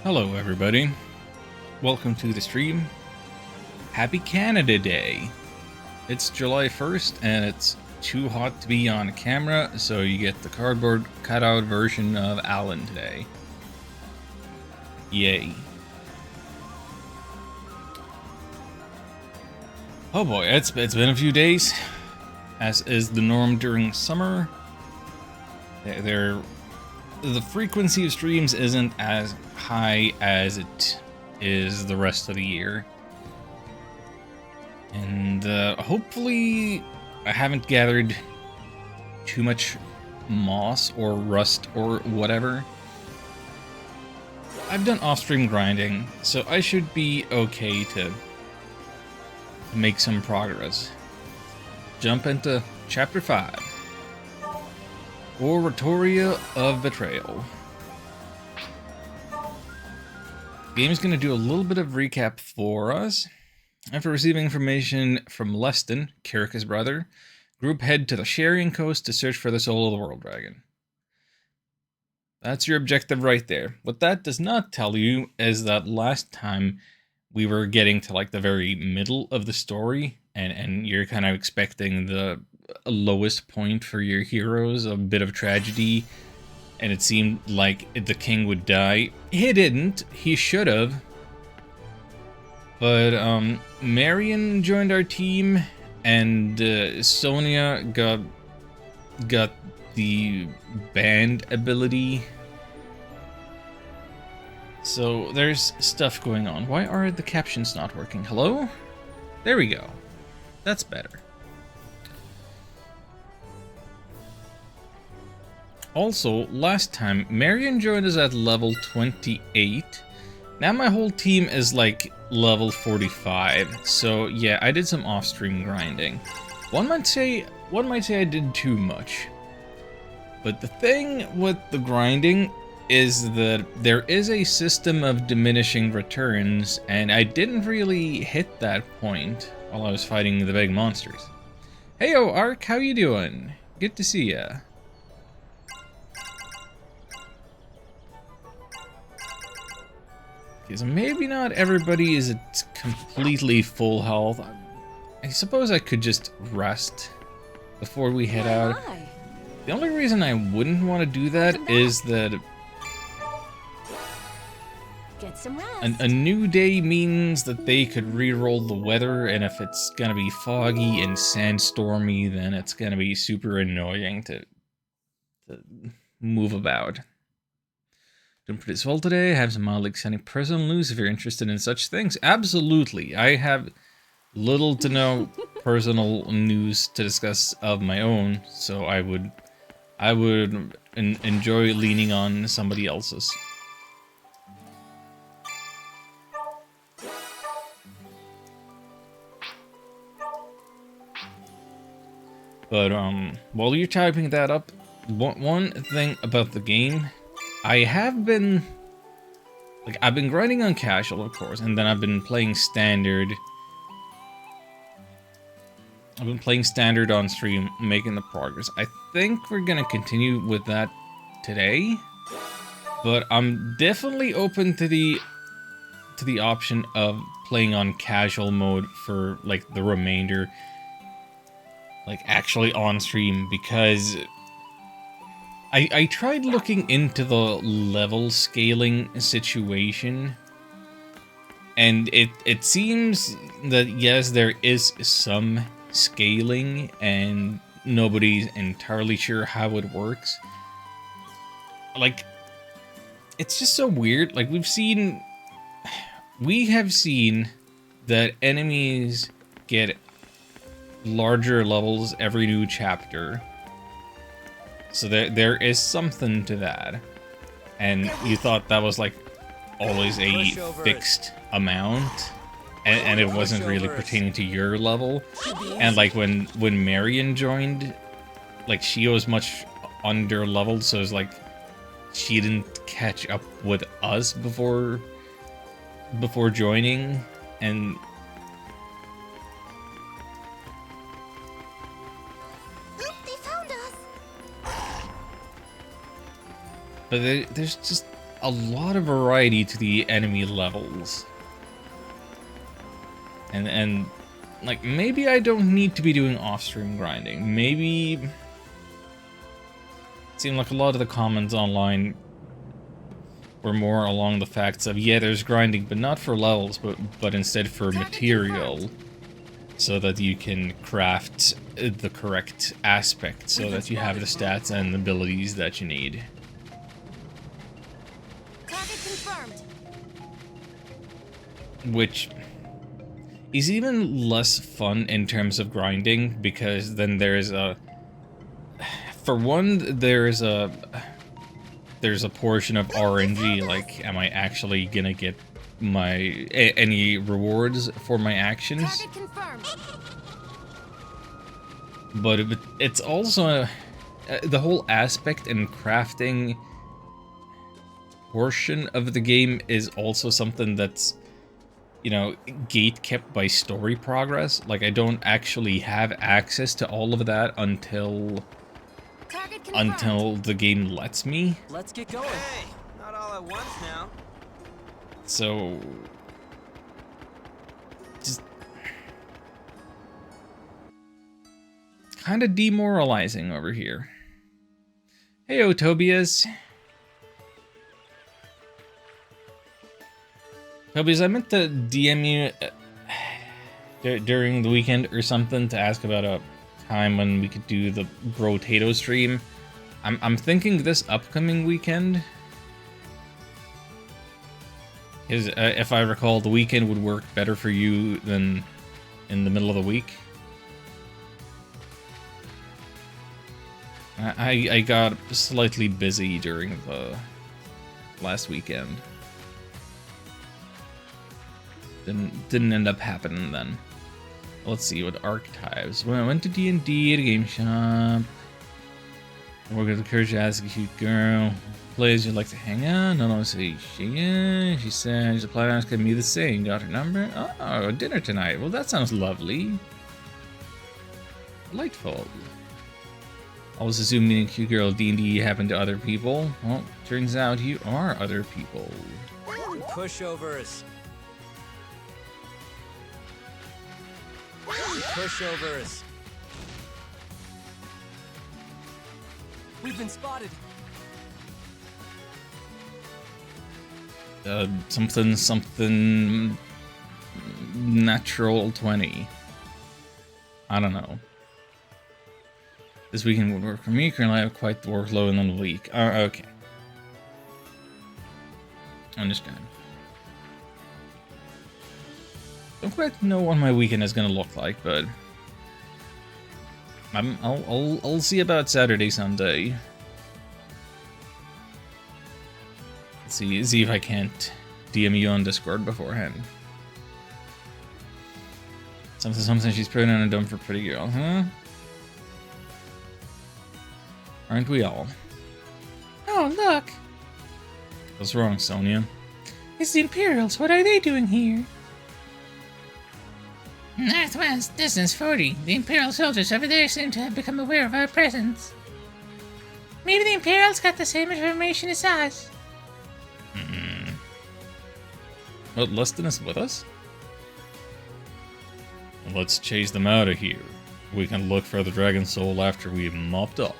Hello everybody, welcome to the stream. Happy Canada Day! It's July 1st and it's too hot to be on camera, so you get the cardboard cutout version of Alan today. Yay. Oh boy, it's been a few days, as is the norm during summer. The frequency of streams isn't as high as it is the rest of the year. And hopefully I haven't gathered too much moss or rust or whatever. I've done off-stream grinding, so I should be okay to make some progress. Jump into Chapter 5. Oratoria of Betrayal. The game is going to do a little bit of recap for us. After receiving information from Leston, Kirika's brother, group head to the Sharian Coast to search for the soul of the World Dragon. That's your objective right there. What that does not tell you is that last time we were getting to like the very middle of the story, and you're kind of expecting the lowest point for your heroes, a bit of tragedy, and it seemed like the king would die. He didn't. He should have. But Marion joined our team, and Sonia got the band ability. So there's stuff going on. Why are the captions not working? Hello? There we go. That's better. Also, last time, Marion joined us at level 28. Now my whole team is like level 45. So yeah, I did some off-stream grinding. One might say I did too much. But the thing with the grinding is that there is a system of diminishing returns, and I didn't really hit that point while I was fighting the big monsters. Heyo, Ark, how you doing? Good to see ya. Okay, so maybe not everybody is at completely full health. I suppose I could just rest before we head out. The only reason I wouldn't want to do that is that get some rest. A new day means that they could re-roll the weather, and if it's gonna be foggy and sandstormy, then it's gonna be super annoying to move about. Doing pretty swell today. I have some mildly exciting personal news if you're interested in such things. Absolutely. I have little to no personal news to discuss of my own, so I would enjoy leaning on somebody else's. But while you're typing that up, one thing about the game, I've been grinding on casual, of course, and then I've been playing standard. I've been playing standard on stream, making the progress. I think we're gonna continue with that today, but I'm definitely open to the option of playing on casual mode for like the remainder, like actually on stream, because I tried looking into the level scaling situation, and it seems that yes, there is some scaling, and nobody's entirely sure how it works. Like, it's just so weird. Like, we have seen that enemies get larger levels every new chapter. So there is something to that. And you thought that was like always a fixed amount, and it wasn't really pertaining to your level. And like when Marion joined, like she was much under leveled, so it's like she didn't catch up with us before joining, and but there's just a lot of variety to the enemy levels. And like, maybe I don't need to be doing off-stream grinding. Maybe it seemed like a lot of the comments online were more along the facts of, yeah, there's grinding, but not for levels, but instead for material, so that you can craft the correct aspect, so that you have the stats and abilities that you need. Target confirmed. Which is even less fun in terms of grinding, because then there's a... For one, there's a portion of RNG, like, am I actually gonna get any rewards for my actions? Target confirmed. But it's also the whole aspect and crafting portion of the game is also something that's, you know, gate kept by story progress. Like, I don't actually have access to all of that until the game lets me. Let's get going. Hey, not all at once now. So just kind of demoralizing over here. Hey, Tobias. Tobias, I meant to DM you during the weekend or something to ask about a time when we could do the Brotato stream. I'm thinking this upcoming weekend. Because if I recall, the weekend would work better for you than in the middle of the week. I got slightly busy during the last weekend. Didn't end up happening then. Let's see what archetypes. Well, I went to D&D at a game shop. Work with the courage to ask a cute girl. Plays you'd like to hang out. No, say she said she's applied to ask me the same. Got her number. Oh, dinner tonight. Well, that sounds lovely. Delightful. Always assumed meeting a cute girl D&D happened to other people. Well, turns out you are other people. Pushovers. Pushovers. We've been spotted. Something natural 20. I don't know. This weekend would work for me. Currently I have quite the workload in the week. Okay. Understand. Don't quite know what my weekend is gonna look like, but I'll see about Saturday, Sunday. See if I can't DM you on Discord beforehand. Something she's pretty and dumb for pretty girl, huh? Aren't we all? Oh, look! What's wrong, Sonia? It's the Imperials. What are they doing here? Northwest, distance 40. The Imperial soldiers over there seem to have become aware of our presence. Maybe the Imperials got the same information as us. But Lustin is with us? Let's chase them out of here. We can look for the Dragon Soul after we've mopped up.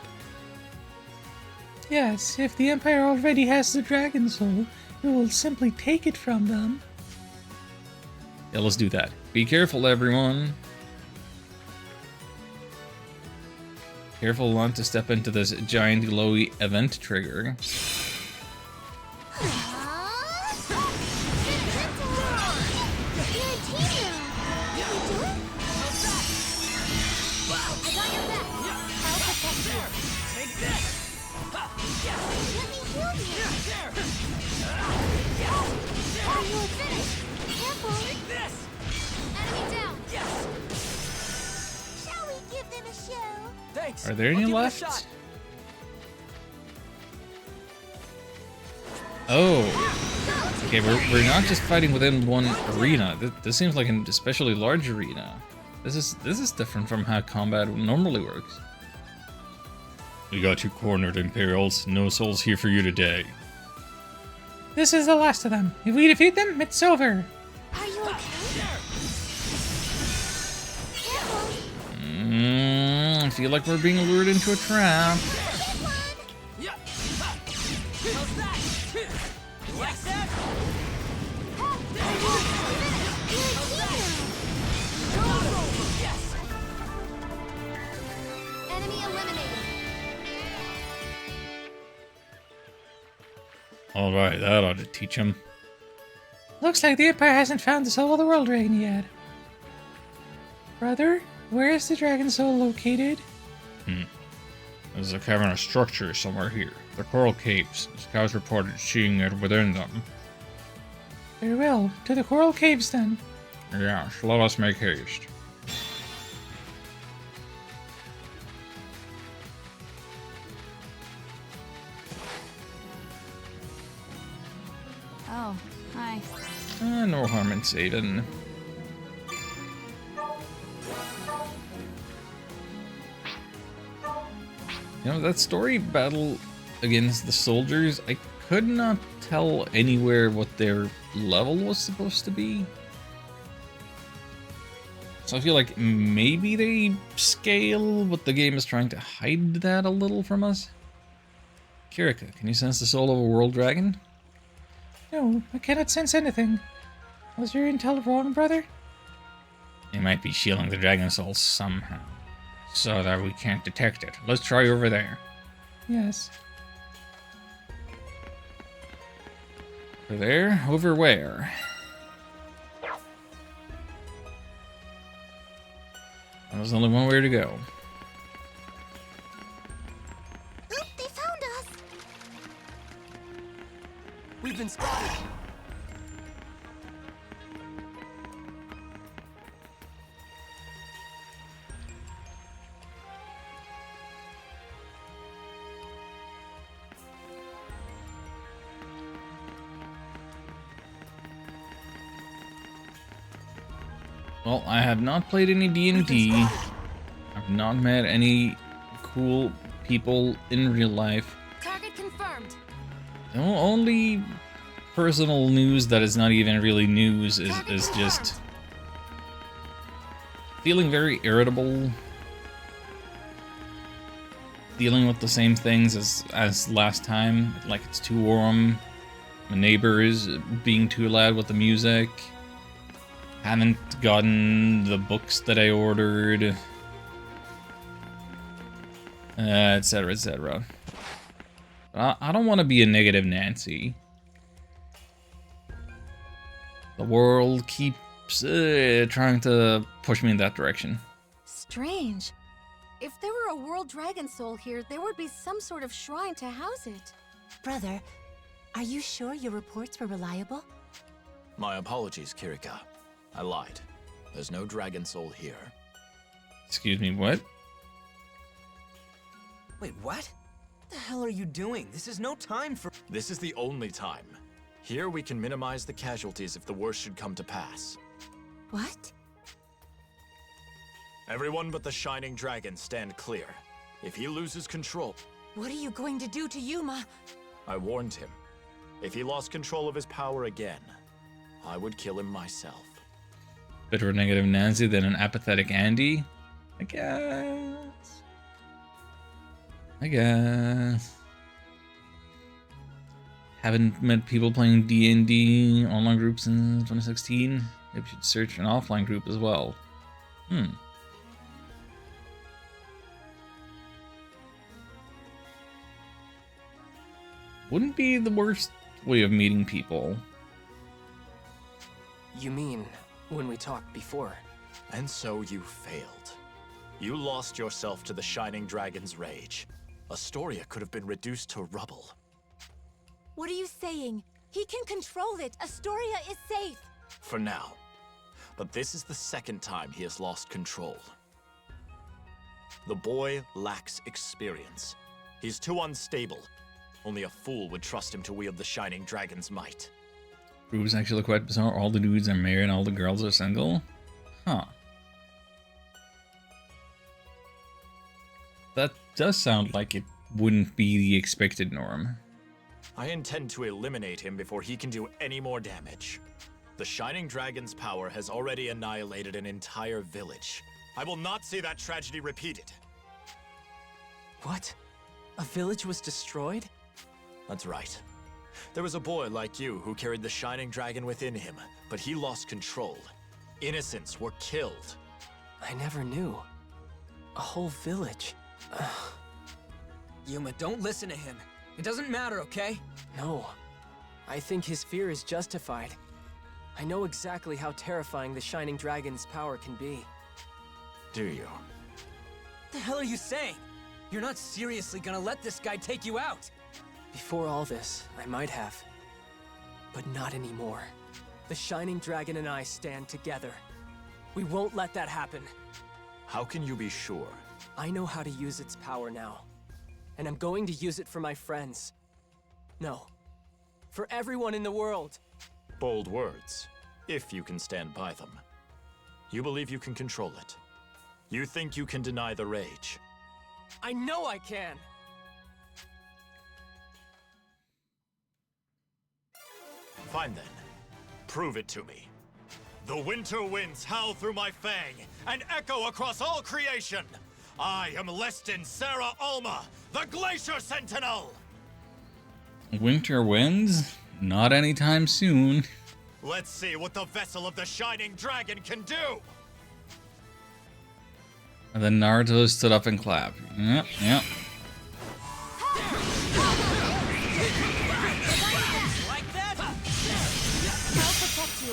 Yes, if the Empire already has the Dragon Soul, we will simply take it from them. Yeah, let's do that. Be careful, everyone. Careful not to step into this giant glowy event trigger. Are there any left? Oh. Okay, we're not just fighting within one arena. This seems like an especially large arena. This is different from how combat normally works. We got you cornered, Imperials. No souls here for you today. This is the last of them. If we defeat them, it's over. Are you okay? I feel like we're being lured into a trap. Yeah. How's that? Like that? Yes. Enemy eliminated. Alright, that ought to teach him. Looks like the Empire hasn't found the soul of the World Dragon yet. Brother, where is the Dragon Soul located? There's a cavernous structure somewhere here. The Coral Caves. Scouts reported seeing it within them. Very well. To the Coral Caves, then. Yes, let us make haste. Oh, hi. No harm in Satan. You know, that story battle against the soldiers, I could not tell anywhere what their level was supposed to be. So I feel like maybe they scale, but the game is trying to hide that a little from us. Kirika, can you sense the soul of a world dragon? No, I cannot sense anything. Was your intel wrong, brother? It might be shielding the dragon soul somehow, so that we can't detect it. Let's try over there. Yes. Over there? Over where? There's only one way to go. Oop, they found us. We've been spotted. Well, I have not played any D&D. I've not met any cool people in real life. Target confirmed. The only personal news that is not even really news is just feeling very irritable. Dealing with the same things as last time. Like it's too warm. My neighbors being too loud with the music. Haven't gotten the books that I ordered, etc., etc. I don't want to be a negative Nancy. The world keeps trying to push me in that direction. Strange. If there were a world dragon soul here, there would be some sort of shrine to house it. Brother, are you sure your reports were reliable? My apologies, Kirika. I lied. There's no dragon soul here. Excuse me, what? Wait, what? What the hell are you doing? This is no time for. This is the only time. Here we can minimize the casualties if the worst should come to pass. What? Everyone but the Shining Dragon stand clear. If he loses control, What are you going to do to Yuma? I warned him. If he lost control of his power again, I would kill him myself. Better a negative Nancy than an apathetic Andy? I guess. Haven't met people playing D&D online groups since 2016. Maybe we should search an offline group as well. Wouldn't be the worst way of meeting people. You mean when we talked before? And so you failed. You lost yourself to the Shining Dragon's rage. Astoria could have been reduced to rubble. What are you saying? He can control it. Astoria is safe. For now. But this is the second time he has lost control. The boy lacks experience. He's too unstable. Only a fool would trust him to wield the Shining Dragon's might. Group is actually quite bizarre. All the dudes are married and all the girls are single? Huh. That does sound like it wouldn't be the expected norm. I intend to eliminate him before he can do any more damage. The Shining Dragon's power has already annihilated an entire village. I will not see that tragedy repeated. What? A village was destroyed? That's right. There was a boy like you who carried the Shining Dragon within him, but he lost control. Innocents were killed. I never knew. A whole village. Yuma, don't listen to him. It doesn't matter, okay? No. I think his fear is justified. I know exactly how terrifying the Shining Dragon's power can be. Do you? What the hell are you saying? You're not seriously gonna let this guy take you out? Before all this, I might have. But not anymore. The Shining Dragon and I stand together. We won't let that happen. How can you be sure? I know how to use its power now. And I'm going to use it for my friends. No. For everyone in the world. Bold words, if you can stand by them. You believe you can control it. You think you can deny the rage. I know I can! Fine then. Prove it to me. The winter winds howl through my fang and echo across all creation. I am Leston Sarah Alma, the Glacier Sentinel! Winter winds? Not anytime soon. Let's see what the vessel of the Shining Dragon can do! And then Naruto stood up and clapped. Yep, yep. Like that? I'll protect you.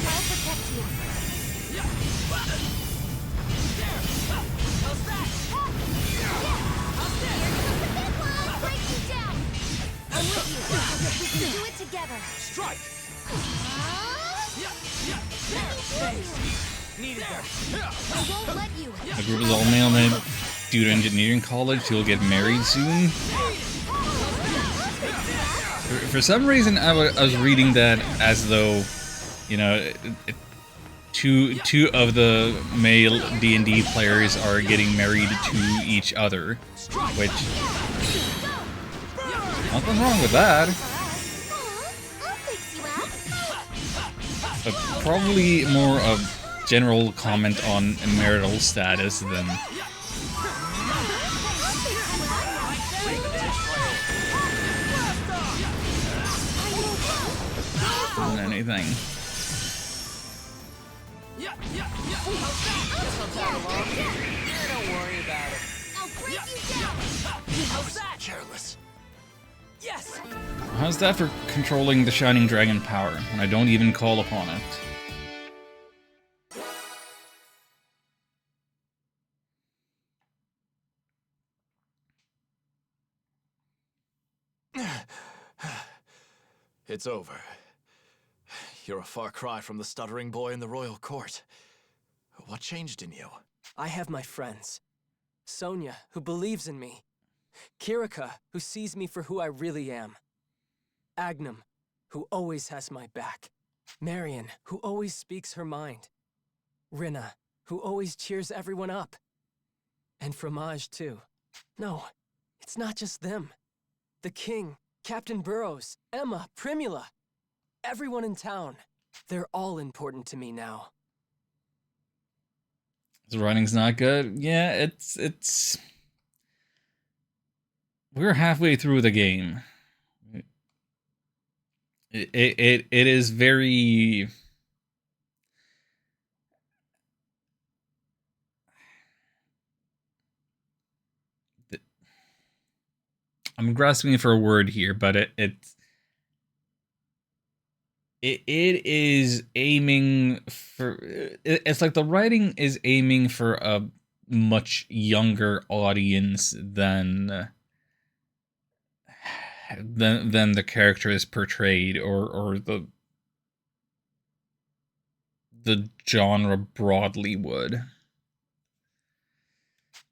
I'll protect you. How's that? I'll break you down. I'm with you. We can do it together. Strike! Needed that. I won't let you. The group is all male men due to engineering college. He'll get married soon. For some reason, I was reading that as though, you know, two of the male D&D players are getting married to each other, which nothing wrong with that. I'll fix you up. But probably more a general comment on marital status than anything. Don't worry about it. I'll break you down. How's that? Careless. Yes! How's that for controlling the Shining Dragon power when I don't even call upon it? It's over. You're a far cry from the stuttering boy in the royal court. What changed in you? I have my friends. Sonia, who believes in me. Kirika, who sees me for who I really am. Agnum, who always has my back. Marion, who always speaks her mind. Rinna, who always cheers everyone up. And Fromage, too. No, it's not just them. The king, Captain Burrows, Emma, Primula. Everyone in town. They're all important to me now. The writing's not good. Yeah, it's. We're halfway through the game. It is very. I'm grasping for a word here, but it is aiming for. It's like the writing is aiming for a much younger audience than the character is portrayed, or the genre broadly would.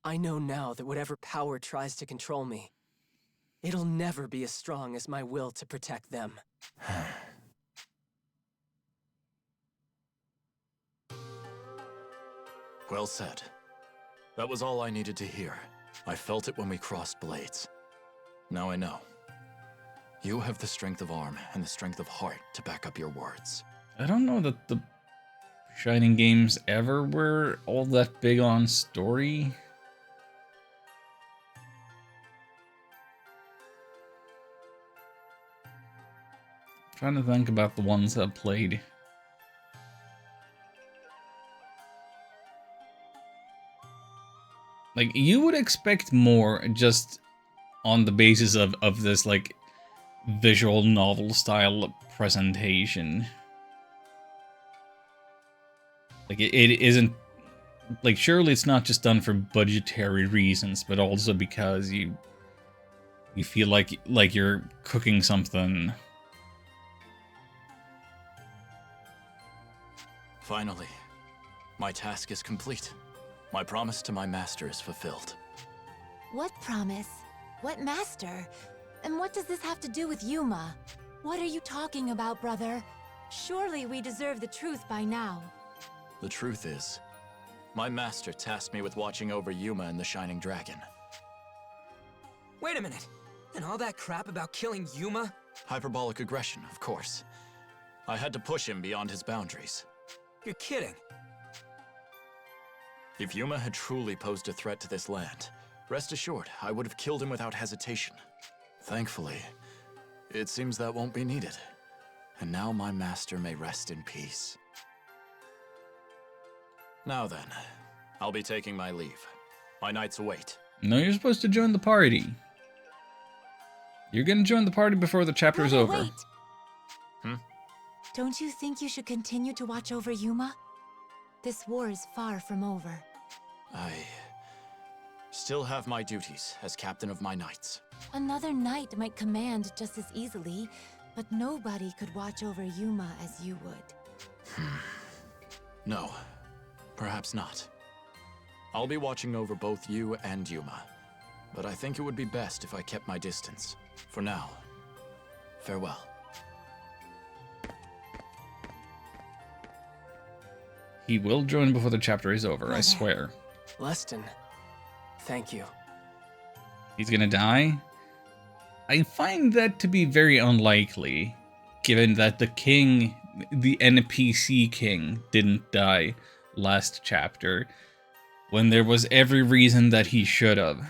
I know now that whatever power tries to control me, it'll never be as strong as my will to protect them. Well said. That was all I needed to hear. I felt it when we crossed blades. Now I know. You have the strength of arm and the strength of heart to back up your words. I don't know that the Shining games ever were all that big on story. I'm trying to think about the ones I've played. Like, you would expect more just on the basis of this, like, visual novel style presentation. Like, it isn't, like, surely it's not just done for budgetary reasons, but also because you feel like you're cooking something. Finally, my task is complete. My promise to my master is fulfilled. What promise? What master? And what does this have to do with Yuma? What are you talking about, brother? Surely we deserve the truth by now. The truth is, my master tasked me with watching over Yuma and the Shining Dragon. Wait a minute. And all that crap about killing Yuma? Hyperbolic aggression, of course. I had to push him beyond his boundaries. You're kidding. If Yuma had truly posed a threat to this land, rest assured, I would have killed him without hesitation. Thankfully, it seems that won't be needed. And now my master may rest in peace. Now then, I'll be taking my leave. My knights await. No, you're supposed to join the party. You're gonna join the party before the chapter's Brother, over. wait. Don't you think you should continue to watch over Yuma? This war is far from over. I still have my duties as captain of my knights. Another knight might command just as easily, but nobody could watch over Yuma as you would. No, perhaps not. I'll be watching over both you and Yuma, but I think it would be best if I kept my distance. For now, farewell. He will join before the chapter is over, I swear. Leston, thank you. He's gonna die? I find that to be very unlikely, given that the king, the NPC king, didn't die last chapter, when there was every reason that he should have.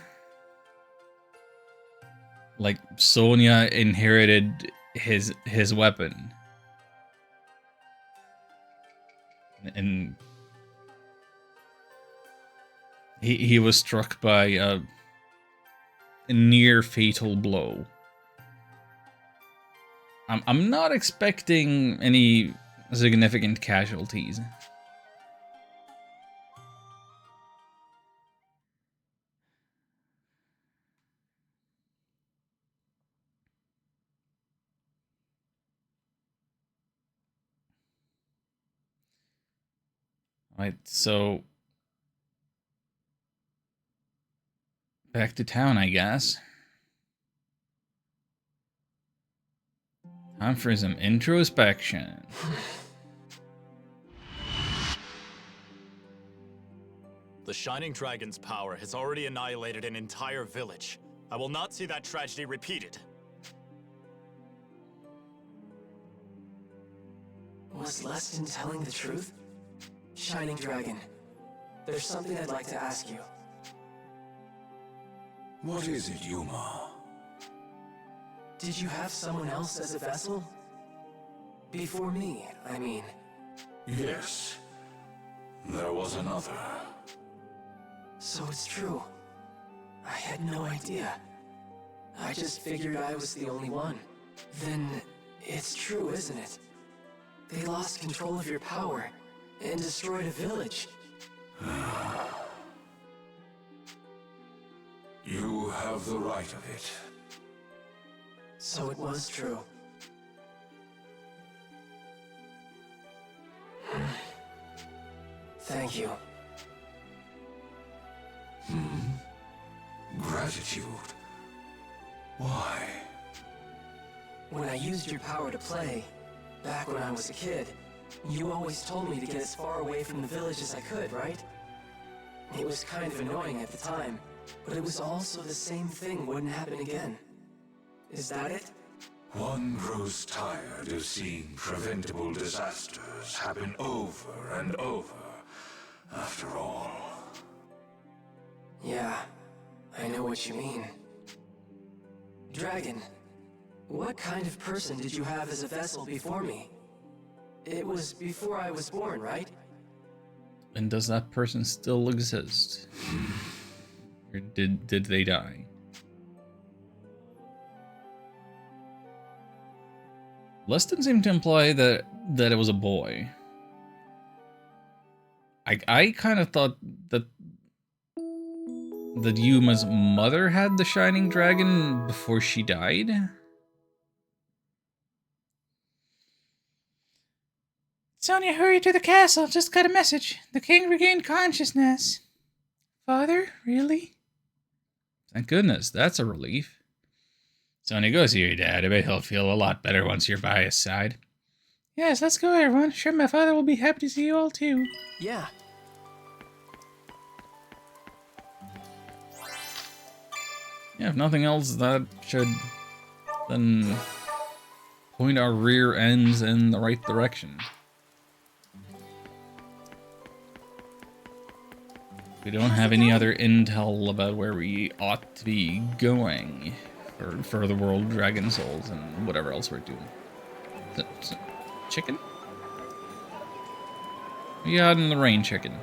Like, Sonya inherited his weapon. And he was struck by a near fatal blow. I'm not expecting any significant casualties. Right, so back to town, I guess. Time for some introspection. The Shining Dragon's power has already annihilated an entire village. I will not see that tragedy repeated. Was Leston telling the truth? Shining Dragon, there's something I'd like to ask you. What is it, Yuma? Did you have someone else as a vessel? Before me, I mean. Yes. There was another. So it's true. I had no idea. I just figured I was the only one. Then it's true, isn't it? They lost control of your power and destroyed a village. You have the right of it. So it was true. Thank you. Gratitude. Why? When I used your power to play, back when I was a kid, you always told me to get as far away from the village as I could, right? It was kind of annoying at the time, but it was also the same thing wouldn't happen again. Is that it? One grows tired of seeing preventable disasters happen over and over, after all. Yeah, I know what you mean. Dragon, what kind of person did you have as a vessel before me? It was before I was born, right? And does that person still exist? Or did they die? Leston seemed to imply that it was a boy. I kind of thought that Yuma's mother had the shining dragon before she died. Sonia, hurry to the castle. Just got a message. The king regained consciousness. Father? Really? Thank goodness, that's a relief. Sonia, go see your dad. I bet he'll feel a lot better once you're by his side. Yes, let's go, everyone. Sure, my father will be happy to see you all, too. Yeah. Yeah, if nothing else, that should then point our rear ends in the right direction. We don't have any other intel about where we ought to be going for the world Dragon Souls and whatever else we're doing. Chicken? We got in the rain chicken.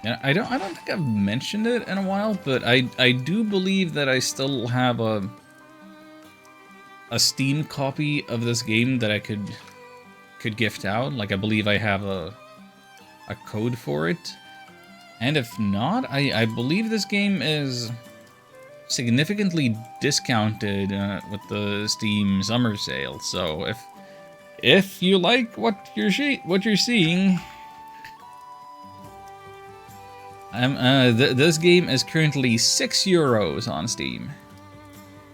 Yeah, I don't think I've mentioned it in a while, but I do believe that I still have a Steam copy of this game that I could gift out. Like, I believe I have a code for it. And if not, I believe this game is significantly discounted with the Steam summer sale. So if you like what you're seeing, this game is currently €6 on Steam.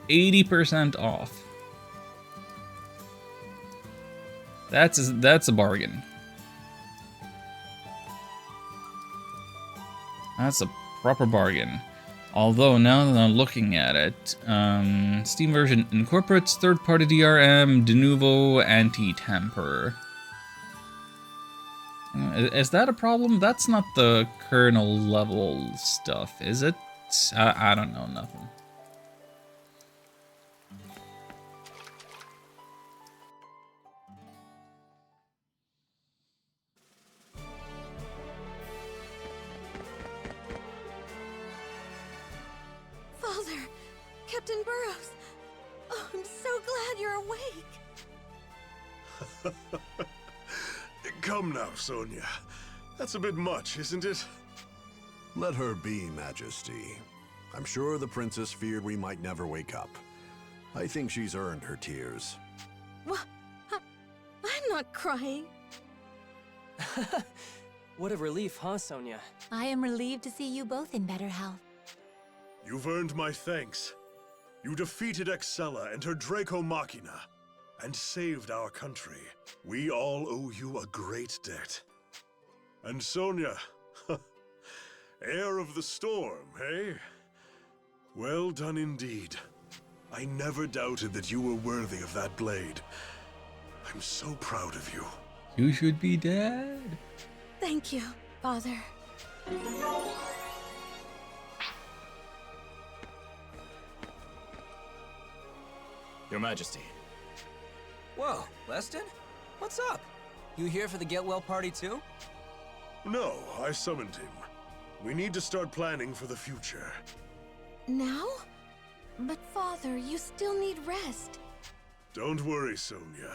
80% off. That's a bargain. That's a proper bargain. Although now that I'm looking at it, Steam version incorporates third-party DRM, de novo, anti-tamper. Is that a problem? That's not the kernel level stuff, is it? I don't know nothing. Father! Captain Burrows! Oh, I'm so glad you're awake! Come now, Sonia. That's a bit much, isn't it? Let her be, Majesty. I'm sure the princess feared we might never wake up. I think she's earned her tears. What? I'm not crying. What a relief, huh, Sonia? I am relieved to see you both in better health. You've earned my thanks. You defeated Excella and her Draco Machina, and saved our country. We all owe you a great debt. And Sonia, heir of the storm, eh? Well done indeed. I never doubted that you were worthy of that blade. I'm so proud of you. You should be dead. Thank you, Father. Your Majesty. Whoa, Leston? What's up? You here for the get well party too? No, I summoned him. We need to start planning for the future. Now? But Father, you still need rest. Don't worry, Sonia.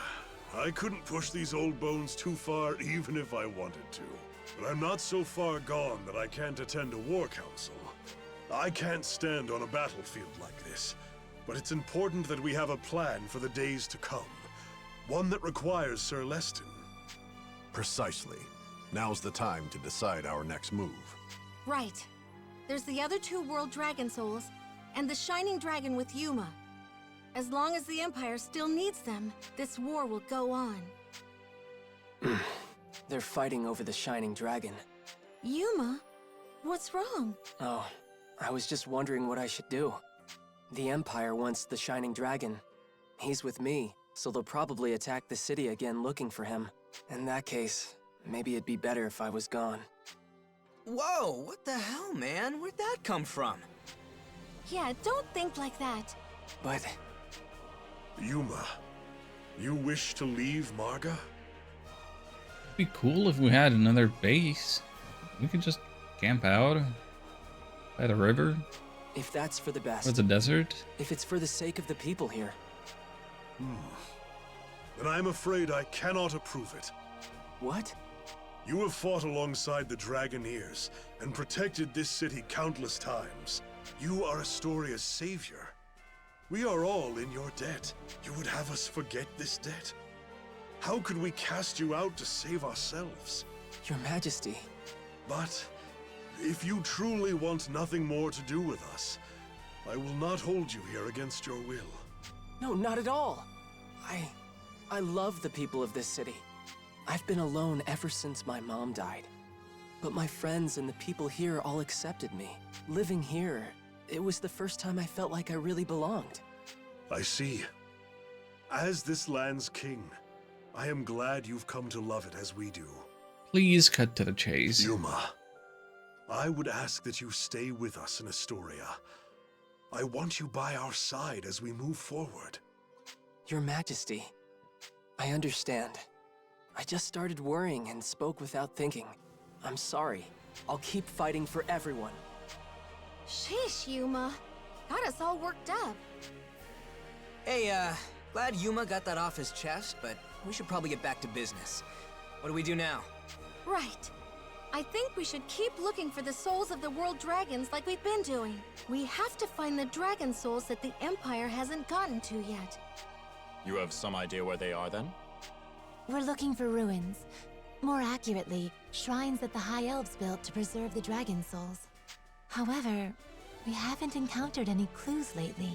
I couldn't push these old bones too far even if I wanted to. But I'm not so far gone that I can't attend a war council. I can't stand on a battlefield like this. But it's important that we have a plan for the days to come. One that requires Sir Leston. Precisely. Now's the time to decide our next move. Right. There's the other two World Dragon Souls, and the Shining Dragon with Yuma. As long as the Empire still needs them, this war will go on. They're fighting over the Shining Dragon. Yuma? What's wrong? Oh, I was just wondering what I should do. The Empire wants the Shining Dragon. He's with me, so they'll probably attack the city again looking for him. In that case, maybe it'd be better if I was gone. Whoa, what the hell, man? Where'd that come from? Yeah, don't think like that. But Yuma, you wish to leave Marga? It'd be cool if we had another base. We could just camp out by the river. if that's for the best. It's a desert? If it's for the sake of the people here. Then I'm afraid I cannot approve it. What? You have fought alongside the Dragoneers and protected this city countless times. You are Astoria's savior. We are all in your debt. You would have us forget this debt? How could we cast you out to save ourselves? Your Majesty. But if you truly want nothing more to do with us, I will not hold you here against your will. No, not at all. I love the people of this city. I've been alone ever since my mom died. But my friends and the people here all accepted me. Living here, it was the first time I felt like I really belonged. I see. As this land's king, I am glad you've come to love it as we do. Please cut to the chase. Yuma, I would ask that you stay with us in Astoria. I want you by our side as we move forward. Your Majesty, I understand. I just started worrying and spoke without thinking. I'm sorry. I'll keep fighting for everyone. Sheesh, Yuma. Got us all worked up. Hey, glad Yuma got that off his chest, but we should probably get back to business. What do we do now? Right. I think we should keep looking for the souls of the world dragons like we've been doing. We have to find the dragon souls that the Empire hasn't gotten to yet. You have some idea where they are then? We're looking for ruins. More accurately, shrines that the High Elves built to preserve the dragon souls. However, we haven't encountered any clues lately.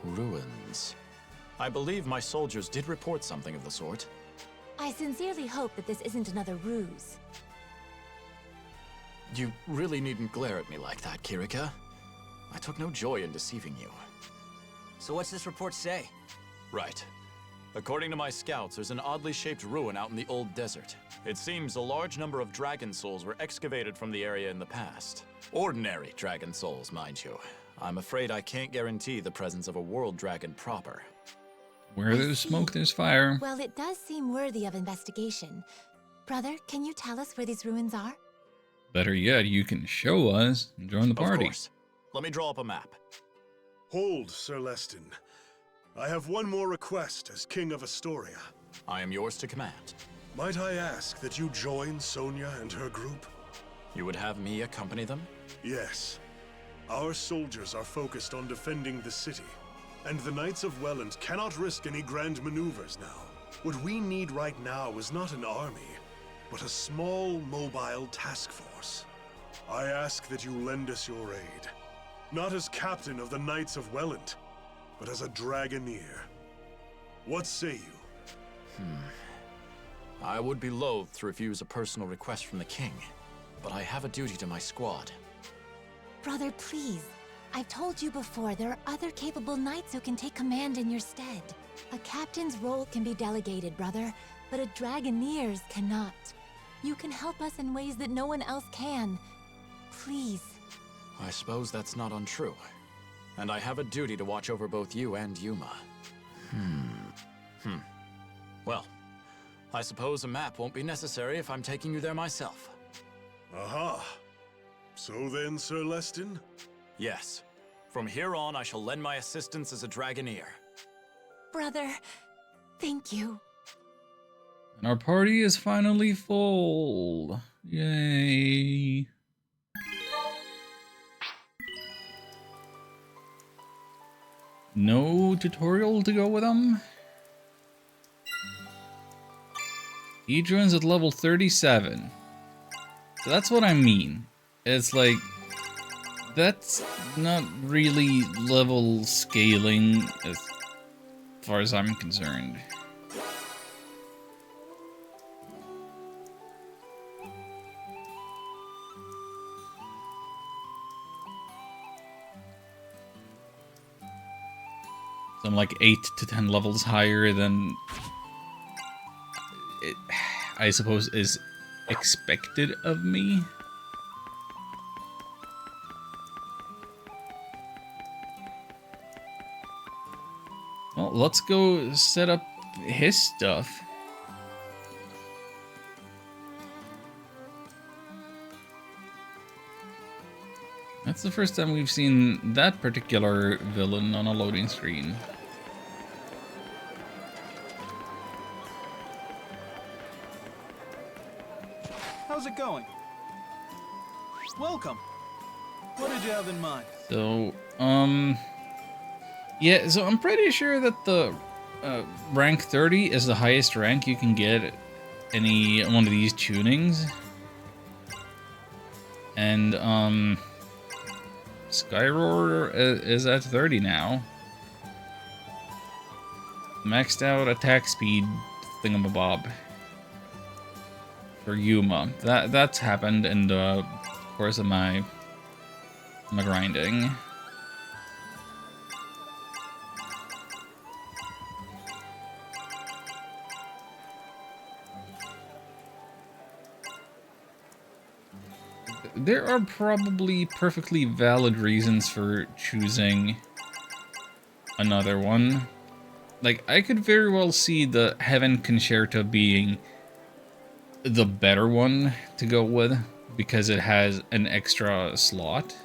Ruins. I believe my soldiers did report something of the sort. I sincerely hope that this isn't another ruse. You really needn't glare at me like that, Kirika. I took no joy in deceiving you. So what's this report say? Right. According to my scouts, there's an oddly shaped ruin out in the old desert. It seems a large number of dragon souls were excavated from the area in the past. Ordinary dragon souls, mind you. I'm afraid I can't guarantee the presence of a world dragon proper. Where there's smoke, there's fire. Well, it does seem worthy of investigation. Brother, can you tell us where these ruins are? Better yet, you can show us and join the party. Of course. Let me draw up a map. Hold, Sir Leston. I have one more request as King of Astoria. I am yours to command. Might I ask that you join Sonia and her group? You would have me accompany them? Yes. Our soldiers are focused on defending the city, and the Knights of Welland cannot risk any grand maneuvers now. What we need right now is not an army, but a small, mobile task force. I ask that you lend us your aid, not as captain of the Knights of Welland, but as a Dragoneer. What say you? I would be loath to refuse a personal request from the king, but I have a duty to my squad. Brother, please. I've told you before, there are other capable knights who can take command in your stead. A captain's role can be delegated, brother, but a Dragoneer's cannot. You can help us in ways that no one else can. Please. I suppose that's not untrue. And I have a duty to watch over both you and Yuma. Well, I suppose a map won't be necessary if I'm taking you there myself. Aha. So then, Sir Leston? Yes. From here on, I shall lend my assistance as a Dragoneer. Brother, thank you. And our party is finally full. Yay. No tutorial to go with them? Edron's at level 37. So that's what I mean. It's like, that's not really level scaling as far as I'm concerned. So I'm like 8 to 10 levels higher than it, I suppose, is expected of me. Well, let's go set up his stuff. That's the first time we've seen that particular villain on a loading screen. How's it going? Welcome. What did you have in mind? So, yeah, so I'm pretty sure that the rank 30 is the highest rank you can get at any one of these tunings. And, Skyroar is at 30 now. Maxed out attack speed thingamabob for Yuma. That's happened in the course of my grinding. There are probably perfectly valid reasons for choosing another one. Like, I could very well see the Heaven Concerto being the better one to go with, because it has an extra slot.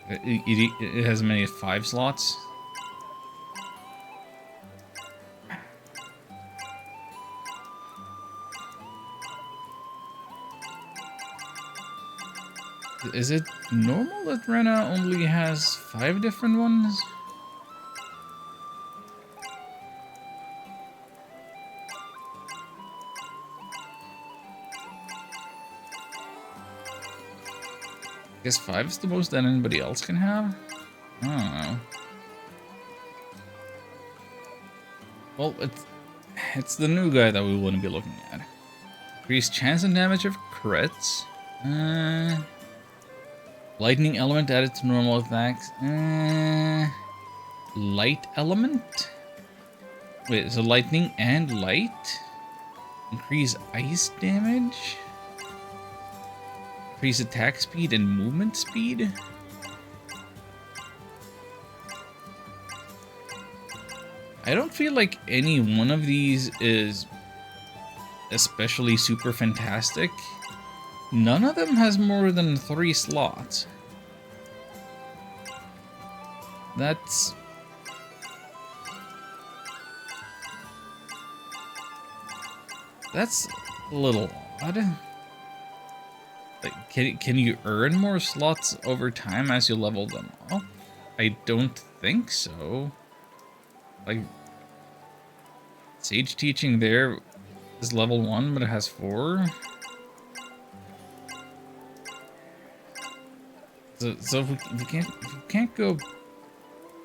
It has many 5 slots. Is it normal that Rena only has 5 different ones? I guess 5 is the most that anybody else can have? I don't know. Well, it's the new guy that we want to be looking at. Increased chance and damage of crits. Lightning element added to normal attacks. Light element? Wait, so lightning and light? Increase ice damage? Increase attack speed and movement speed? I don't feel like any one of these is especially super fantastic. None of them has more than 3 slots. That's a little odd. Like, can you earn more slots over time as you level them up? I don't think so. Like, Sage Teaching there is level 1, but it has 4. So if we can't go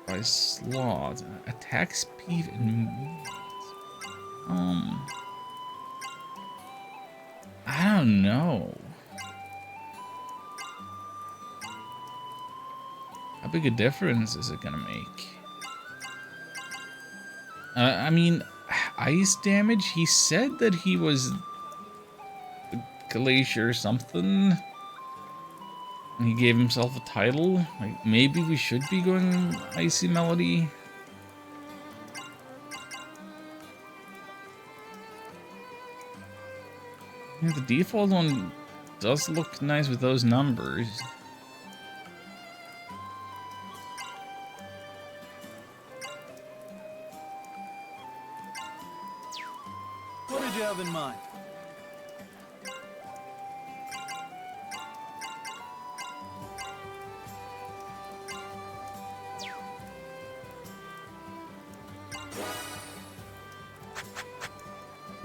by slots, attack speed and movement. I don't know. How big a difference is it gonna make? I mean, ice damage. He said that he was Glacier something. He gave himself a title. Like, maybe we should be going Icy Melody. Yeah, the default one does look nice with those numbers. What did you have in mind?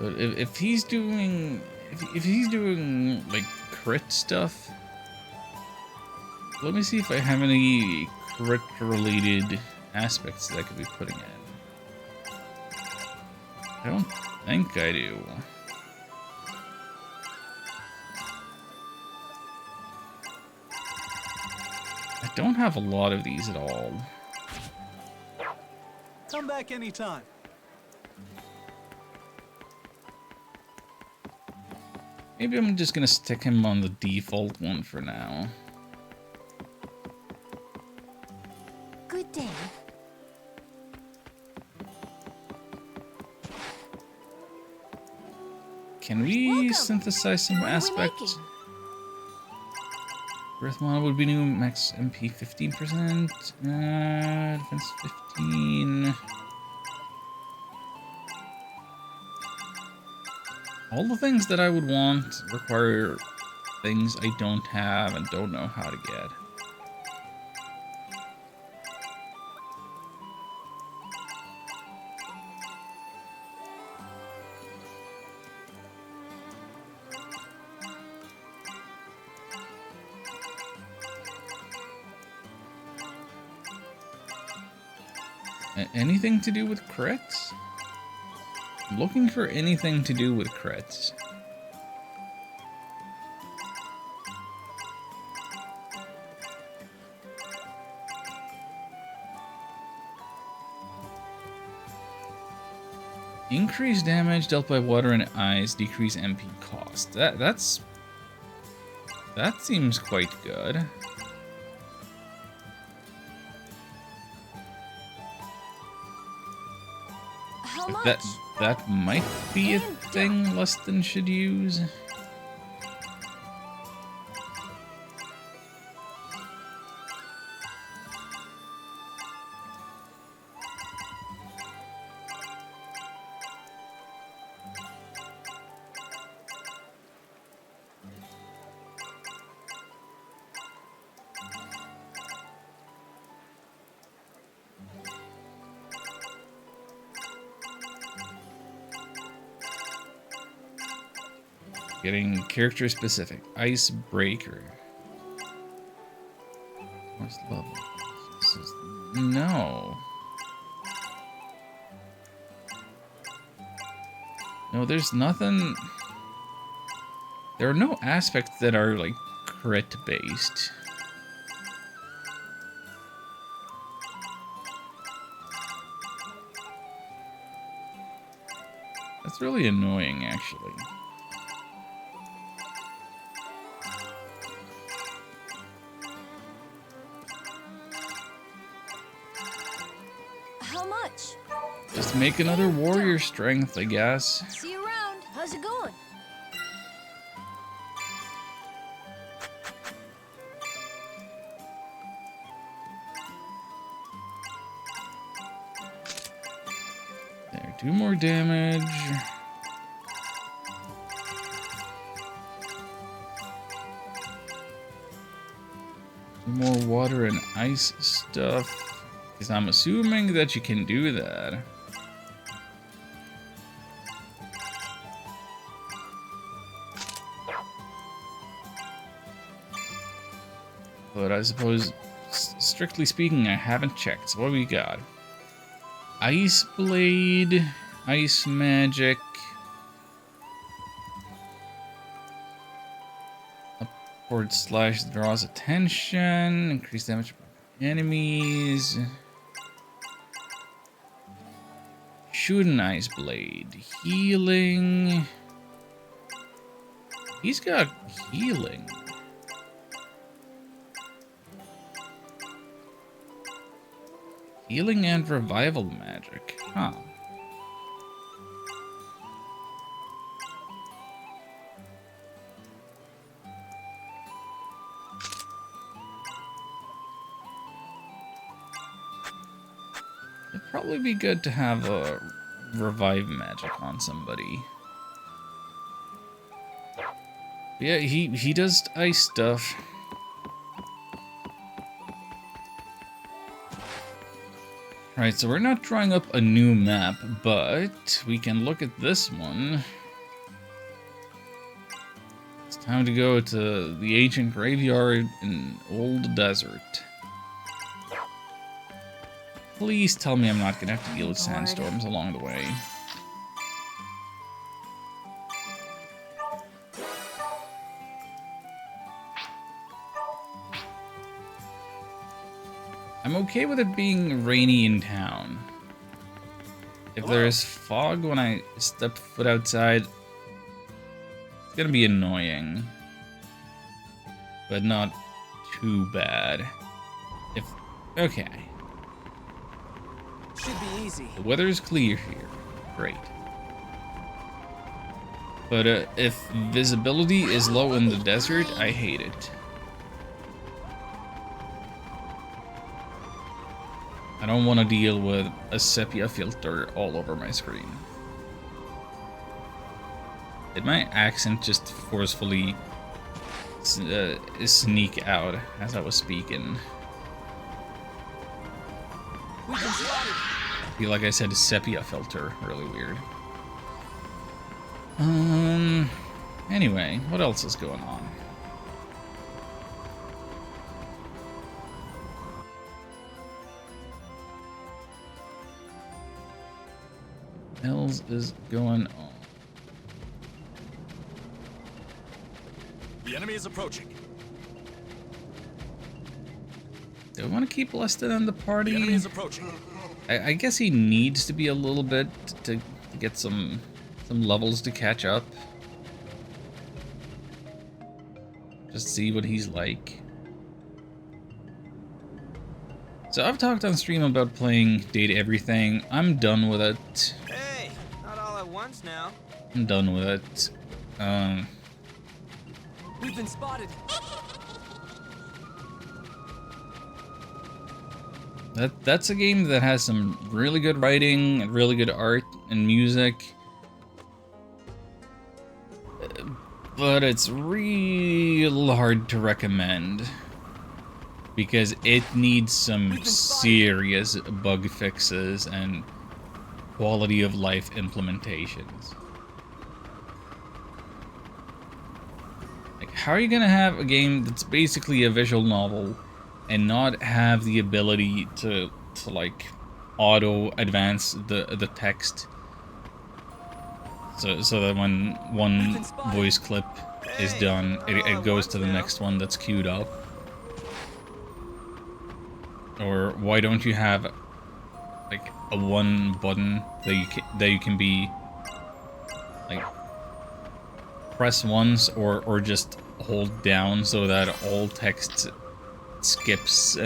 But if he's doing if he's doing like crit stuff, let me see if I have any crit related aspects that I could be putting in. I don't think I do. I don't have a lot of these at all. Come back anytime. Maybe I'm just gonna stick him on the default one for now. Good day. Can we Welcome. synthesize some What are we aspects? making? Birth model would be new, max MP 15%, defense 15. All the things that I would want require things I don't have and don't know how to get. Anything to do with crits? I'm looking for anything to do with crits. Increase damage dealt by water and ice, decrease MP cost. That seems quite good. How much? That might be a thing Lustin should use. Getting character specific. Icebreaker. What's level? This is, no. No, there's nothing. There are no aspects that are like crit based. That's really annoying, actually. How much? Just make another warrior strength, I guess. See you around. How's it going? There, do more damage. Do more water and ice stuff. Because I'm assuming that you can do that. But I suppose, strictly speaking, I haven't checked. So what do we got? Ice Blade, Ice Magic. Upward slash draws attention. Increase damage by enemies. Shoot an Ice Blade. Healing. He's got healing. Healing and revival magic. Huh. It'd probably be good to have a revive magic on somebody. Yeah, he does ice stuff. Right, so we're not drawing up a new map, but we can look at this one. It's time to go to the ancient graveyard in Old Desert. Please tell me I'm not gonna have to deal with sandstorms along the way. I'm okay with it being rainy in town. If there's fog when I step foot outside, it's gonna be annoying. But not too bad. Okay. Should be easy. The weather's clear here. Great. But if visibility is low in the desert, I hate it. I don't want to deal with a sepia filter all over my screen. Did my accent just forcefully sneak out as I was speaking? I feel like I said sepia filter. Really weird. Anyway, what else is going on? Else is going on? The enemy is approaching. Do I want to keep Leston on the party? The enemy is approaching. I guess he needs to be a little bit to get some levels to catch up. Just see what he's like. So I've talked on stream about playing Date Everything. I'm done with it. Hey, not all at once now. I'm done with it. We've been spotted. That's a game that has some really good writing and really good art and music. But it's real hard to recommend because it needs some serious bug fixes and quality of life implementations. Like, how are you gonna have a game that's basically a visual novel and not have the ability to like auto advance the text so that when one voice clip is done, it goes to the next one that's queued up? Or why don't you have like a one button that you can be like press once or just hold down so that all text skips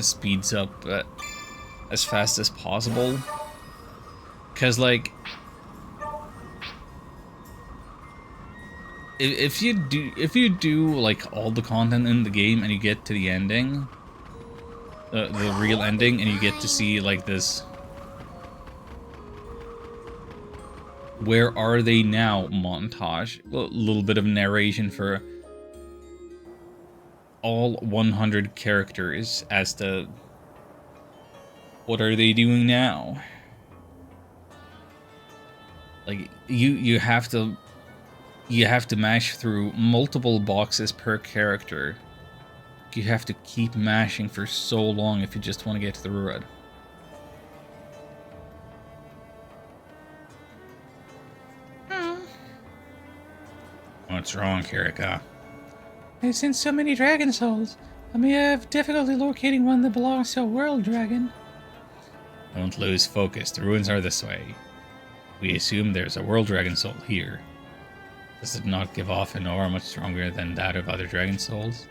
speeds up as fast as possible? Because like if you do like all the content in the game and you get to the ending, the real ending, and you get to see like this "where are they now" montage, a little bit of narration for all 100 characters as to what are they doing now. Like you have to mash through multiple boxes per character. You have to keep mashing for so long if you just want to get to the road. What's wrong, Kirika? I've seen so many dragon souls. I may have difficulty locating one that belongs to a world dragon. Don't lose focus. The ruins are this way. We assume there's a world dragon soul here. Does it not give off an aura much stronger than that of other dragon souls?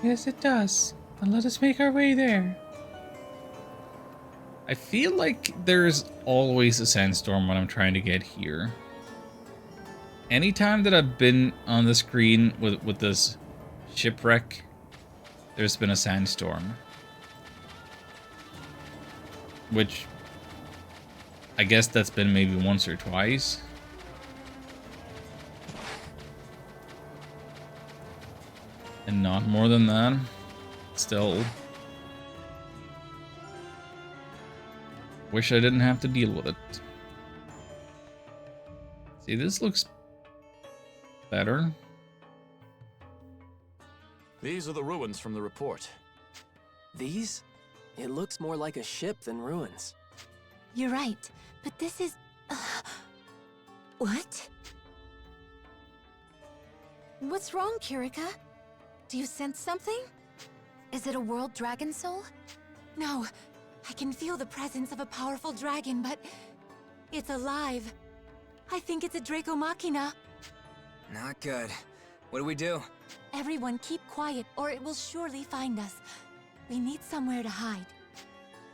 Yes, it does. Then let us make our way there. I feel like there's always a sandstorm when I'm trying to get here. Anytime that I've been on the screen with this shipwreck, there's been a sandstorm. Which, I guess that's been maybe once or twice. And not more than that. Still. Wish I didn't have to deal with it. See, this looks better. These are the ruins from the report. These? It looks more like a ship than ruins. You're right, but this is... What? What's wrong, Kirika? Do you sense something? Is it a world dragon soul? No, I can feel the presence of a powerful dragon, but it's alive. I think it's a Draco Machina. Not good. What do we do? Everyone keep quiet or it will surely find us. We need somewhere to hide.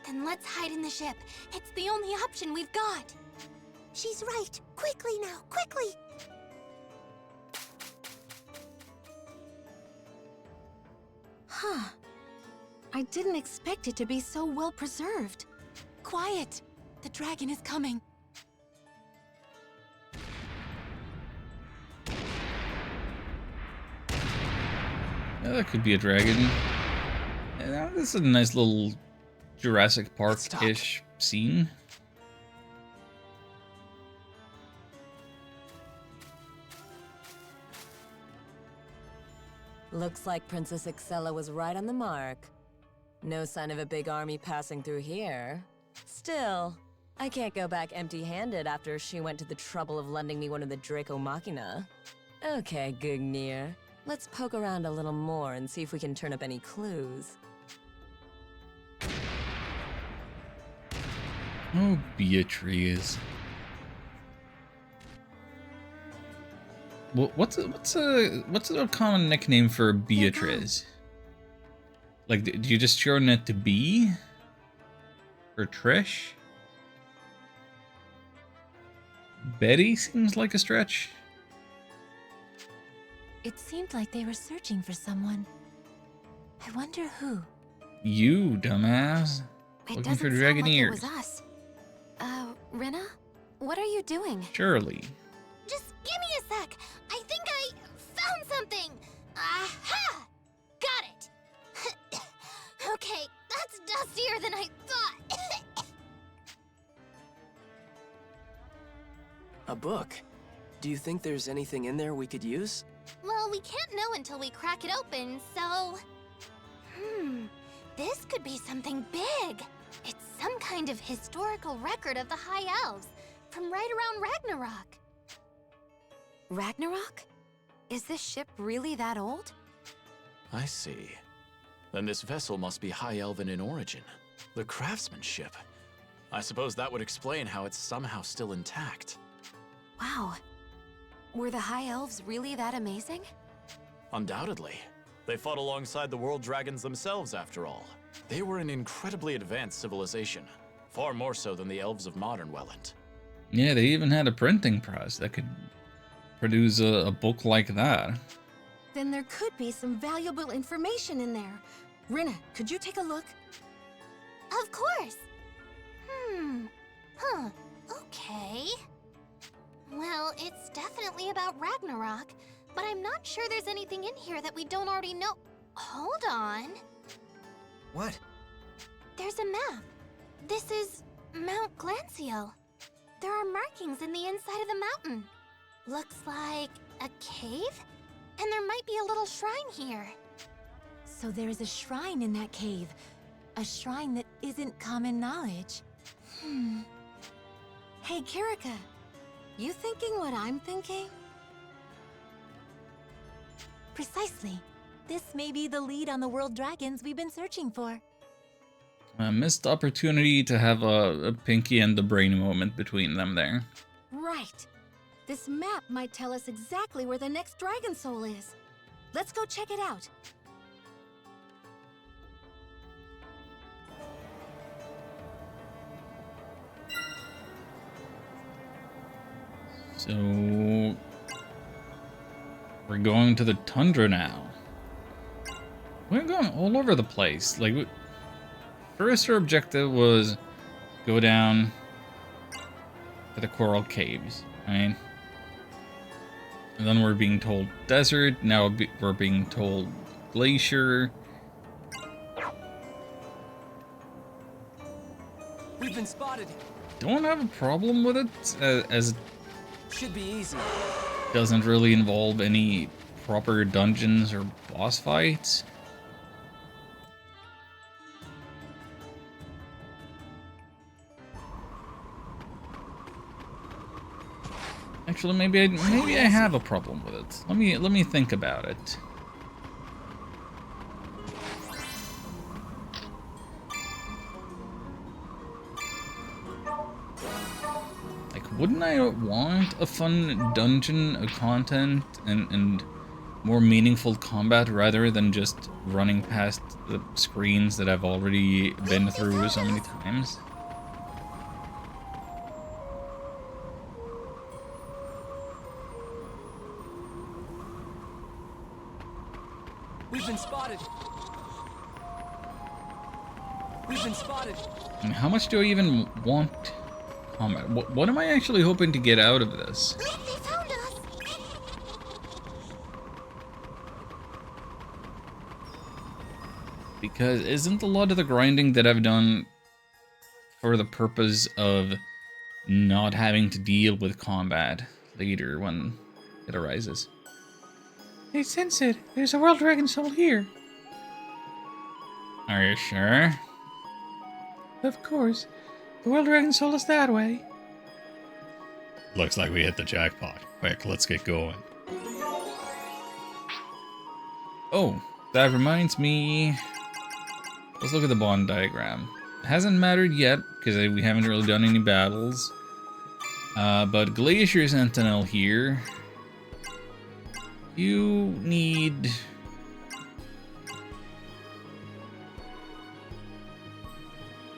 Then let's hide in the ship. It's the only option we've got. She's right. Quickly now, quickly! Huh. I didn't expect it to be so well preserved. Quiet! The dragon is coming. Yeah, that could be a dragon. Yeah, this is a nice little Jurassic Park-ish scene. Looks like Princess Excella was right on the mark. No sign of a big army passing through here. Still, I can't go back empty-handed after she went to the trouble of lending me one of the Draco Machina. Okay, Gugnir. Let's poke around a little more and see if we can turn up any clues. Oh, Beatrice. Well, what's a common nickname for Beatrice? Like, do you just shorten it to B? Or Trish? Betty seems like a stretch. It seemed like they were searching for someone. I wonder who. You, dumbass. It Looking doesn't for sound dragon like ears. it was us. Rina? What are you doing? Surely. Just give me a sec. I think I found something. Aha! Got it. Okay, that's dustier than I thought. A book? Do you think there's anything in there we could use? Well, we can't know until we crack it open, so... This could be something big. It's some kind of historical record of the High Elves, from right around Ragnarok. Ragnarok? Is this ship really that old? I see. Then this vessel must be High Elven in origin. The craftsmanship. I suppose that would explain how it's somehow still intact. Wow. Were the High Elves really that amazing? Undoubtedly. They fought alongside the world dragons themselves, after all. They were an incredibly advanced civilization, far more so than the elves of modern Welland. Yeah, they even had a printing press that could produce a book like that. Then there could be some valuable information in there. Rina, could you take a look? Of course. Okay. Well, it's definitely about Ragnarok, but I'm not sure there's anything in here that we don't already know. Hold on. What? There's a map. This is Mount Glancial. There are markings in the inside of the mountain. Looks like a cave? And there might be a little shrine here. So there is a shrine in that cave. A shrine that isn't common knowledge. Hey, Kirika. You thinking what I'm thinking? Precisely. This may be the lead on the world dragons we've been searching for. A missed opportunity to have a Pinky and the Brain moment between them there. Right. This map might tell us exactly where the next dragon soul is. Let's go check it out. So we're going to the tundra now. We're going all over the place. Like, first our objective was go down to the coral caves, right? And then we're being told desert. Now we're being told glacier. We've been spotted. Don't have a problem with it, as it Should be easy. doesn't really involve any proper dungeons or boss fights. Actually, maybe I have a problem with it. Let me think about it. Like, wouldn't I want a fun dungeon, a content, and more meaningful combat rather than just running past the screens that I've already been through so many times? We've been spotted. We've been spotted. I mean, how much do I even want combat? What am I actually hoping to get out of this? They found us! Because isn't a lot of the grinding that I've done for the purpose of not having to deal with combat later when it arises? Hey, Sensei, there's a World Dragon Soul here. Are you sure? Of course. The World Dragon Soul is that way. Looks like we hit the jackpot. Quick, let's get going. Oh, that reminds me. Let's look at the bond diagram. It hasn't mattered yet, because we haven't really done any battles. But Glacier Sentinel here. You need...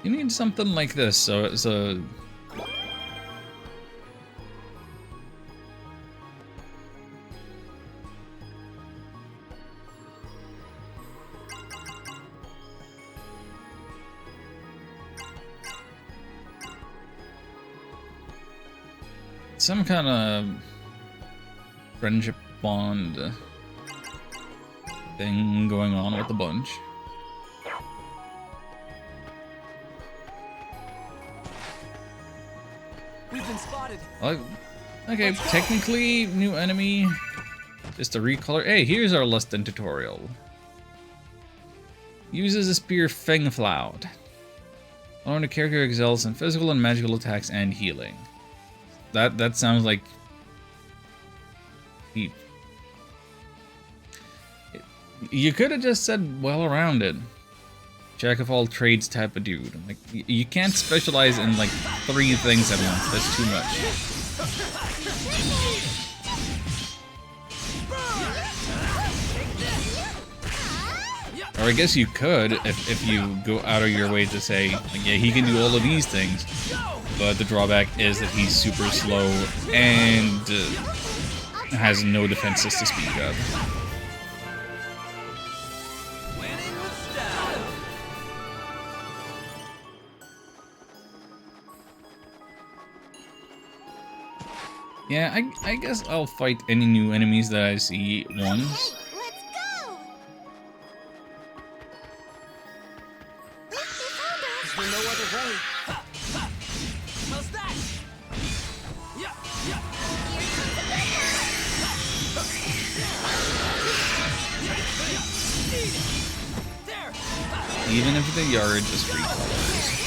You need something like this, so some kind of friendship bond thing going on with the bunch. We've been spotted. Okay, technically new enemy. Just a recolor. Hey, here's our Lustin tutorial. Uses a spear Fengflout. Allowing the character excels in physical and magical attacks and healing. That sounds like you could have just said well-rounded, jack of all trades type of dude. Like you can't specialize in like 3 things at once. That's too much. Or I guess you could if you go out of your way to say, like, yeah, he can do all of these things, but the drawback is that he's super slow and has no defenses to speak of. Yeah, I guess I'll fight any new enemies that I see once. Let's go! Is there no other way? Ha, ha. How's that? Yeah, yeah. There. Even if they are just free colors.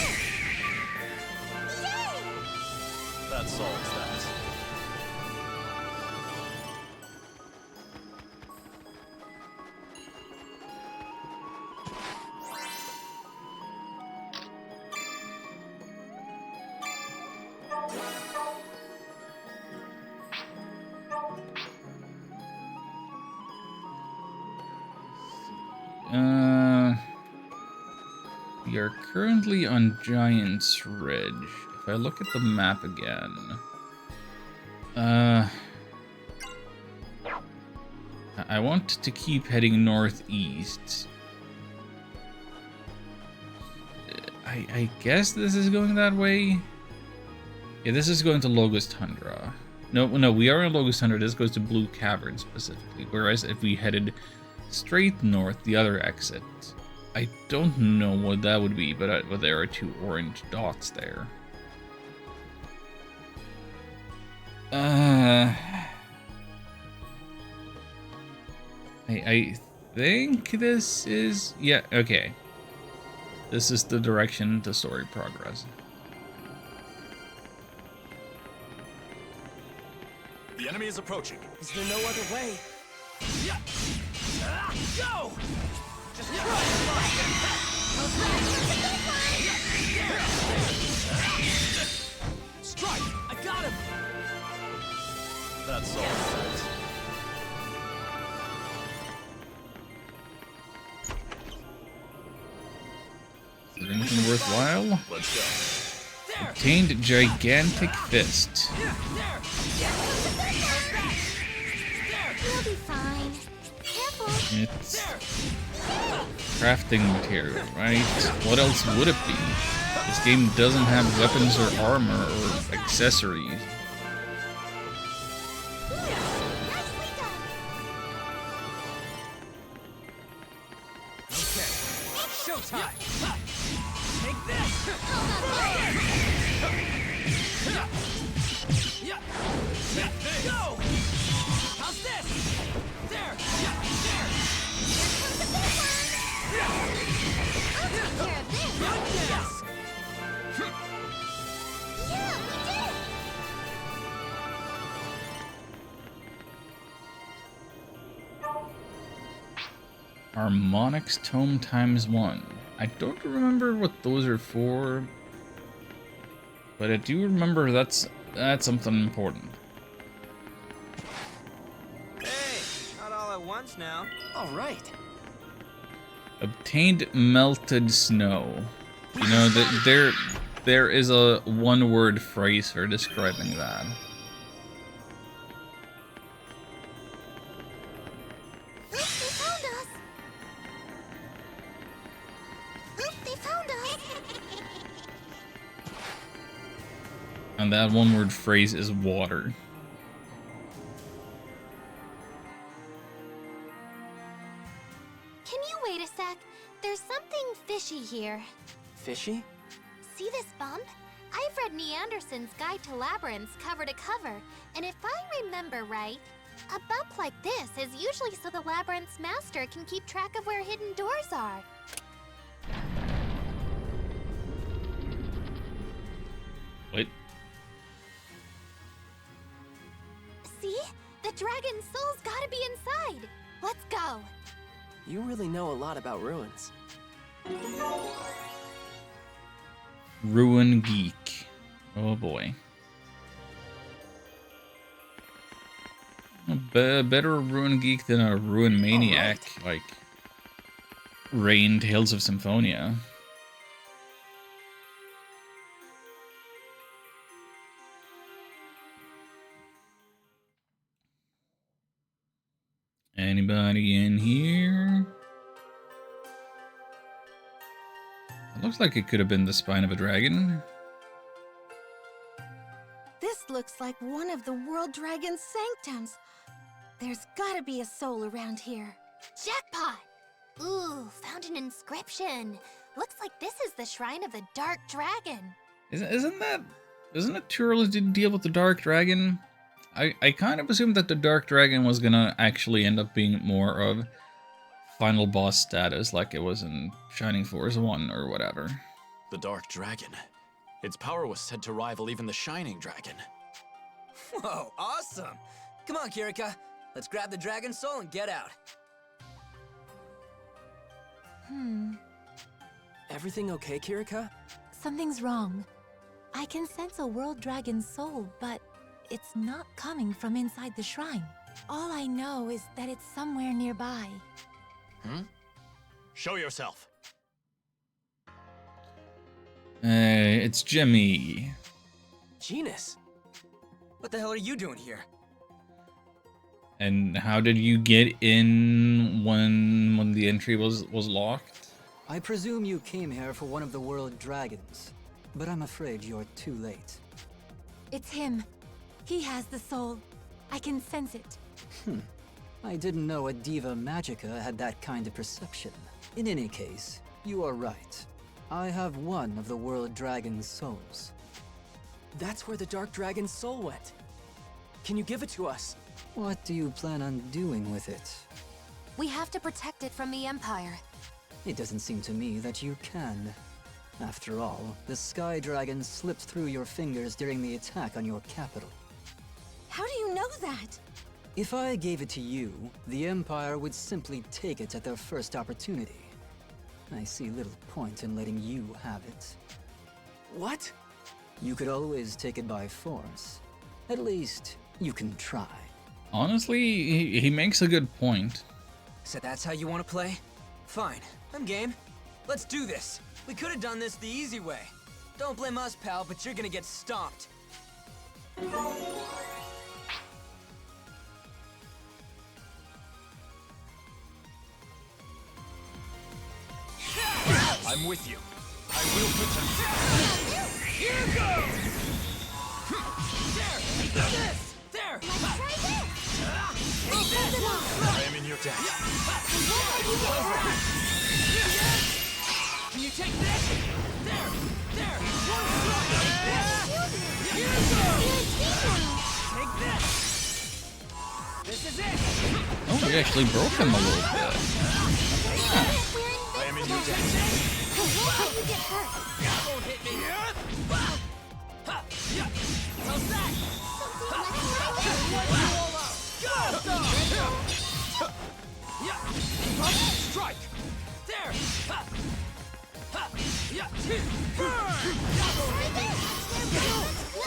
That solves that. We are currently on Giant's Ridge. If I look at the map again, I want to keep heading northeast. I guess this is going that way. Yeah, this is going to Logos Tundra. No, we are in Logos Tundra. This goes to Blue Cavern specifically. Whereas if we headed straight north, the other exit I don't know what that would be, but there are 2 orange dots there. I think this is... Yeah, okay. This is the direction the story progress. The enemy is approaching. Is there no other way? Go! Just strike! I got him! That's all set. Is there anything worthwhile? Let's go. Obtained gigantic fist. You'll be fine. Careful. It's crafting material, right? What else would it be? This game doesn't have weapons or armor or accessories. okay. Showtime! Take this! Go! How's this? There! There! I'll take care of this. Yes! Yeah, we did it! Harmonics Tome ×1. I don't remember what those are for, but I do remember that's something important. Hey, not all at once now. All right. Obtained melted snow. You know, there is a one-word phrase for describing that. Oops, they found us! Oops, they found us! And that one-word phrase is water. Can you wait a sec? There's something fishy here. Fishy? See this bump? I've read Neanderson's Guide to Labyrinths cover to cover, and if I remember right, a bump like this is usually so the labyrinth's master can keep track of where hidden doors are. Wait. See? The dragon's soul's gotta be inside! Let's go! You really know a lot about ruins. Ruin geek. Oh boy. Better a ruin geek than a ruin maniac, like Rain Tales of Symphonia. Anybody in here? It looks like it could have been the spine of a dragon. This looks like one of the World Dragon's sanctums. There's gotta be a soul around here. Jackpot! Ooh, found an inscription. Looks like this is the shrine of the Dark Dragon. Isn't it too early to deal with the Dark Dragon? I kind of assumed that the Dark Dragon was gonna actually end up being more of final boss status like it was in Shining Force 1 or whatever. The Dark Dragon. Its power was said to rival even the Shining Dragon. Whoa, awesome! Come on, Kirika. Let's grab the dragon soul and get out. Everything okay, Kirika? Something's wrong. I can sense a World Dragon's soul, but it's not coming from inside the shrine. All I know is that it's somewhere nearby. Show yourself. It's Jimmy. Genus! What the hell are you doing here? And how did you get in when the entry was locked? I presume you came here for one of the world dragons, but I'm afraid you're too late. It's him. He has the soul. I can sense it. I didn't know a Diva Magica had that kind of perception. In any case, You are right. I have one of the World Dragon's souls. That's where the Dark Dragon's soul went. Can you give it to us? What do you plan on doing with it? We have to protect it from the Empire. It doesn't seem to me that you can. After all, the Sky Dragon slipped through your fingers during the attack on your capital. How do you know that? If I gave it to you, the Empire would simply take it at their first opportunity. I see little point in letting you have it. What? You could always take it by force. At least, you can try. Honestly, he makes a good point. So that's how you want to play? Fine, I'm game. Let's do this. We could have done this the easy way. Don't blame us, pal, but you're gonna get stomped. I'm with you. I will protect you. Here goes! There! This! There! Let's try this! Take this! I am in your debt. Can you take this? There! There! One strike! Here goes! Take this! This is it! Oh, we actually broke him a little bit. I am in your debt. How you get hurt? That won't hit me. How's that? Strike! There!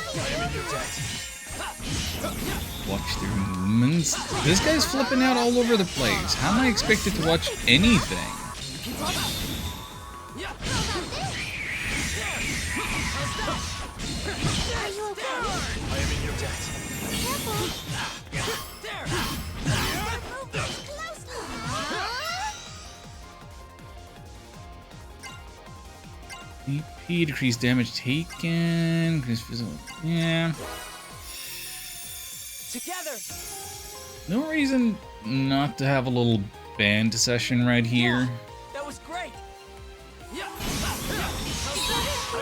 I am in your debt. Watch their movements. This guy's flipping out all over the place. How am I expected to watch anything? Are you okay? I am in your debt. EP, decrease damage taken. Increase physical. Yeah. Together! No reason not to have a little band session right here. That was great!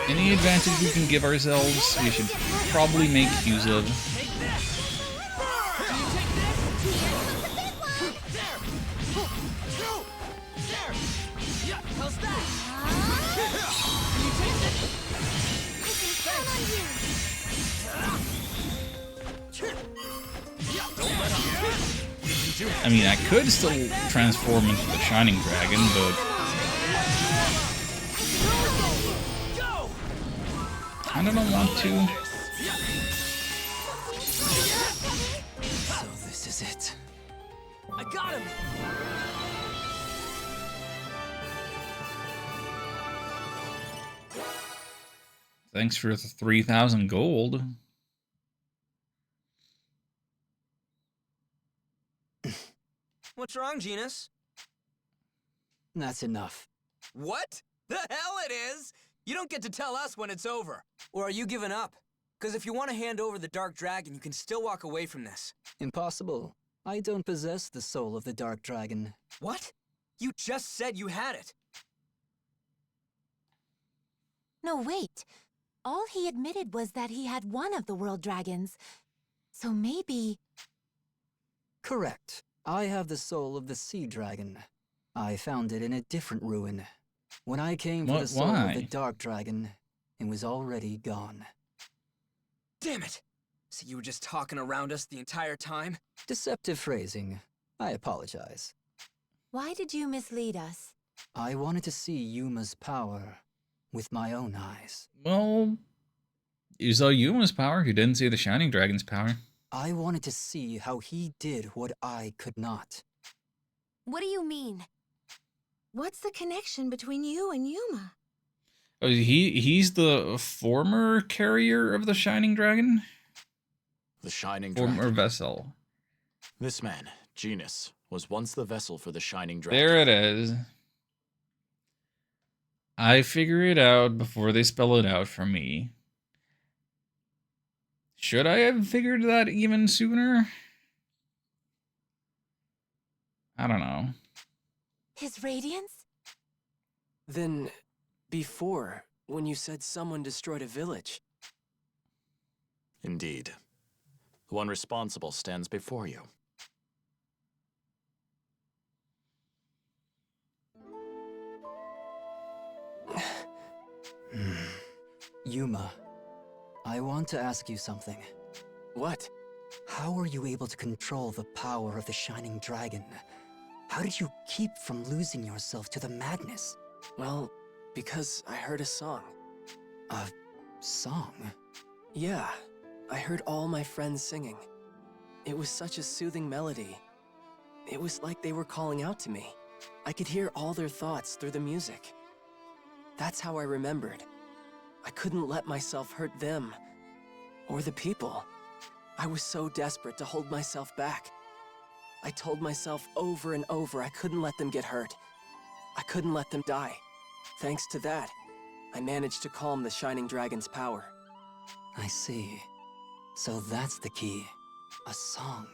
Any advantage we can give ourselves, we should probably make use of. I mean, I could still transform into the Shining Dragon, but I don't want to. So this is it. I got him! Thanks for the 3,000 gold. What's wrong, Genus? That's enough. What? The hell it is! You don't get to tell us when it's over. Or are you giving up? Because if you want to hand over the Dark Dragon, you can still walk away from this. Impossible. I don't possess the soul of the Dark Dragon. What? You just said you had it. No, wait. All he admitted was that he had one of the World Dragons. So maybe... Correct. I have the soul of the Sea Dragon. I found it in a different ruin. When I came for the soul of the Dark Dragon, it was already gone. Damn it! So you were just talking around us the entire time? Deceptive phrasing. I apologize. Why did you mislead us? I wanted to see Yuma's power with my own eyes. Well, you saw Yuma's power. You didn't see the Shining Dragon's power. I wanted to see how he did what I could not. What do you mean? What's the connection between you and Yuma? Oh, he's the former carrier of the Shining Dragon? The Shining Former Dragon. vessel. This man, Genus, was once the vessel for the Shining Dragon. There it is. I figure it out before they spell it out for me. Should I have figured that even sooner? I don't know. His radiance? Then, before, when you said someone destroyed a village. Indeed. The one responsible stands before you. Yuma, I want to ask you something. What? How were you able to control the power of the Shining Dragon? How did you keep from losing yourself to the madness? Well, because I heard a song. A song? Yeah, I heard all my friends singing. It was such a soothing melody. It was like they were calling out to me. I could hear all their thoughts through the music. That's how I remembered. I couldn't let myself hurt them, or the people. I was so desperate to hold myself back. I told myself over and over I couldn't let them get hurt. I couldn't let them die. Thanks to that, I managed to calm the Shining Dragon's power. I see. So that's the key. A song.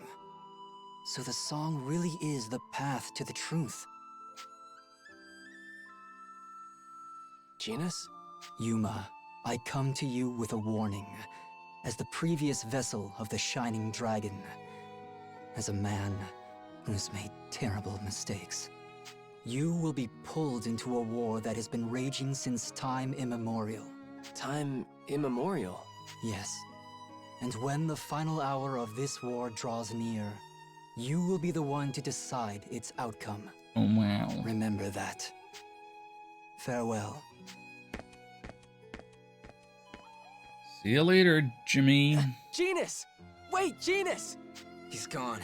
So the song really is the path to the truth. Genis? Yuma, I come to you with a warning. As the previous vessel of the Shining Dragon. As a man who's made terrible mistakes. You will be pulled into a war that has been raging since time immemorial. Time immemorial? Yes. And when the final hour of this war draws near, you will be the one to decide its outcome. Oh, wow. Remember that. Farewell. See you later, Jimmy. Genis! Wait, Genis! He's gone.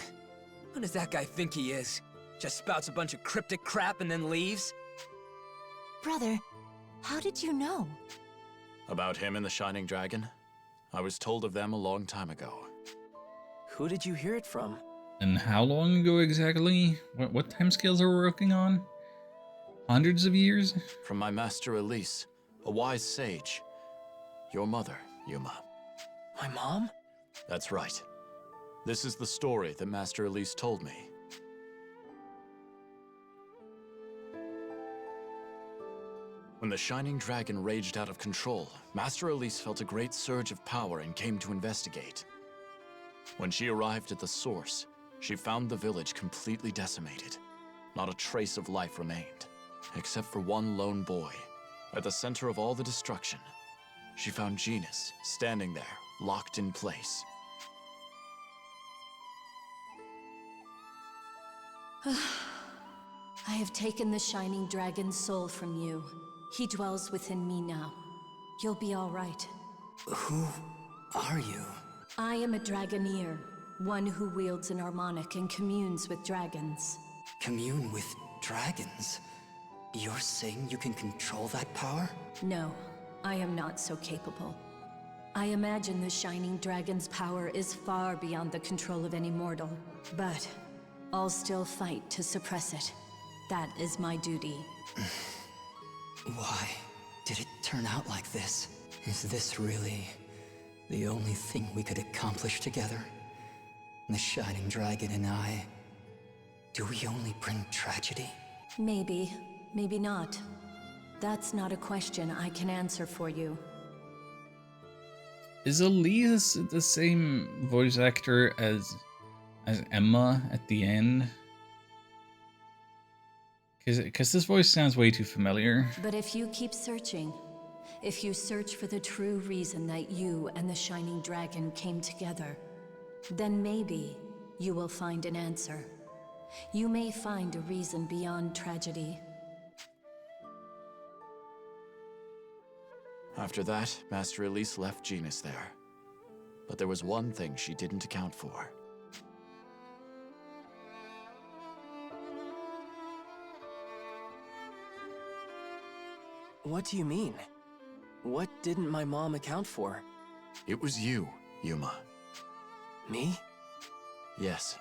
Who does that guy think he is? Just spouts a bunch of cryptic crap and then leaves? Brother, how did you know? About him and the Shining Dragon? I was told of them a long time ago. Who did you hear it from? And how long ago exactly? What timescales are we working on? Hundreds of years? From my master Elise, a wise sage. Your mother, Yuma. My mom? That's right. This is the story that Master Elise told me. When the Shining Dragon raged out of control, Master Elise felt a great surge of power and came to investigate. When she arrived at the source, she found the village completely decimated. Not a trace of life remained, except for one lone boy. At the center of all the destruction, she found Genis standing there, locked in place. I have taken the Shining Dragon's soul from you. He dwells within me now. You'll be all right. Who are you? I am a Dragoneer, one who wields an harmonic and communes with dragons. Commune with dragons? You're saying you can control that power? No, I am not so capable. I imagine the Shining Dragon's power is far beyond the control of any mortal, but I'll still fight to suppress it. That is my duty. Why did it turn out like this? Is this really the only thing we could accomplish together? The Shining Dragon and I. Do we only bring tragedy? Maybe, maybe not. That's not a question I can answer for you. Is Elise the same voice actor as Emma at the end? Because this voice sounds way too familiar. But if you keep searching, if you search for the true reason that you and the Shining Dragon came together, then maybe you will find an answer. You may find a reason beyond tragedy. After that, Master Elise left Genis there. But there was one thing she didn't account for. What do you mean? What didn't my mom account for? It was you, Yuma. Me? Yes.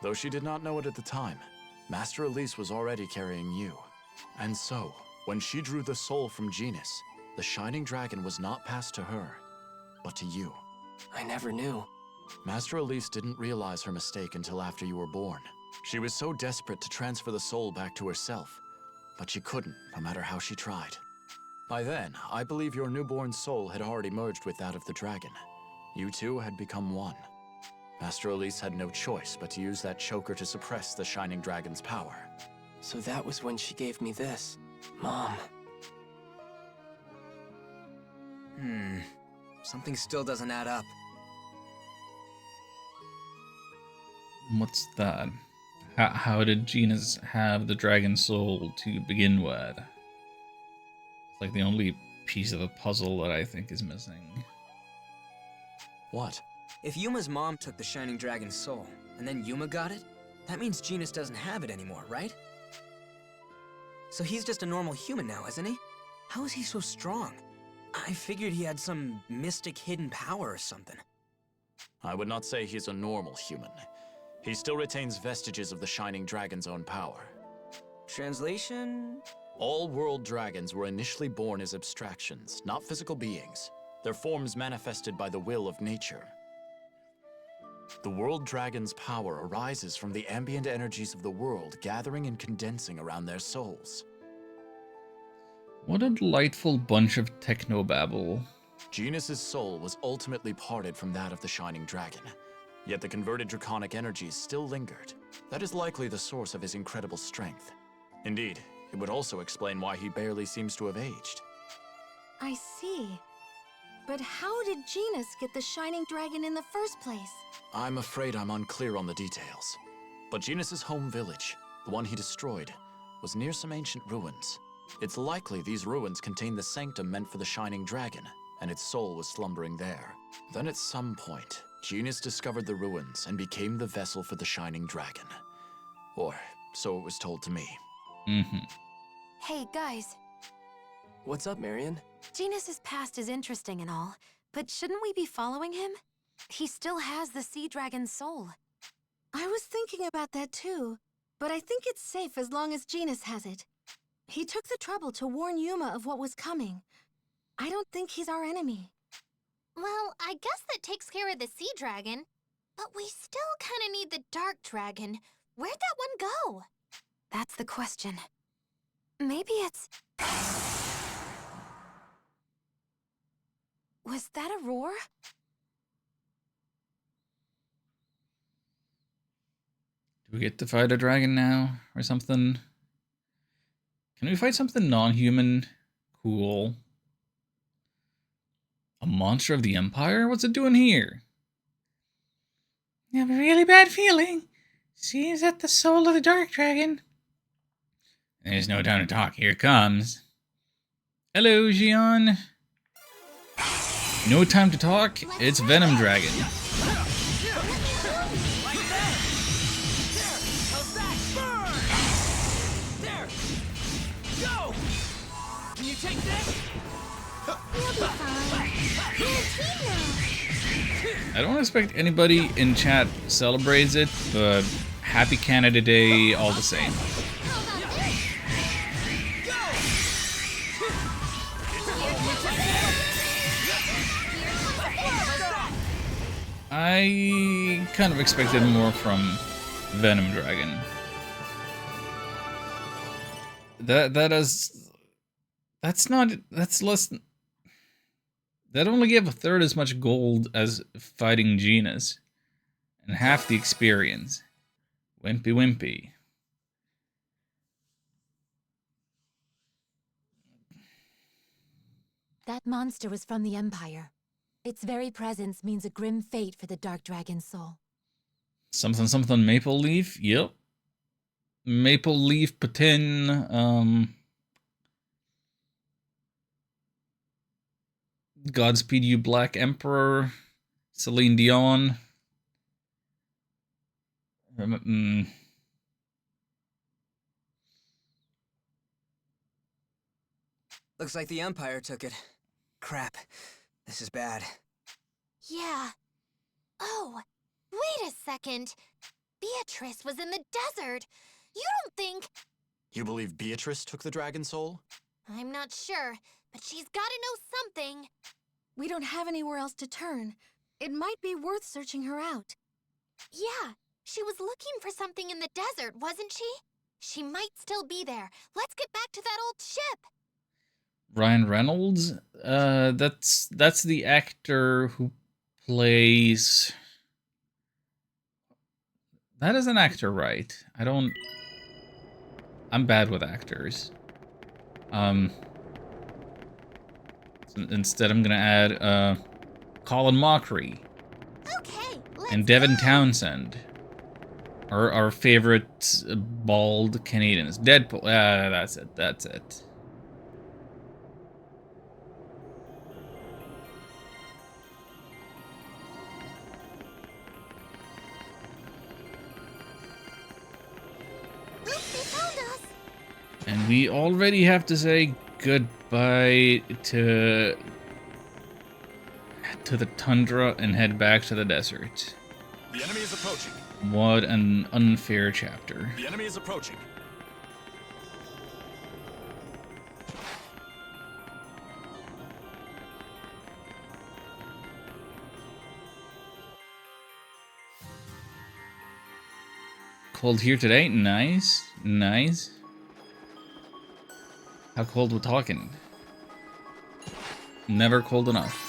Though she did not know it at the time, Master Elise was already carrying you. And so, when she drew the soul from Genis, the Shining Dragon was not passed to her, but to you. I never knew. Master Elise didn't realize her mistake until after you were born. She was so desperate to transfer the soul back to herself but she couldn't, no matter how she tried. By then, I believe your newborn soul had already merged with that of the dragon. You two had become one. Master Elise had no choice but to use that choker to suppress the Shining Dragon's power. So that was when she gave me this. Mom. Something still doesn't add up. What's that? How did Genus have the dragon soul to begin with? It's like the only piece of the puzzle that I think is missing. What? If Yuma's mom took the Shining Dragon's soul, and then Yuma got it, that means Genus doesn't have it anymore, right? So he's just a normal human now, isn't he? How is he so strong? I figured he had some mystic hidden power or something. I would not say he's a normal human. He still retains vestiges of the Shining Dragon's own power. Translation? All world dragons were initially born as abstractions, not physical beings. Their forms manifested by the will of nature. The world dragon's power arises from the ambient energies of the world gathering and condensing around their souls. What a delightful bunch of technobabble. Genus's soul was ultimately parted from that of the Shining Dragon, yet the converted draconic energies still lingered. That is likely the source of his incredible strength. Indeed, it would also explain why he barely seems to have aged. I see. But how did Genus get the Shining Dragon in the first place? I'm afraid I'm unclear on the details. But Genus's home village, the one he destroyed, was near some ancient ruins. It's likely these ruins contain the sanctum meant for the Shining Dragon, and its soul was slumbering there. Then at some point, Genus discovered the ruins and became the vessel for the Shining Dragon. Or so it was told to me. Hey, guys. What's up, Marion? Genus's past is interesting and all, but shouldn't we be following him? He still has the Sea Dragon's soul. I was thinking about that too, but I think it's safe as long as Genus has it. He took the trouble to warn Yuma of what was coming. I don't think he's our enemy. Well, I guess that takes care of the Sea Dragon. But we still kinda need the Dark Dragon. Where'd that one go? That's the question. Maybe it's... Was that a roar? Do we get to fight a dragon now, or something? Can we fight something non-human? Cool. A monster of the Empire? What's it doing here? I have a really bad feeling. Seems that the soul of the Dark Dragon... There's no time to talk. Here it comes. Hello, Xion. No time to talk. It's Venom Dragon. I don't expect anybody in chat celebrates it, but happy Canada Day all the same. I kind of expected more from Venom Dragon. That's less than... That only gave a third as much gold as fighting Genus, and half the experience. Wimpy wimpy. That monster was from the Empire. Its very presence means a grim fate for the Dark Dragon's soul. Something something maple leaf? Yep. Maple leaf patin, Godspeed You Black Emperor, Celine Dion. Looks like the Empire took it. Crap. This is bad. Yeah. Oh, wait a second. Beatrice was in the desert. You don't think... You believe Beatrice took the dragon soul? I'm not sure, but she's gotta know something. We don't have anywhere else to turn. It might be worth searching her out. Yeah, she was looking for something in the desert, wasn't she? She might still be there. Let's get back to that old ship. Ryan Reynolds? That's the actor who plays... That is an actor, right? I'm bad with actors. So instead I'm gonna add, Colin Mockery. Okay, And Devin Townsend. Our favorite bald Canadians. Deadpool. That's it. And we already have to say goodbye to the tundra and head back to the desert. The enemy is approaching. What an unfair chapter. The enemy is approaching. Cold here today? Nice. Nice. How cold we're talking? Never cold enough.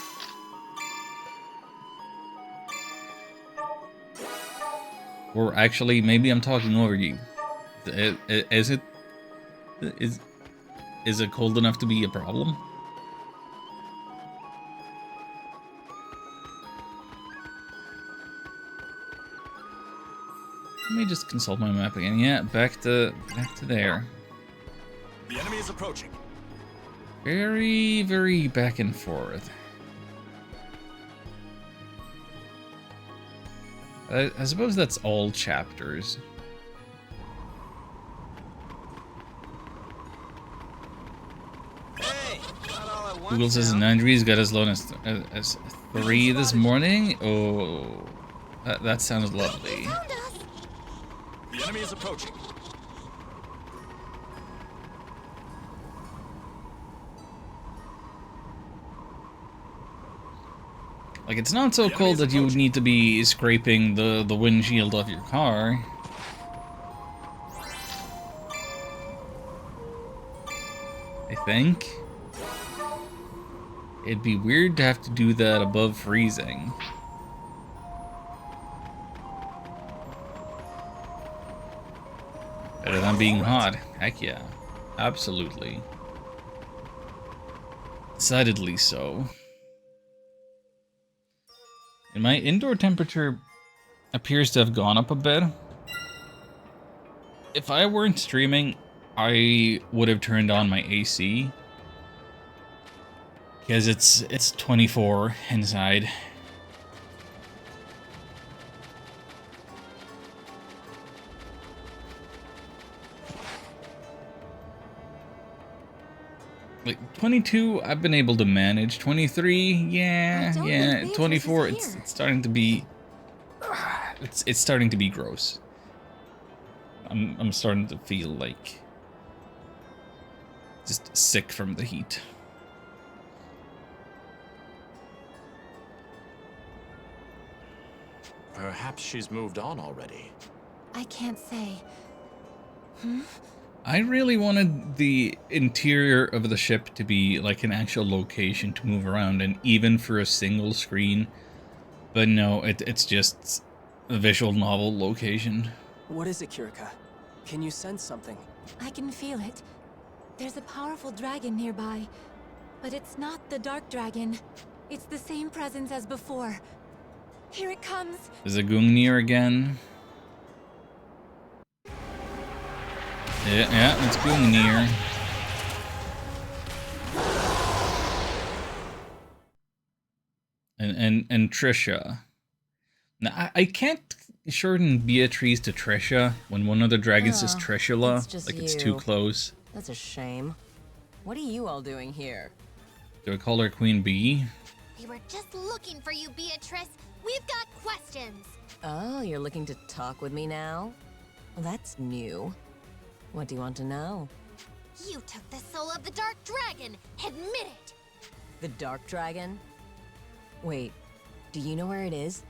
Or actually, maybe I'm talking over you. Is it cold enough to be a problem? Let me just consult my map again. Yeah, back to there. The enemy is approaching. Very, very back and forth. I suppose that's all chapters. Hey, not all at once Google says now. Andrews got as low as 3 this morning. Oh, that sounds lovely. The enemy is approaching. Like, it's not so cold that you would need to be scraping the windshield off your car. I think. It'd be weird to have to do that above freezing. Better than being hot. Heck yeah. Absolutely. Decidedly so. And my indoor temperature appears to have gone up a bit. If I weren't streaming, I would have turned on my AC. Because it's 24 inside. Like 22, I've been able to manage. 23, yeah. 24, it's starting to be. It's starting to be gross. I'm starting to feel like just sick from the heat. Perhaps she's moved on already. I can't say. I really wanted the interior of the ship to be like an actual location to move around, and even for a single screen. But no, it's just a visual novel location. What is it, Kirika? Can you sense something? I can feel it. There's a powerful dragon nearby. But it's not the dark dragon. It's the same presence as before. Here it comes. Is it Gungnir again? Yeah, it's Gungnir. And Trisha. Now, I can't shorten Beatrice to Trisha when one of the dragons is Trishula. It's too close. That's a shame. What are you all doing here? Do I call her Queen Bee? We were just looking for you, Beatrice. We've got questions. Oh, you're looking to talk with me now? Well, that's new. What do you want to know? You took the soul of the Dark Dragon. Admit it. The Dark Dragon? Wait, do you know where it is?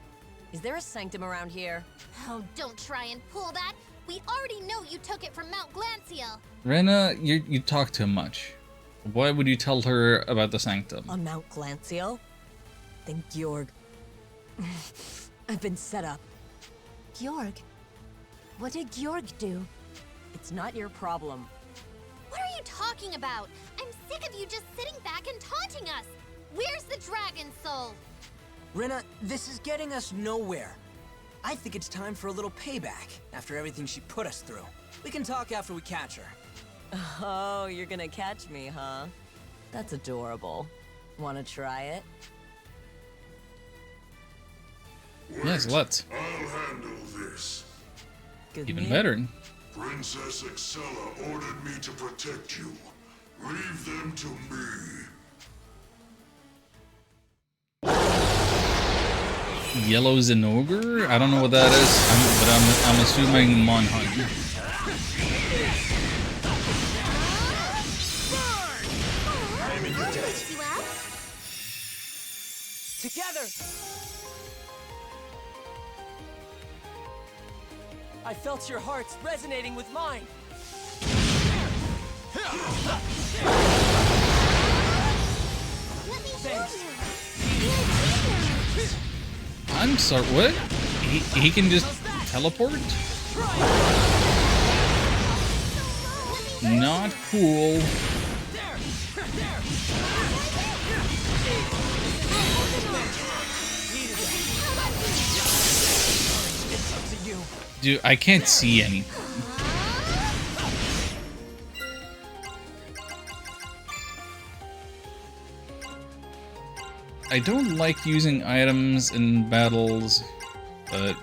Is there a sanctum around here? Oh, don't try and pull that. We already know you took it from Mount Glancial. Rena, you talk too much. Why would you tell her about the Sanctum? On Mount Glancial? Then Georg... I've been set up. Georg? What did Georg do? It's not your problem. What are you talking about? I'm sick of you just sitting back and taunting us. Where's the dragon soul? Rena, this is getting us nowhere. I think it's time for a little payback after everything she put us through. We can talk after we catch her. Oh, you're gonna catch me, huh? That's adorable. Wanna try it? Yes, let's. I'll handle this. Even better. Princess Excella ordered me to protect you. Leave them to me. Yellow Zinogre? I don't know what that is, but I'm assuming Monhunt. Together! I felt your hearts resonating with mine. I'm sorry, what? He can just teleport? Not cool. Dude, I can't see anything. I don't like using items in battles, but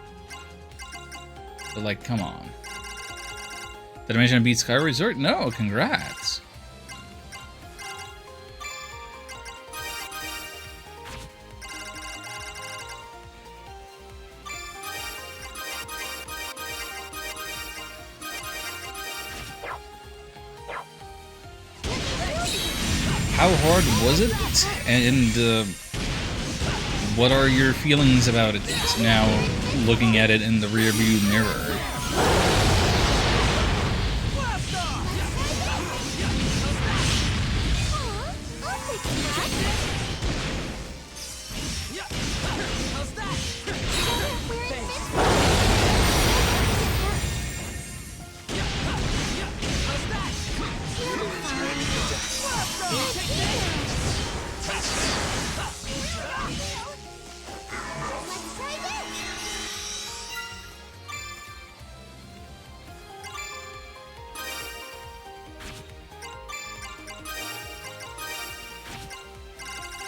like, come on. Did I mention I beat Sky Resort? No, congrats. How hard was it? And what are your feelings about it now, looking at it in the rearview mirror?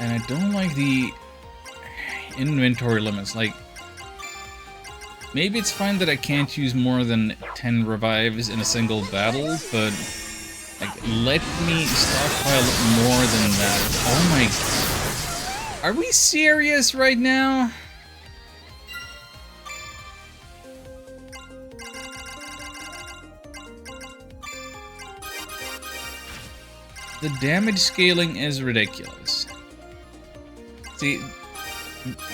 And I don't like the inventory limits. Like, maybe it's fine that I can't use more than 10 revives in a single battle, but like, let me stockpile more than that. Oh my... Are we serious right now? The damage scaling is ridiculous. See,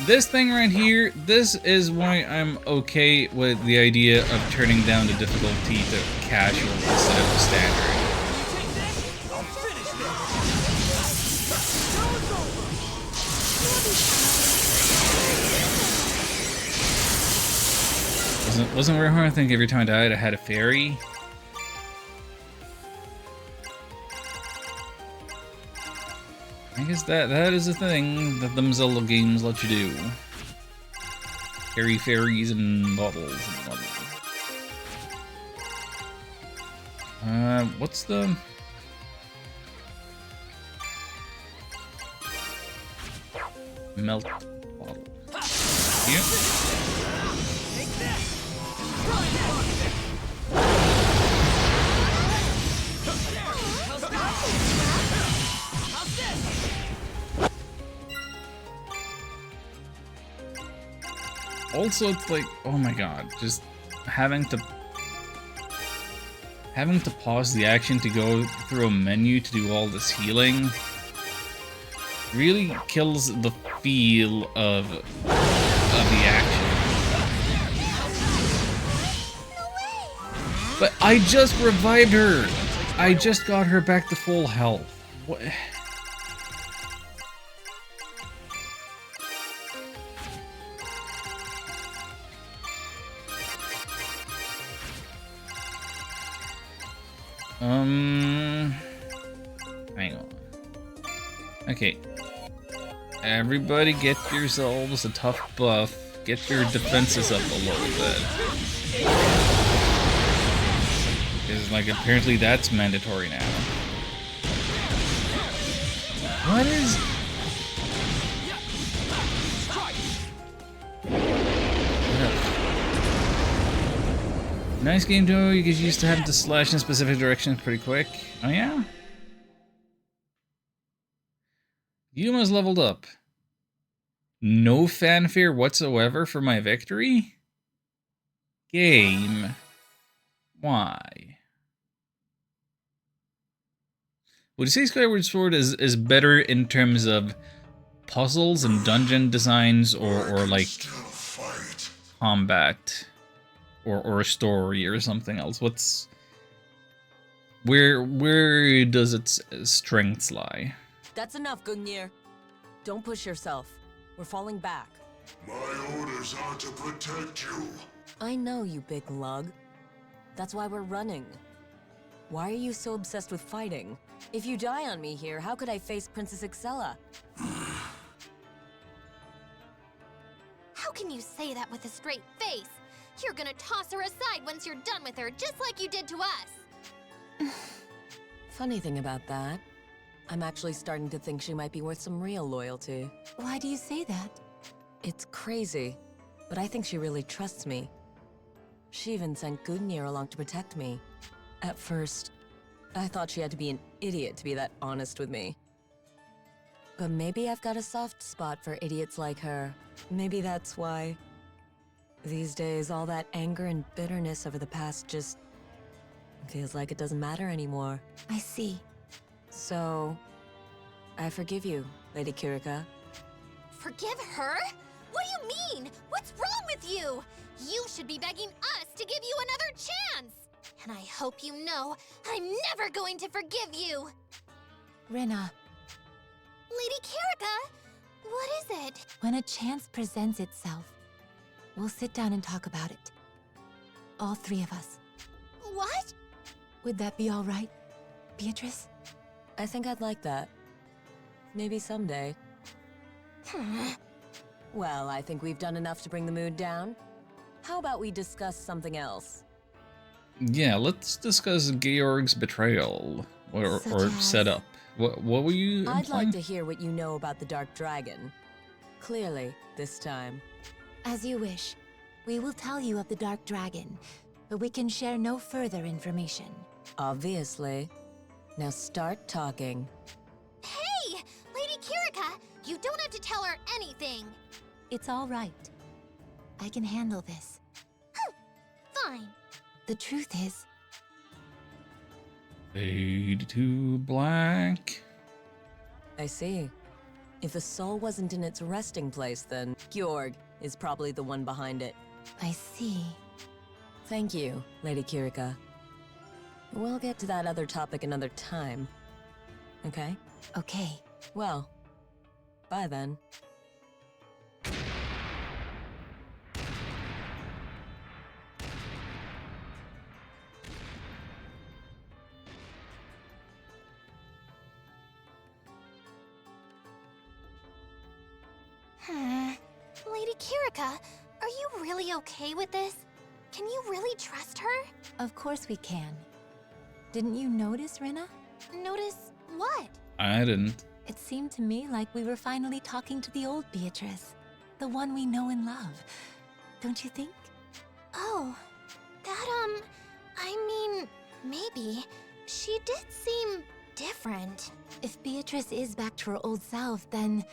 this thing right here, this is why I'm okay with the idea of turning down the difficulty to casual instead of standard. Wasn't very hard. I think every time I died I had a fairy. I guess that is a thing that them Zelda games let you do. Carry fairies and bottles and whatnot. What's the... Melt bottle. Yep. Also, it's like, oh my god, just having to pause the action to go through a menu to do all this healing really kills the feel of the action. But I just revived her. I just got her back to full health. What? Hang on. Okay. Everybody get yourselves a tough buff. Get your defenses up a little bit. Because, like, apparently that's mandatory now. What is... Nice game, though. You get used to having to slash in specific directions pretty quick. Oh, yeah? Yuma's leveled up. No fanfare whatsoever for my victory? Game. Why? Would you say Skyward Sword is better in terms of puzzles and dungeon designs or like combat or a story or something else? What's where does its strengths lie? That's enough, Gungnir. Don't push yourself. We're falling back. My orders are to protect you. I know, you big lug. That's why we're running. Why are you so obsessed with fighting? If you die on me here, how could I face Princess Excella? How can you say that with a straight face? You're gonna toss her aside once you're done with her, just like you did to us. Funny thing about that, I'm actually starting to think she might be worth some real loyalty. Why do you say that? It's crazy, but I think she really trusts me. She even sent Gungnir along to protect me. At first, I thought she had to be an idiot to be that honest with me. But maybe I've got a soft spot for idiots like her. Maybe that's why. These days, all that anger and bitterness over the past just feels like it doesn't matter anymore. I see. So, I forgive you, Lady Kirika. Forgive her? What do you mean? What's wrong with you? You should be begging us to give you another chance. And I hope you know, I'm never going to forgive you. Rena. Lady Kirika, what is it? When a chance presents itself, we'll sit down and talk about it. All three of us. What? Would that be all right, Beatrice? I think I'd like that. Maybe someday. Well, I think we've done enough to bring the mood down. How about we discuss something else? Yeah, let's discuss Georg's betrayal or setup. What were you implying? I'd like to hear what you know about the Dark Dragon. Clearly, this time. As you wish. We will tell you of the Dark Dragon, but we can share no further information. Obviously. Now start talking. Hey! Lady Kirika, you don't have to tell her anything. It's all right. I can handle this. Fine. The truth is... Fade to black. I see. If the soul wasn't in its resting place, then Georg is probably the one behind it. I see. Thank you, Lady Kirika. We'll get to that other topic another time. Okay? Okay. Well, bye then. Lady Kirika, are you really okay with this? Can you really trust her? Of course we can. Didn't you notice, Rena? Notice what? I didn't. It seemed to me like we were finally talking to the old Beatrice. The one we know and love. Don't you think? Oh, that, I mean, maybe. She did seem different. If Beatrice is back to her old self, then...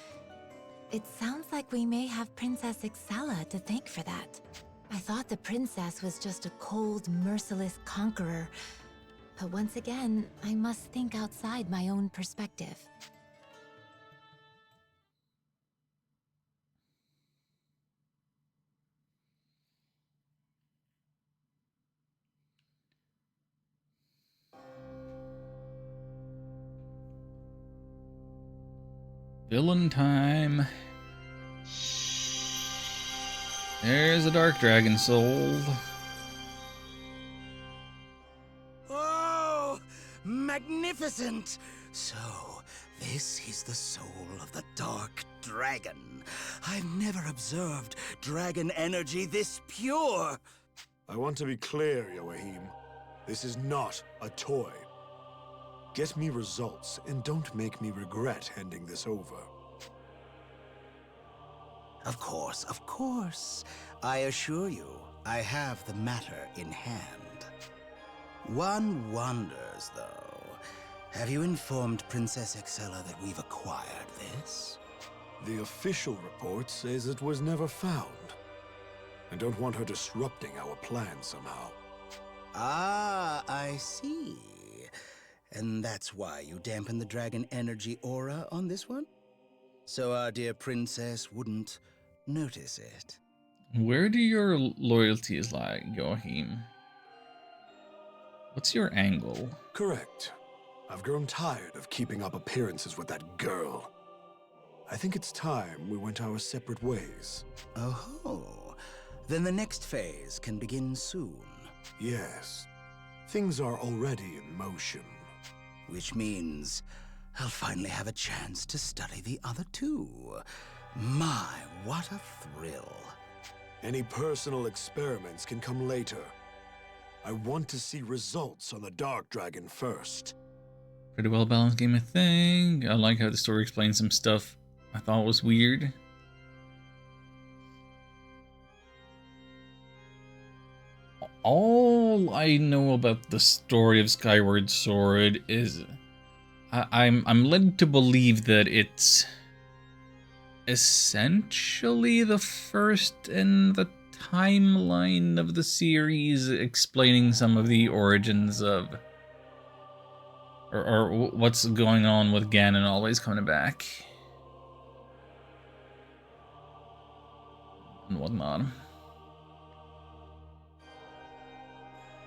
it sounds like we may have Princess Excella to thank for that. I thought the princess was just a cold, merciless conqueror. But once again, I must think outside my own perspective. Villain time. There's a Dark Dragon soul. Oh, magnificent! So, this is the soul of the Dark Dragon. I've never observed dragon energy this pure. I want to be clear, Joachim. This is not a toy. Get me results, and don't make me regret handing this over. Of course, of course. I assure you, I have the matter in hand. One wonders, though. Have you informed Princess Excella that we've acquired this? The official report says it was never found. I don't want her disrupting our plan somehow. Ah, I see. And that's why you dampen the dragon energy aura on this one? So our dear princess wouldn't notice it. Where do your loyalties lie, Joachim? What's your angle? Correct. I've grown tired of keeping up appearances with that girl. I think it's time we went our separate ways. Oh, then the next phase can begin soon. Yes. Things are already in motion. Which means I'll finally have a chance to study the other two. My, what a thrill. Any personal experiments can come later. I want to see results on the Dark Dragon first. Pretty well balanced game, I think. I like how the story explains some stuff I thought was weird. All I know about the story of Skyward Sword is I'm led to believe that it's essentially the first in the timeline of the series, explaining some of the origins of or what's going on with Ganon always coming back and whatnot.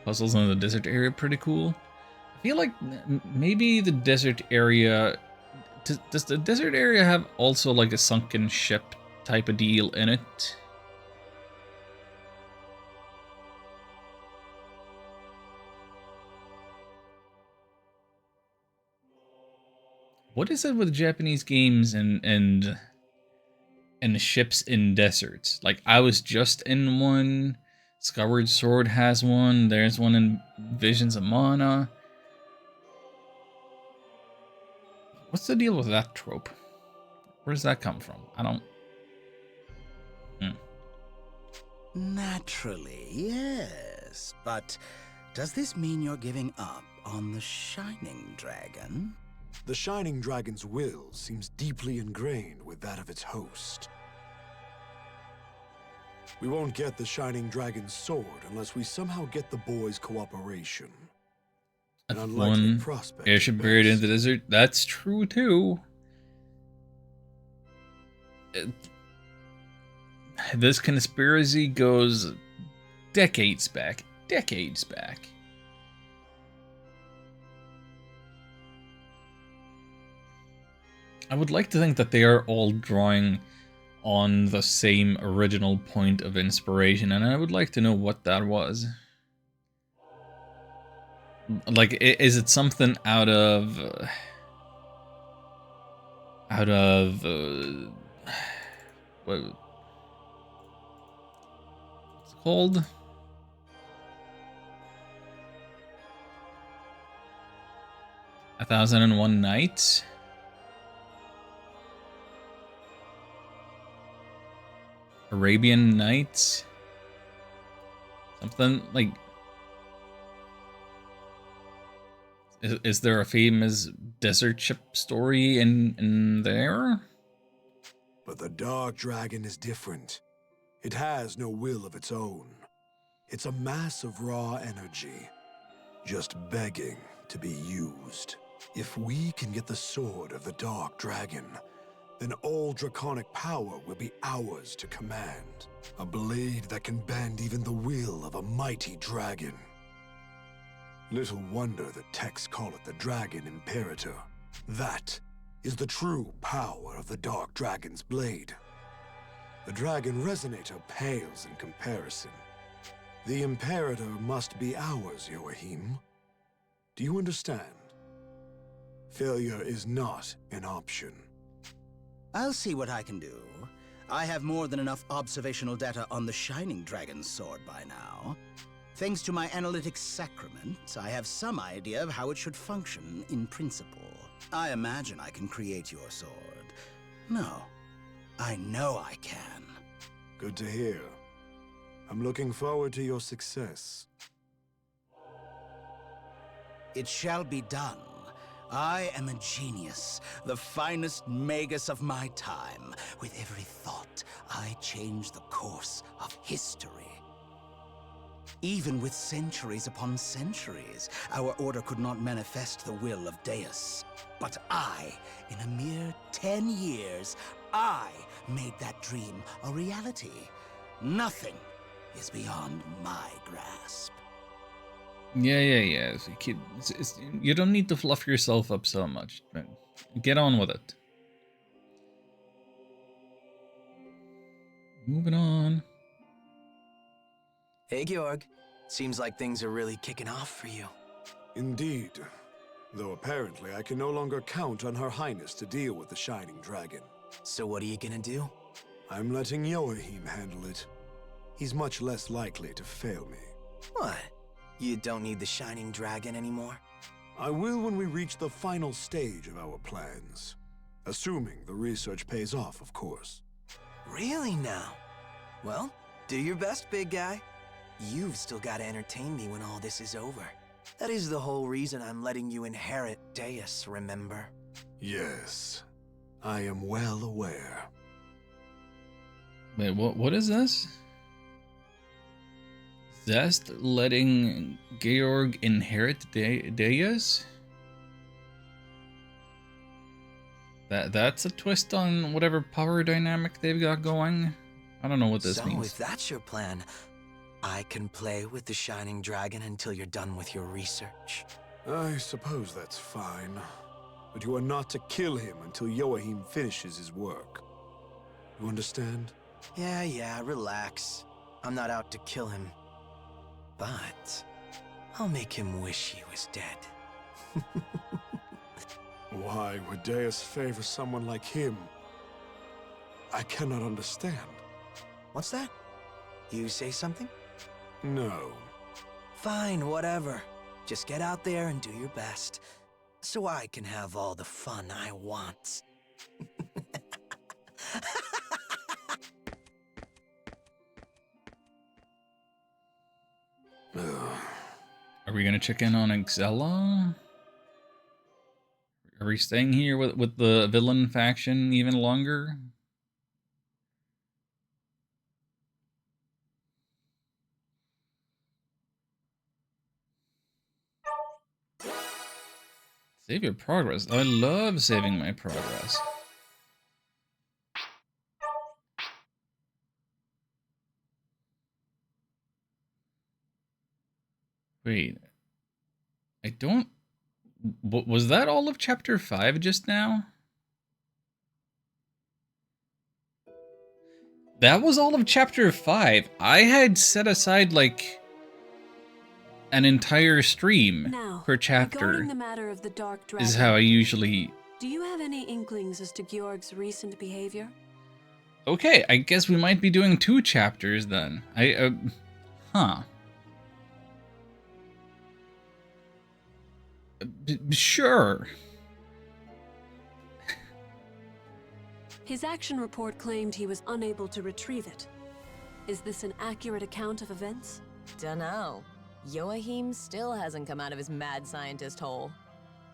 Puzzles in the desert area pretty cool. I feel like maybe the desert area... Does the desert area have also like a sunken ship type of deal in it? What is it with Japanese games and ships in deserts? Like, I was just in one. Skyward Sword has one. There's one in Visions of Mana. What's the deal with that trope? Where does that come from? I don't... Naturally, yes. But does this mean you're giving up on the Shining Dragon? The Shining Dragon's will seems deeply ingrained with that of its host. We won't get the Shining Dragon's sword unless we somehow get the boys' cooperation. An unlikely One prospect. airship buried in the desert. That's true too. This conspiracy goes decades back. Decades back. I would like to think that they are all drawing on the same original point of inspiration, and I would like to know what that was. Like, is it something out of what's it called? A 1001 Nights? Arabian Nights? Something like... Is there a famous desert ship story in there? But the Dark Dragon is different. It has no will of its own. It's a mass of raw energy, just begging to be used. If we can get the sword of the Dark Dragon, then all draconic power will be ours to command. A blade that can bend even the will of a mighty dragon. Little wonder the texts call it the Dragon Imperator. That is the true power of the Dark Dragon's blade. The Dragon Resonator pales in comparison. The Imperator must be ours, Joachim. Do you understand? Failure is not an option. I'll see what I can do. I have more than enough observational data on the Shining Dragon's sword by now. Thanks to my analytics sacrament, I have some idea of how it should function in principle. I imagine I can create your sword. No, I know I can. Good to hear. I'm looking forward to your success. It shall be done. I am a genius, the finest magus of my time. With every thought, I change the course of history. Even with centuries upon centuries, our order could not manifest the will of Deus. But I, in a mere 10 years, I made that dream a reality. Nothing is beyond my grasp. Yeah. You don't need to fluff yourself up so much. Get on with it. Moving on. Hey, Georg. Seems like things are really kicking off for you. Indeed. Though apparently I can no longer count on Her Highness to deal with the Shining Dragon. So what are you gonna do? I'm letting Joachim handle it. He's much less likely to fail me. What? You don't need the Shining Dragon anymore? I will when we reach the final stage of our plans. Assuming the research pays off, of course. Really now? Well, do your best, big guy. You've still got to entertain me when all this is over. That is the whole reason I'm letting you inherit Deus, remember? Yes, I am well aware. Wait, what is this? Zest letting Georg inherit Deus? That's a twist on whatever power dynamic they've got going. I don't know what this means. So if that's your plan, I can play with the Shining Dragon until you're done with your research. I suppose that's fine. But you are not to kill him until Joachim finishes his work. You understand? Yeah, relax. I'm not out to kill him. But I'll make him wish he was dead. Why would Deus favor someone like him? I cannot understand. What's that? You say something? No. Fine, whatever. Just get out there and do your best, so I can have all the fun I want. Are we gonna check in on Exella? Are we staying here with the villain faction even longer? Save your progress. I love saving my progress. Wait. I don't... Was that all of Chapter 5 just now? That was all of Chapter 5. I had set aside, like, an entire stream per chapter. Regarding the matter of the Dark Dragon, is how I usually... Do you have any inklings as to Georg's recent behavior? Okay, I guess we might be doing 2 chapters then. Huh. Sure. His action report claimed he was unable to retrieve it. Is this an accurate account of events? Dunno. Joachim still hasn't come out of his mad scientist hole.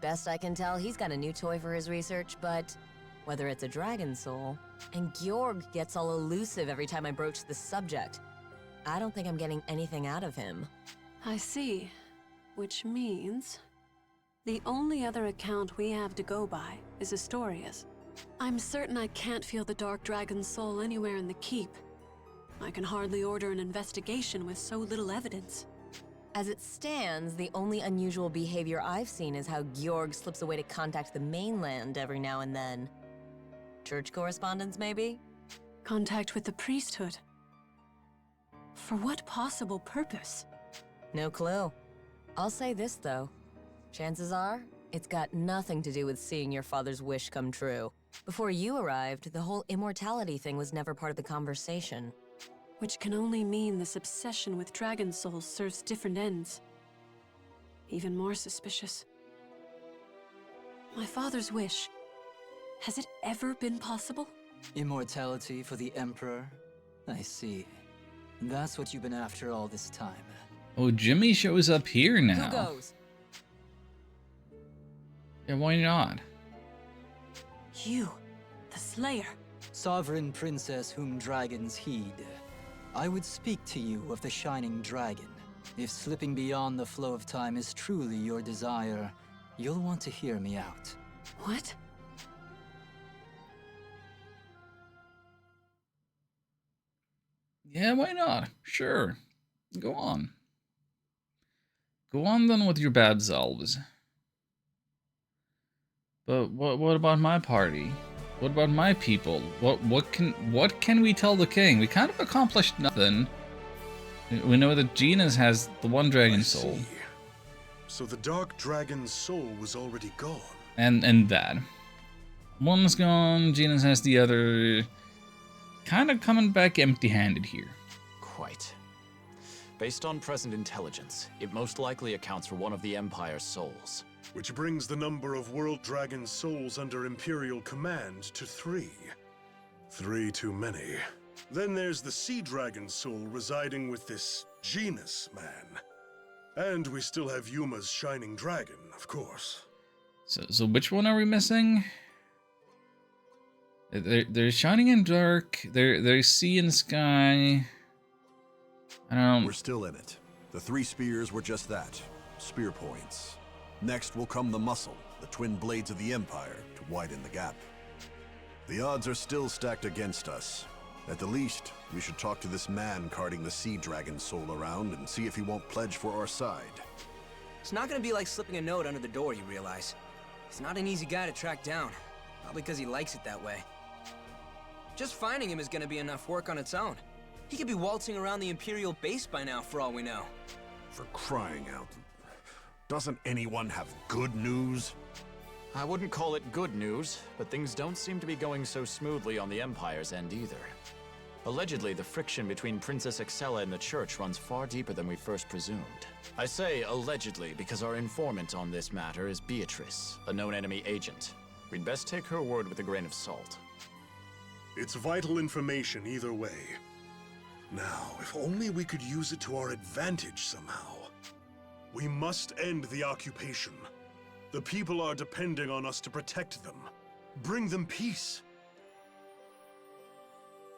Best I can tell, he's got a new toy for his research, but whether it's a dragon soul, and Georg gets all elusive every time I broach the subject, I don't think I'm getting anything out of him. I see. Which means the only other account we have to go by is Astoria's. I'm certain I can't feel the Dark Dragon's soul anywhere in the keep. I can hardly order an investigation with so little evidence. As it stands, the only unusual behavior I've seen is how Georg slips away to contact the mainland every now and then. Church correspondence, maybe? Contact with the priesthood. For what possible purpose? No clue. I'll say this, though. Chances are, it's got nothing to do with seeing your father's wish come true. Before you arrived, the whole immortality thing was never part of the conversation. Which can only mean this obsession with dragon souls serves different ends. Even more suspicious. My father's wish. Has it ever been possible? Immortality for the Emperor? I see. That's what you've been after all this time. Oh, Jimmy shows up here now. Who goes? Yeah, why not? You, the Slayer. Sovereign princess whom dragons heed. I would speak to you of the Shining Dragon. If slipping beyond the flow of time is truly your desire, you'll want to hear me out. What? Yeah, why not? Sure. Go on. Go on then with your bad selves. But what about my party? What about my people? What can we tell the king? We kind of accomplished nothing. We know that Genis has the one dragon soul. So the dark dragon's soul was already gone. And that. One's gone, Genis has the other. Kind of coming back empty-handed here. Quite. Based on present intelligence, it most likely accounts for one of the Empire's souls. Which brings the number of World Dragon souls under Imperial command to 3. 3 too many. Then there's the Sea Dragon soul residing with this Genis man. And we still have Yuma's Shining Dragon, of course. So which one are we missing? There's Shining and Dark, there's Sea and Sky. I don't know. We're still in it. The 3 spears were just that. Spear points. Next will come the muscle, the twin blades of the Empire, to widen the gap. The odds are still stacked against us. At the least, we should talk to this man carting the Sea Dragon soul around and see if he won't pledge for our side. It's not gonna be like slipping a note under the door, you realize. He's not an easy guy to track down, probably because he likes it that way. Just finding him is gonna be enough work on its own. He could be waltzing around the Imperial base by now, for all we know. For crying out. Doesn't anyone have good news? I wouldn't call it good news, but things don't seem to be going so smoothly on the Empire's end either. Allegedly, the friction between Princess Excella and the Church runs far deeper than we first presumed. I say allegedly because our informant on this matter is Beatrice, a known enemy agent. We'd best take her word with a grain of salt. It's vital information either way. Now, if only we could use it to our advantage somehow. We must end the occupation. The people are depending on us to protect them. Bring them peace.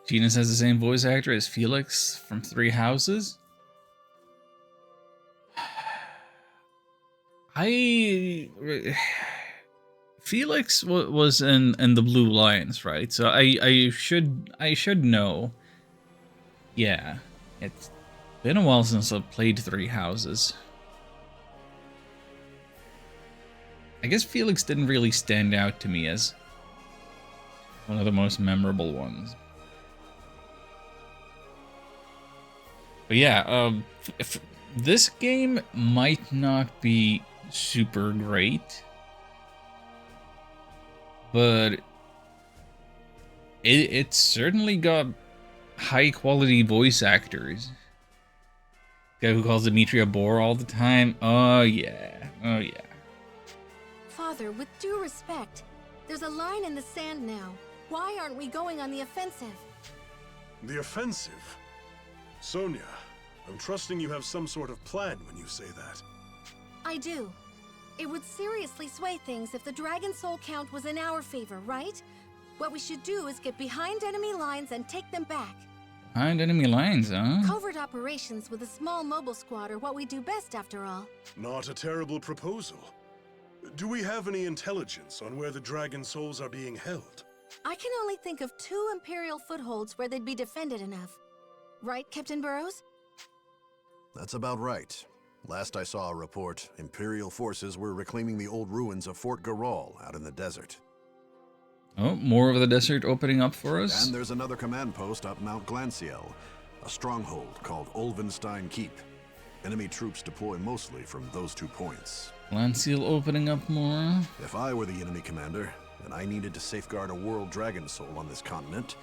Genis has the same voice actor as Felix from Three Houses. Felix was in the Blue Lions, right? So I should know. Yeah, it's been a while since I've played Three Houses. I guess Felix didn't really stand out to me as one of the most memorable ones. But yeah, this game might not be super great, but it's certainly got high quality voice actors. Guy who calls Demetria Bore all the time. Oh yeah, oh yeah. Father, with due respect, there's a line in the sand now. Why aren't we going on the offensive? The offensive? Sonia, I'm trusting you have some sort of plan when you say that. I do. It would seriously sway things if the Dragon Soul count was in our favor, right? What we should do is get behind enemy lines and take them back. Behind enemy lines, huh? Covert operations with a small mobile squad are what we do best, after all. Not a terrible proposal. Do we have any intelligence on where the Dragon Souls are being held? I can only think of 2 Imperial footholds where they'd be defended enough. Right, Captain Burrows? That's about right. Last I saw a report, Imperial forces were reclaiming the old ruins of Fort Garral out in the desert. Oh, more of the desert opening up for us? And there's another command post up Mount Glanciel, a stronghold called Ulvenstein Keep. Enemy troops deploy mostly from those 2 points. Glanciel opening up more? If I were the enemy commander, and I needed to safeguard a world dragon soul on this continent,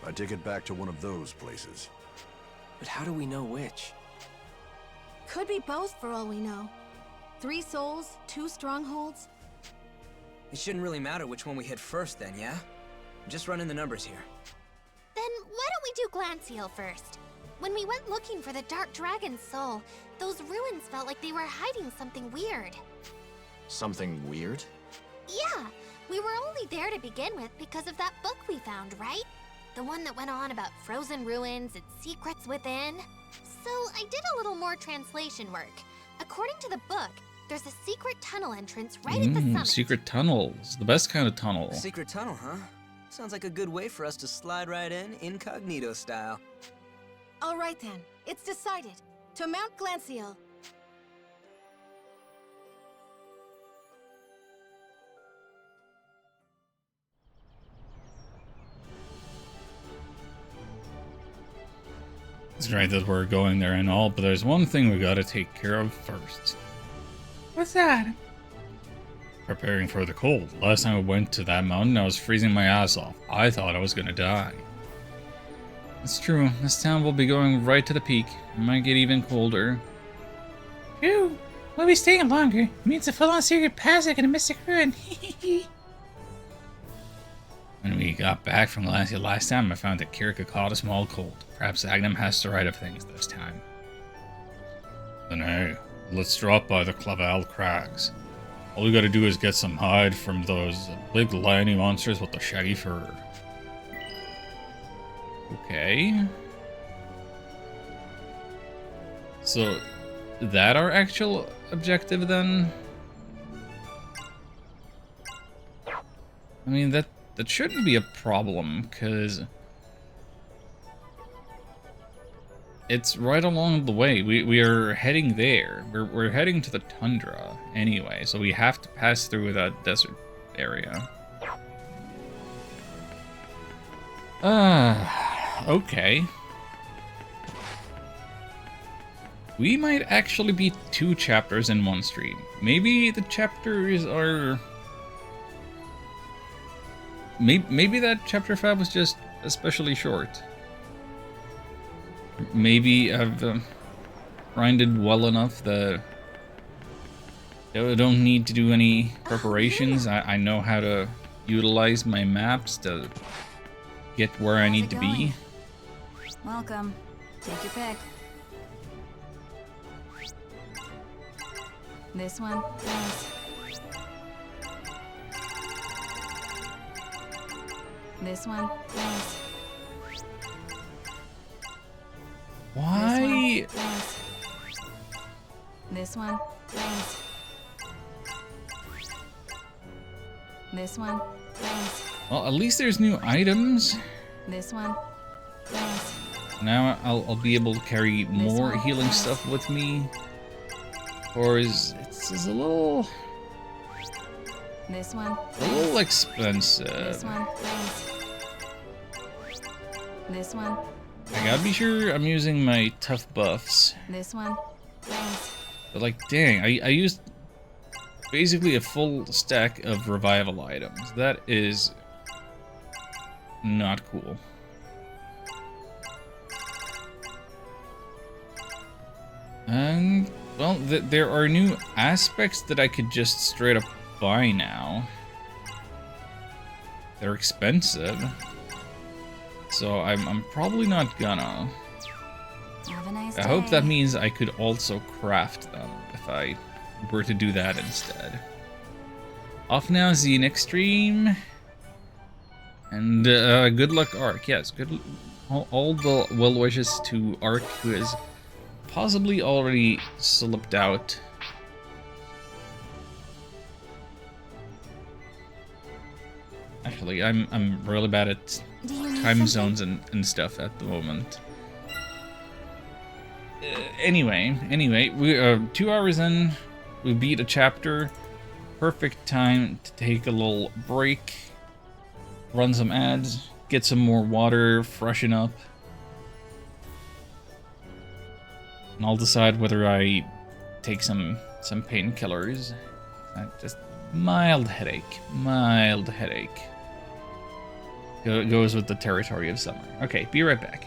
I'd take it back to one of those places. But how do we know which? Could be both for all we know. 3 souls, 2 strongholds. It shouldn't really matter which one we hit first then, yeah? Just run in the numbers here. Then why don't we do Glanciel first? When we went looking for the Dark Dragon's soul, those ruins felt like they were hiding something weird. Something weird? Yeah, we were only there to begin with because of that book we found, right? The one that went on about frozen ruins and secrets within. So I did a little more translation work. According to the book, there's a secret tunnel entrance right at the summit. Secret tunnels. The best kind of tunnel. A secret tunnel, huh? Sounds like a good way for us to slide right in, incognito style. All right then, it's decided. To Mount Glanciel. It's right that we're going there and all, but there's one thing we gotta take care of first. What's that? Preparing for the cold. Last time I went to that mountain, I was freezing my ass off. I thought I was gonna die. It's true, this town will be going right to the peak. It might get even colder. Phew! We'll be staying longer. It means a full-on secret passage and a mystic ruin. When we got back from Glacier last time, I found that Kirika caught a small cold. Perhaps Agnum has the right of things this time. Then hey, let's drop by the Clavel Crags. All we gotta do is get some hide from those big liony monsters with the shaggy fur. Okay. So, that our actual objective then? I mean, that shouldn't be a problem, because it's right along the way. We are heading there. We're heading to the tundra anyway, so we have to pass through that desert area. Okay. We might actually be 2 chapters in one stream. Maybe the chapters are... Maybe that chapter 5 was just especially short. Maybe I've grinded well enough that I don't need to do any preparations. I know how to utilize my maps to get where I need to be. Welcome. Take your pick. This one, thanks. This one, thanks. Why? This one, thanks. This one, thanks. Well, at least there's new items. This one, thanks. Now I'll be able to carry more healing stuff with me. Or it's a little... This one. A little expensive. This one, thanks. This one. I gotta be sure I'm using my tough buffs. This one, thanks. But like, dang, I used basically a full stack of revival items. That is not cool. And, well, there are new aspects that I could just straight up buy now. They're expensive. So I'm probably not gonna. Have a nice day. I hope that means I could also craft them if I were to do that instead. Off now, Z next stream. And good luck, Ark. Yes, good. All the well wishes to Ark, who is possibly already slipped out. Actually, I'm really bad at time zones and stuff at the moment. Anyway, we 2 hours in, we beat a chapter. Perfect time to take a little break, run some ads, get some more water, freshen up, and I'll decide whether I take some painkillers. Just mild headache. Goes with the territory of summer. Okay, be right back.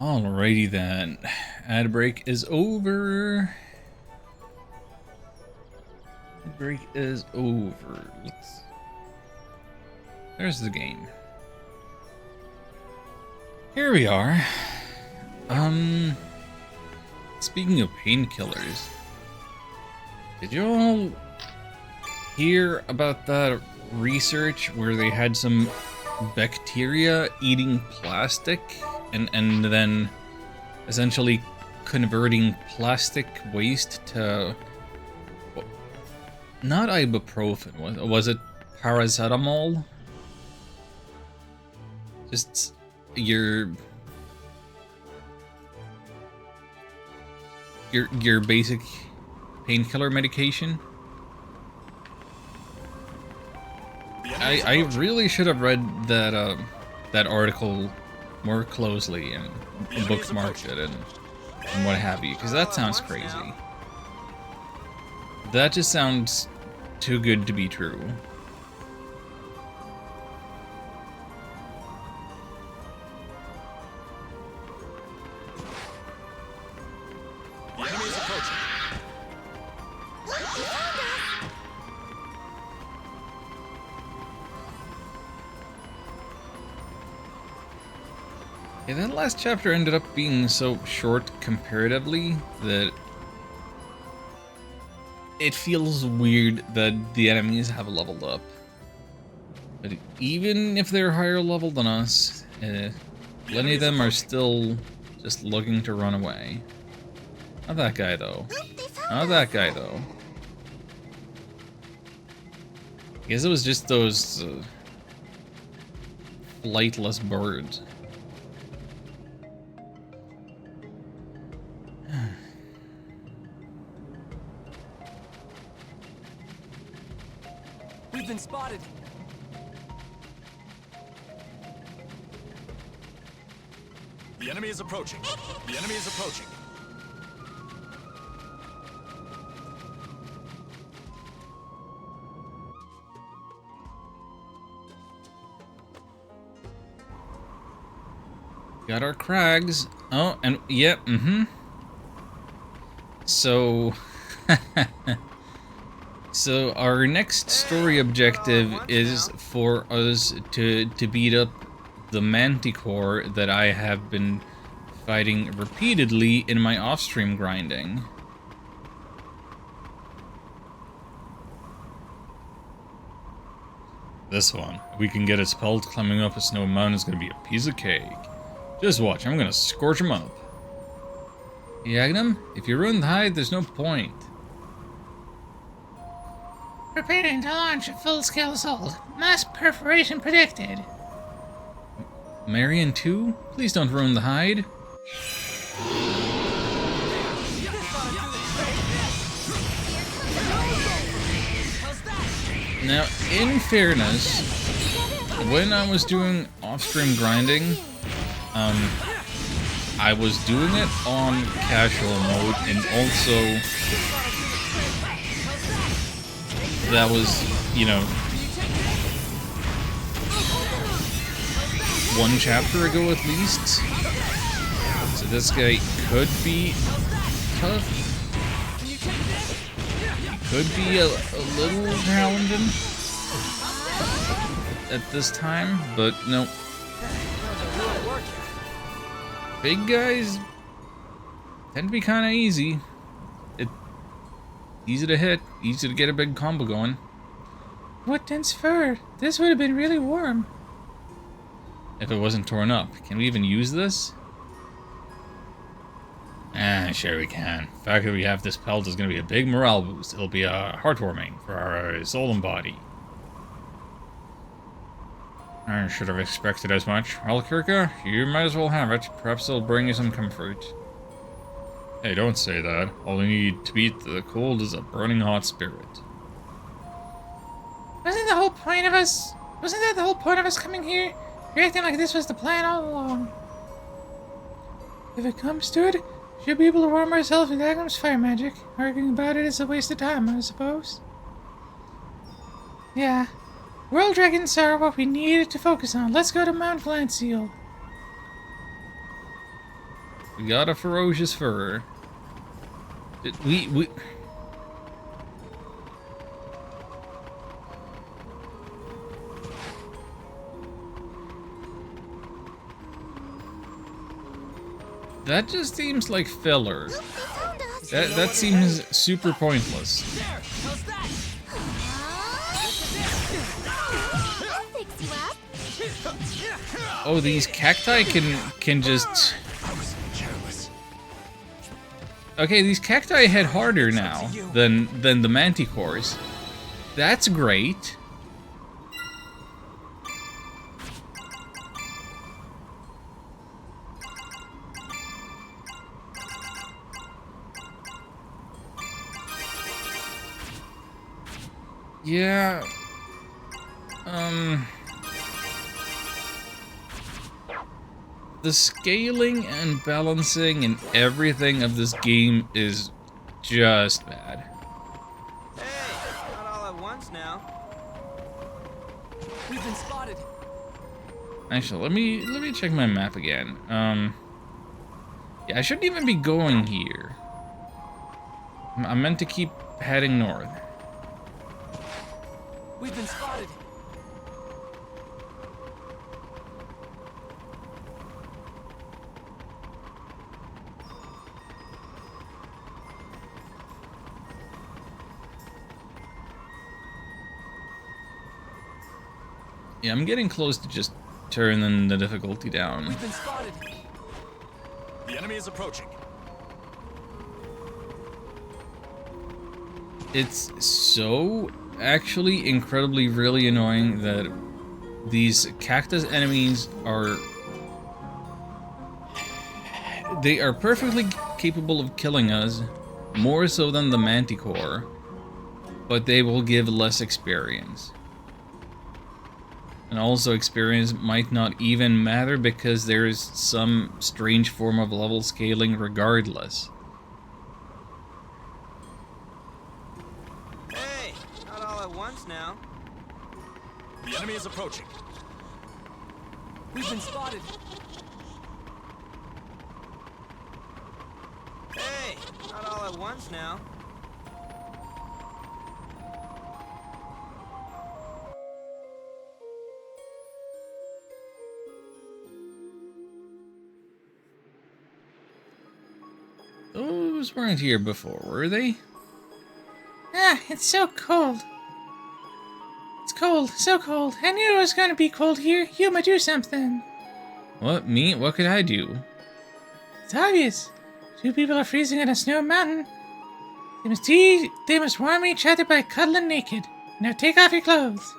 Alrighty then. Ad break is over. Ad break is over. There's the game. Here we are. Speaking of painkillers, did you all hear about that research where they had some bacteria eating plastic and then essentially converting plastic waste to, not ibuprofen, was it paracetamol? Just your basic painkiller medication? I really should have read that that article more closely and bookmarked it and what have you, because that sounds crazy. That just sounds too good to be true. The enemy is approaching. Yeah, that last chapter ended up being so short comparatively that it feels weird that the enemies have leveled up. But even if they're higher level than us, plenty of them are still just looking to run away. Not that guy, though. Not that guy, though. I guess it was just those flightless birds. We've been spotted. The enemy is approaching. The enemy is approaching. Got our crags. Oh, and yep, So, so our next story objective is for us to beat up the Manticore that I have been fighting repeatedly in my off-stream grinding. This one, if we can get its pelt climbing up a snow mountain, is gonna be a piece of cake. Just watch, I'm gonna scorch him up. Yagnum, if you ruin the hide, there's no point. Preparing to launch a full-scale assault. Mass perforation predicted. Marion 2? Please don't ruin the hide. Now, in fairness, when I was doing off-stream grinding, I was doing it on casual mode, and also that was, you know, one chapter ago at least. So this guy could be tough. He could be a little challenging at this time, but no. Big guys tend to be kind of easy. It's easy to hit, easy to get a big combo going. What dense fur? This would have been really warm. If it wasn't torn up. Can we even use this? Ah, sure we can. The fact that we have this pelt is going to be a big morale boost. It'll be heartwarming for our soul and body. I should have expected as much. Well, Kirka, you might as well have it. Perhaps it'll bring you some comfort. Hey, don't say that. All you need to beat the cold is a burning hot spirit. Wasn't that the whole point of us coming here? You're acting like this was the plan all along. If it comes to it, she'll be able to warm herself with Agnum's fire magic. Arguing about it is a waste of time, I suppose. Yeah. World dragons are what we needed to focus on. Let's go to Mount Glancial. We got a ferocious fur. We... That just seems like filler. That seems super pointless. Oh, these cacti can just... Okay, these cacti hit harder now than the manticores. That's great. Yeah. The scaling and balancing and everything of this game is just bad. Actually, let me check my map again. Yeah, I shouldn't even be going here. I meant to keep heading north. We've been spotted. Yeah, I'm getting close to just turning the difficulty down. We've been spotted. The enemy is approaching. It's so actually incredibly really annoying that these cactus enemies are... They are perfectly capable of killing us, more so than the manticore, but they will give less experience. And also experience might not even matter because there is some strange form of level scaling regardless. Hey, not all at once now. The enemy is approaching. We've been spotted. Hey, not all at once now. Those weren't here before, were they? Ah, it's so cold. It's cold, so cold. I knew it was gonna be cold here. Yuma, do something. What, me? What could I do? It's obvious. Two people are freezing in a snow mountain. They must warm each other by cuddling naked. Now take off your clothes.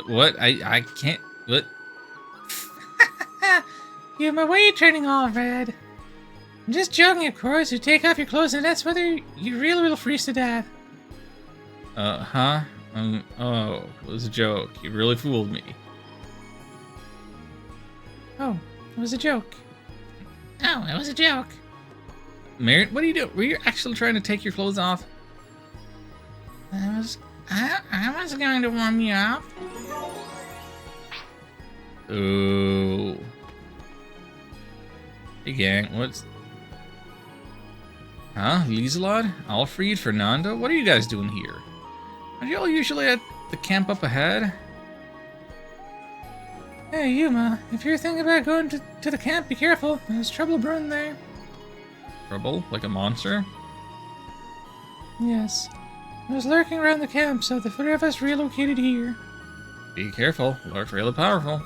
What? I can't... What? Yuma, why are you turning all red? I'm just joking, of course. You take off your clothes and that's whether you really will freeze to death. Huh? Oh, it was a joke. You really fooled me. Oh, it was a joke. Oh, it was a joke. Mary, what are you doing? Were you actually trying to take your clothes off? I was going to warm you up. Ooh. Hey gang, what's... Huh? Lieselot? Alfred? Fernando? What are you guys doing here? Are y'all usually at the camp up ahead? Hey, Yuma, if you're thinking about going to the camp, be careful. There's trouble brewing there. Trouble? Like a monster? Yes. I was lurking around the camp, so the three of us relocated here. Be careful. Lurk's really powerful.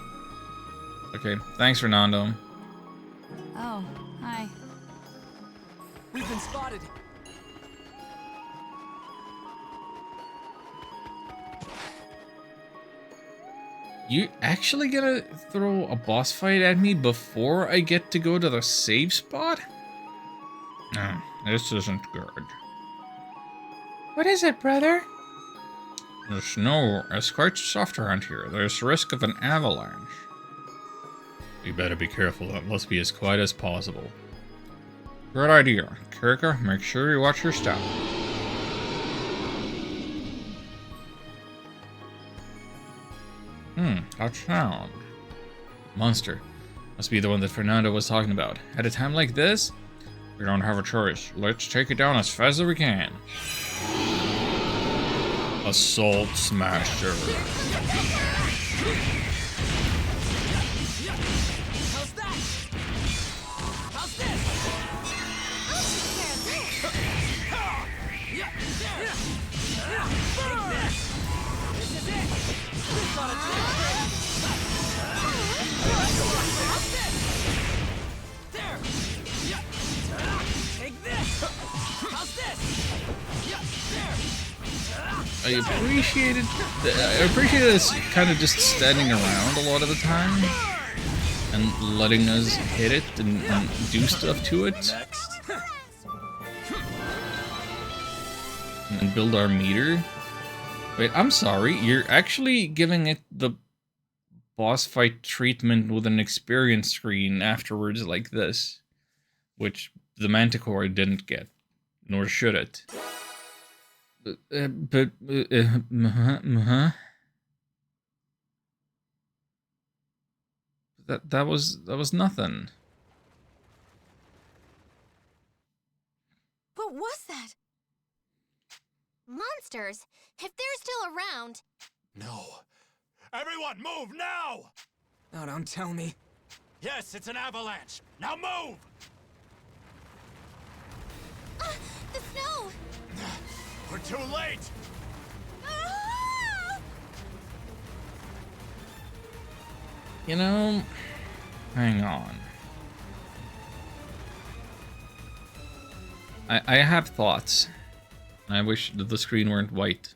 Okay, thanks, Fernando. Oh, hi. We've been spotted. You actually gonna throw a boss fight at me before I get to go to the save spot? No, this isn't good. What is it, brother? The snow is quite soft around here. There's risk of an avalanche. You better be careful. That must be as quiet as possible. Good idea. Kirka, make sure you watch your step. That sound. Monster. Must be the one that Fernando was talking about. At a time like this, we don't have a choice. Let's take it down as fast as we can. Assault Smasher. How's that? How's this? This is it. This ought to there. Take this. How's this? I appreciated us kind of just standing around a lot of the time and letting us hit it and do stuff to it and build our meter. Wait, I'm sorry, you're actually giving it the boss fight treatment with an experience screen afterwards like this, which the Manticore didn't get, nor should it. That was nothing. What was that? Monsters! If they're still around... No. Everyone, move now! Oh, don't tell me. Yes, it's an avalanche. Now move! The snow! We're too late! Ah! You know, hang on. I have thoughts. I wish that the screen weren't white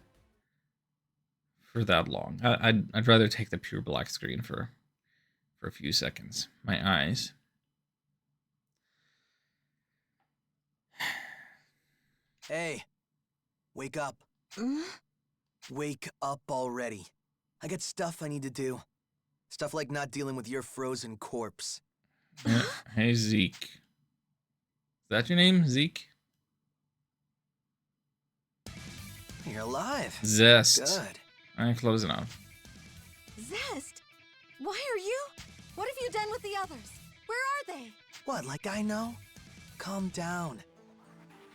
for that long. I'd rather take the pure black screen for a few seconds. My eyes. Hey, wake up. Wake up already. I got stuff I need to do. Stuff like not dealing with your frozen corpse. Hey, Zeke. Is that your name, Zeke? You're alive. Zest. Good. Alright, close enough. Zest? Why are you? What have you done with the others? Where are they? What, like I know? Calm down.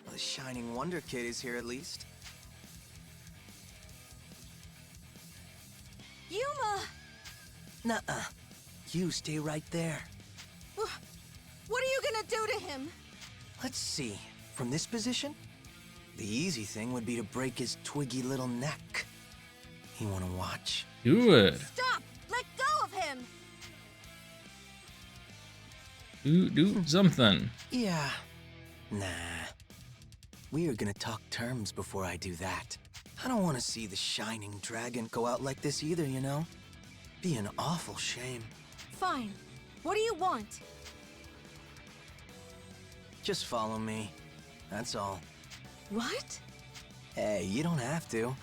Well, the Shining Wonder Kid is here at least. Yuma! Nuh-uh. You stay right there. What are you gonna do to him? Let's see. From this position? The easy thing would be to break his twiggy little neck. You wanna watch? Do it. Stop! Let go of him! Do something. Yeah. Nah. We are gonna talk terms before I do that. I don't want to see the Shining Dragon go out like this either, you know? Be an awful shame. Fine. What do you want? Just follow me. That's all. What? Hey, you don't have to.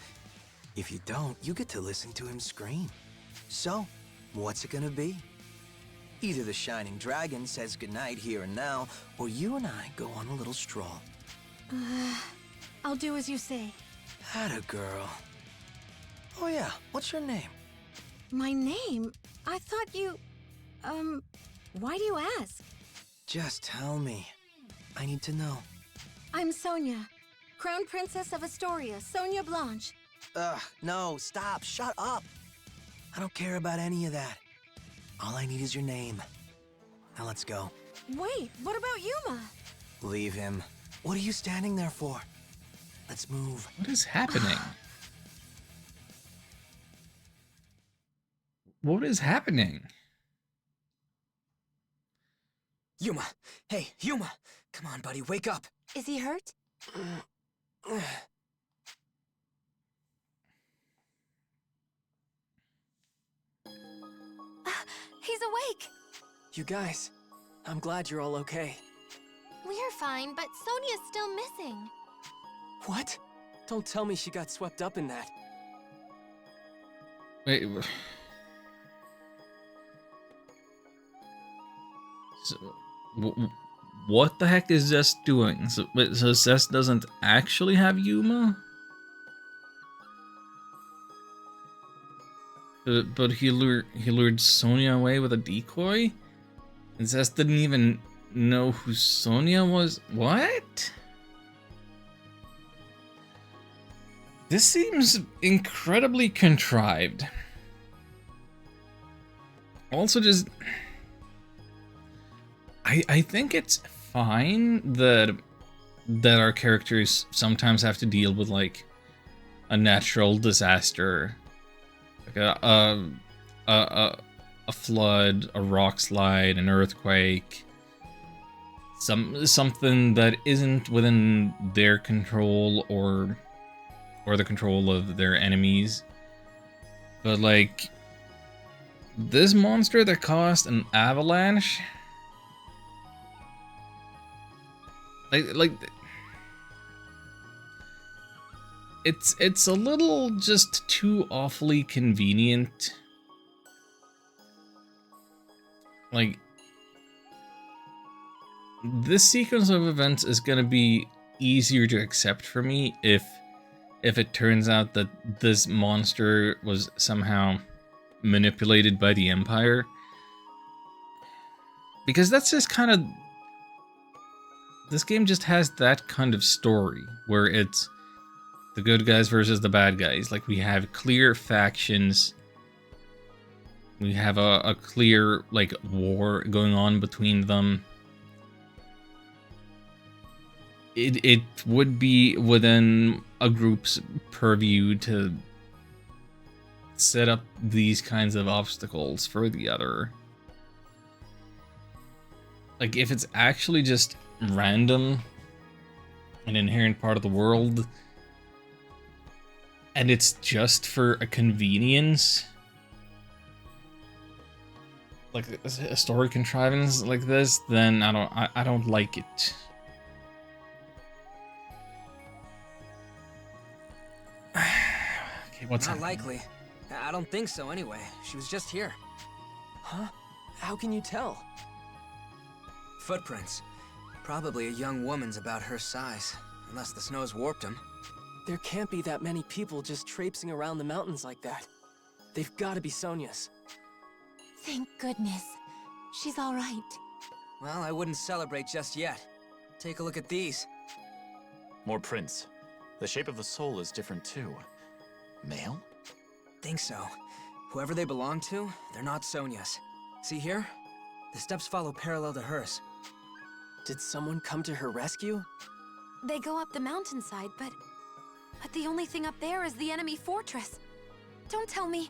If you don't, you get to listen to him scream. So, what's it gonna be? Either the Shining Dragon says goodnight here and now, or you and I go on a little stroll. I'll do as you say. Atta girl. Oh yeah, what's your name? My name? I thought you... why do you ask? Just tell me. I need to know. I'm Sonia, Crown Princess of Astoria, Sonia Blanche. Ugh, no, stop, shut up. I don't care about any of that. All I need is your name. Now let's go. Wait, what about Yuma? Leave him. What are you standing there for? Let's move. What is happening? What is happening? Yuma! Hey, Yuma! Come on, buddy, wake up! Is he hurt? He's awake! You guys, I'm glad you're all okay. We're fine, but Sonia's still missing. What? Don't tell me she got swept up in that. Wait. So, what the heck is Zest doing? So Zest doesn't actually have Yuma? But he lured Sonia away with a decoy? And Zest didn't even know who Sonia was? What? This seems incredibly contrived. Also just... I think it's fine that our characters sometimes have to deal with like a natural disaster, like a flood, a rock slide, an earthquake, something that isn't within their control or the control of their enemies. But like this monster that caused an avalanche. Like, it's a little just too awfully convenient. Like, this sequence of events is gonna be easier to accept for me if it turns out that this monster was somehow manipulated by the Empire. Because that's just kind of... This game just has that kind of story, where it's the good guys versus the bad guys. Like, we have clear factions. We have a clear, like, war going on between them. It would be within a group's purview to set up these kinds of obstacles for the other. Like, if it's actually just random, an inherent part of the world, and it's just for a convenience, like a story contrivance like this, then I don't like it. Okay, what's Not happening? likely. I don't think so anyway. She was just here. Huh? How can you tell? Footprints. Probably a young woman's about her size. Unless the snow's warped them. There can't be that many people just traipsing around the mountains like that. They've got to be Sonia's. Thank goodness. She's all right. Well, I wouldn't celebrate just yet. Take a look at these. More prints. The shape of the soul is different too. Male? Think so. Whoever they belong to, they're not Sonia's. See here? The steps follow parallel to hers. Did someone come to her rescue? They go up the mountainside, but the only thing up there is the enemy fortress. Don't tell me.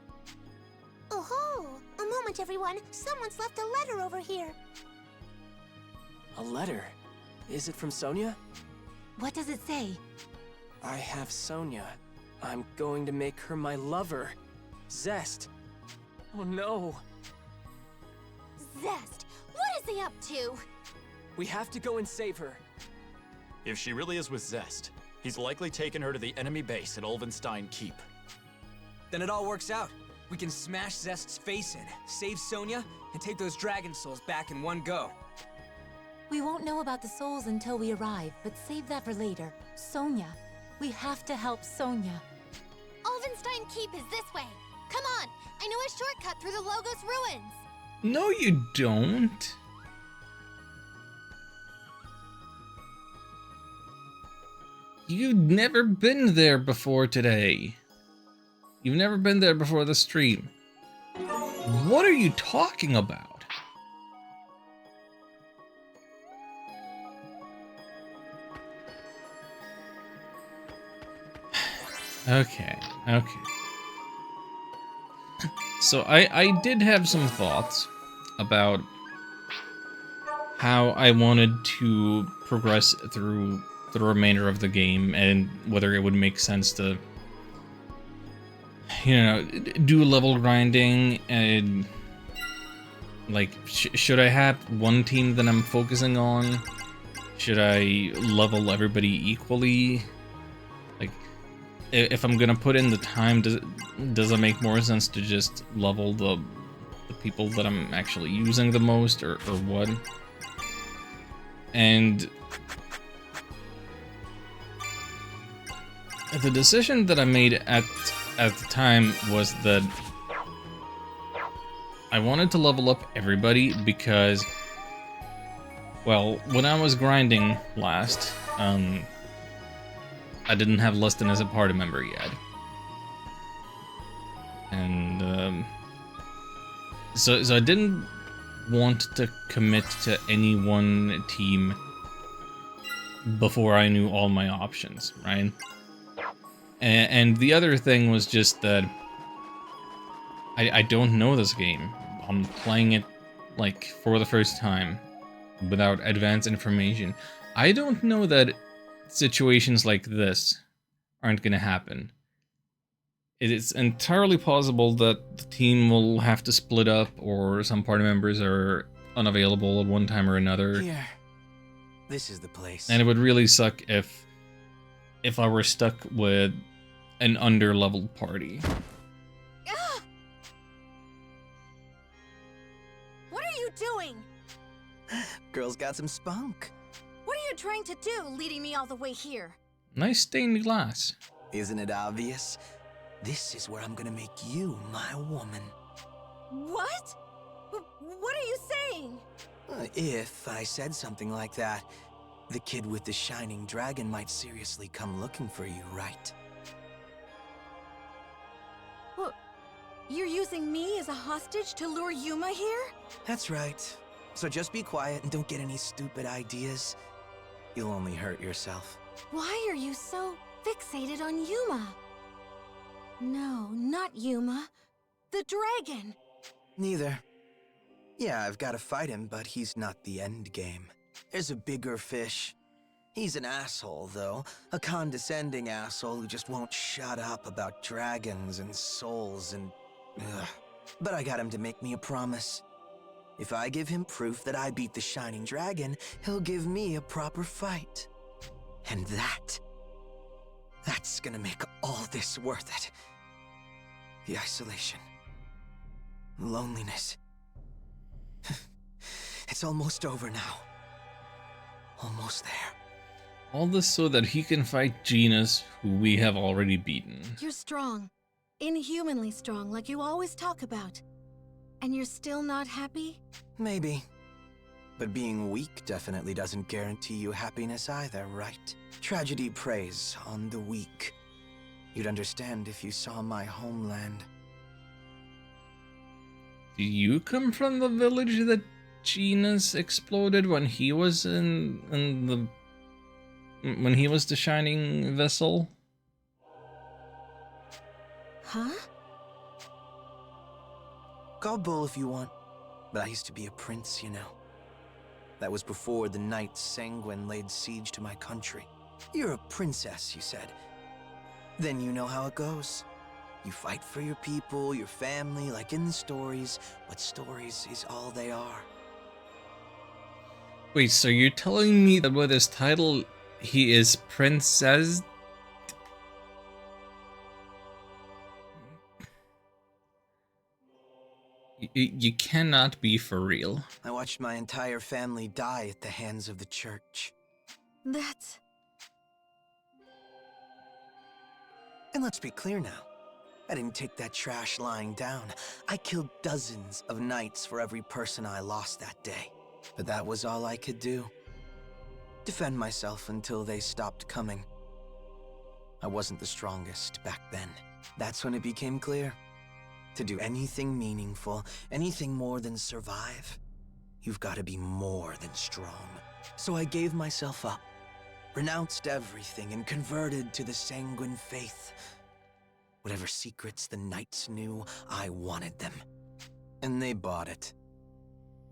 Oh-ho! A moment, everyone. Someone's left a letter over here. A letter? Is it from Sonia? What does it say? I have Sonia. I'm going to make her my lover. Zest. Oh no. Zest! What is he up to? We have to go and save her. If she really is with Zest, he's likely taken her to the enemy base at Ulvenstein Keep. Then it all works out. We can smash Zest's face in, save Sonia, and take those dragon souls back in one go. We won't know about the souls until we arrive, but save that for later. Sonia. We have to help Sonia. Ulvenstein Keep is this way. Come on, I know a shortcut through the Logos ruins. No, you don't. You've never been there before today. You've never been there before the stream. What are you talking about? Okay. So I did have some thoughts about how I wanted to progress through the remainder of the game and whether it would make sense to, you know, do level grinding and like should I have one team that I'm focusing on? Should I level everybody equally? Like, if I'm gonna put in the time, does it make more sense to just level the people that I'm actually using the most, or what? And the decision that I made at the time was that I wanted to level up everybody because, well, when I was grinding last, I didn't have Lustin as a party member yet. And, so I didn't want to commit to any one team before I knew all my options, right? And the other thing was just that I don't know this game. I'm playing it, like, for the first time, without advanced information. I don't know that situations like this aren't gonna happen. It is entirely possible that the team will have to split up, or some party members are unavailable at one time or another. Here. This is the place. And it would really suck if I were stuck with an under-leveled party. What are you doing? Girl's got some spunk. What are you trying to do, leading me all the way here? Nice stained glass. Isn't it obvious? This is where I'm gonna make you my woman. What? What are you saying? If I said something like that, the kid with the shining dragon might seriously come looking for you, right? Well, you're using me as a hostage to lure Yuma here? That's right. So just be quiet and don't get any stupid ideas. You'll only hurt yourself. Why are you so fixated on Yuma? No, not Yuma. The dragon! Neither. Yeah, I've got to fight him, but he's not the end game. There's a bigger fish. He's an asshole, though. A condescending asshole who just won't shut up about dragons and souls and... Ugh. But I got him to make me a promise. If I give him proof that I beat the Shining Dragon, he'll give me a proper fight. And that's gonna make all this worth it. The isolation. The loneliness. It's almost over now. Almost there. All this so that he can fight Genus, who we have already beaten. You're strong. Inhumanly strong, like you always talk about. And you're still not happy? Maybe. But being weak definitely doesn't guarantee you happiness either, right? Tragedy preys on the weak. You'd understand if you saw my homeland. Do you come from the village that Genus exploded when he was when he was the shining vessel? Huh? Call bull if you want, but I used to be a prince, you know. That was before the Knights Sanguine laid siege to my country. You're a princess, you said. Then you know how it goes. You fight for your people, your family, like in the stories, but stories is all they are. Wait, so you're telling me that with his title, he is princess? You cannot be for real. I watched my entire family die at the hands of the church. That's... And let's be clear now. I didn't take that trash lying down. I killed dozens of knights for every person I lost that day. But that was all I could do. Defend myself until they stopped coming. I wasn't the strongest back then. That's when it became clear. To do anything meaningful, anything more than survive, you've got to be more than strong. So I gave myself up, renounced everything, and converted to the Sanguine faith. Whatever secrets the Knights knew, I wanted them. And they bought it.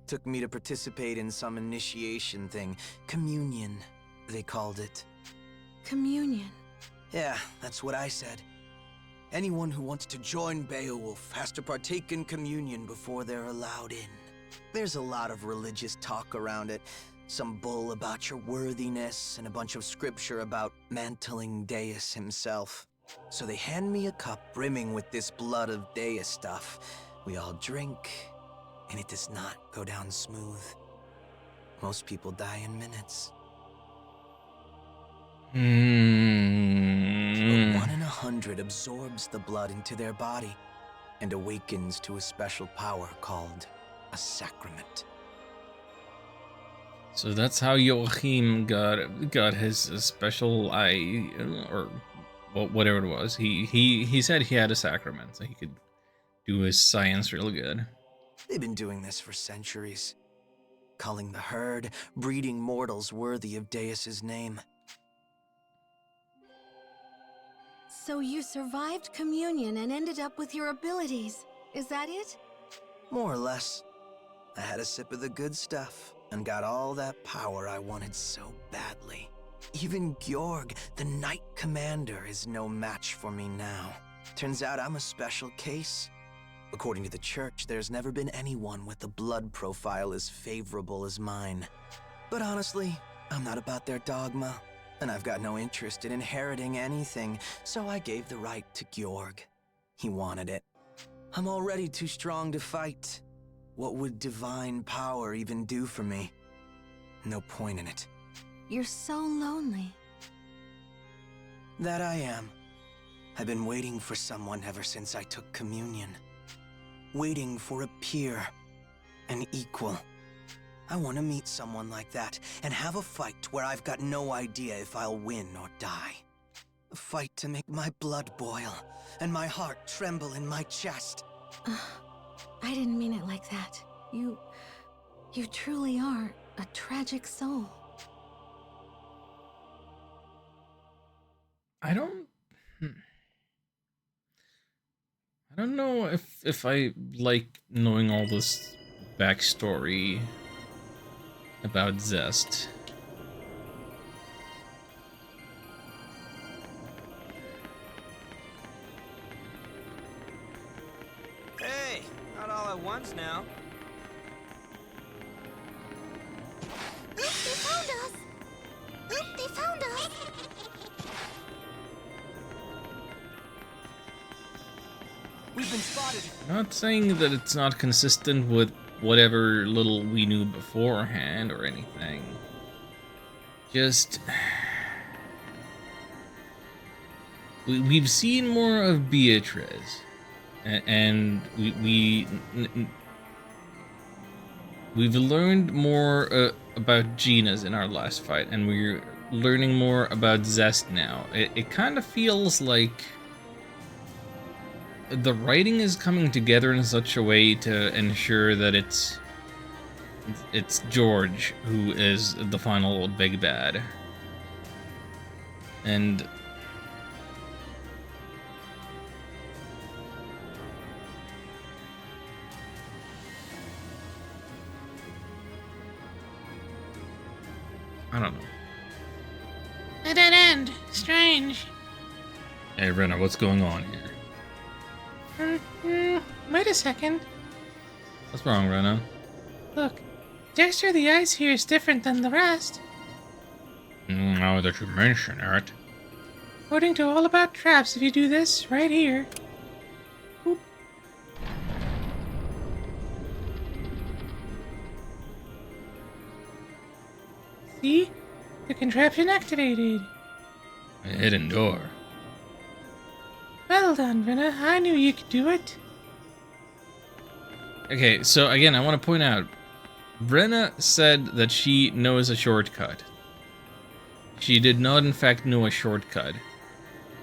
Took me to participate in some initiation thing. Communion, they called it. Communion? Yeah, that's what I said. Anyone who wants to join Beowulf has to partake in communion before they're allowed in. There's a lot of religious talk around it. Some bull about your worthiness, and a bunch of scripture about mantling Deus himself. So they hand me a cup brimming with this blood of Deus stuff. We all drink, and it does not go down smooth. Most people die in minutes. But 1 in 100 absorbs the blood into their body and awakens to a special power called a sacrament. So that's how Joachim got his special eye, or whatever it was. He said he had a sacrament, so he could do his science real good. They've been doing this for centuries. Culling the herd, breeding mortals worthy of Deus's name. So you survived communion and ended up with your abilities. Is that it? More or less. I had a sip of the good stuff and got all that power I wanted so badly. Even Georg, the Knight Commander, is no match for me now. Turns out I'm a special case. According to the church, there's never been anyone with a blood profile as favorable as mine. But honestly, I'm not about their dogma, and I've got no interest in inheriting anything, so I gave the right to Georg. He wanted it. I'm already too strong to fight. What would divine power even do for me? No point in it. You're so lonely. That I am. I've been waiting for someone ever since I took communion. Waiting for a peer, an equal. I want to meet someone like that and have a fight where I've got no idea if I'll win or die. A fight to make my blood boil and my heart tremble in my chest. I didn't mean it like that. You truly are a tragic soul. I don't know if I like knowing all this backstory about Zest. Hey, not all at once now. Oop, they found us! Oop, they found us! We've been spotted. I'm not saying that it's not consistent with whatever little we knew beforehand or anything. Just... We've seen more of Beatrice. And we've learned more about Gina's in our last fight. And we're learning more about Zest now. It kind of feels like the writing is coming together in such a way to ensure that it's George who is the final big bad. And I don't know. A dead end. Strange. Hey, Renna, what's going on here? Wait a second. What's wrong, Renna? Look, texture of the ice here is different than the rest. Now that you mention it. According to All About Traps, if you do this right here. Boop. See? The contraption activated. A hidden door. Well done, Venna. I knew you could do it. Okay, so again, I want to point out, Brenna said that she knows a shortcut. She did not, in fact, know a shortcut.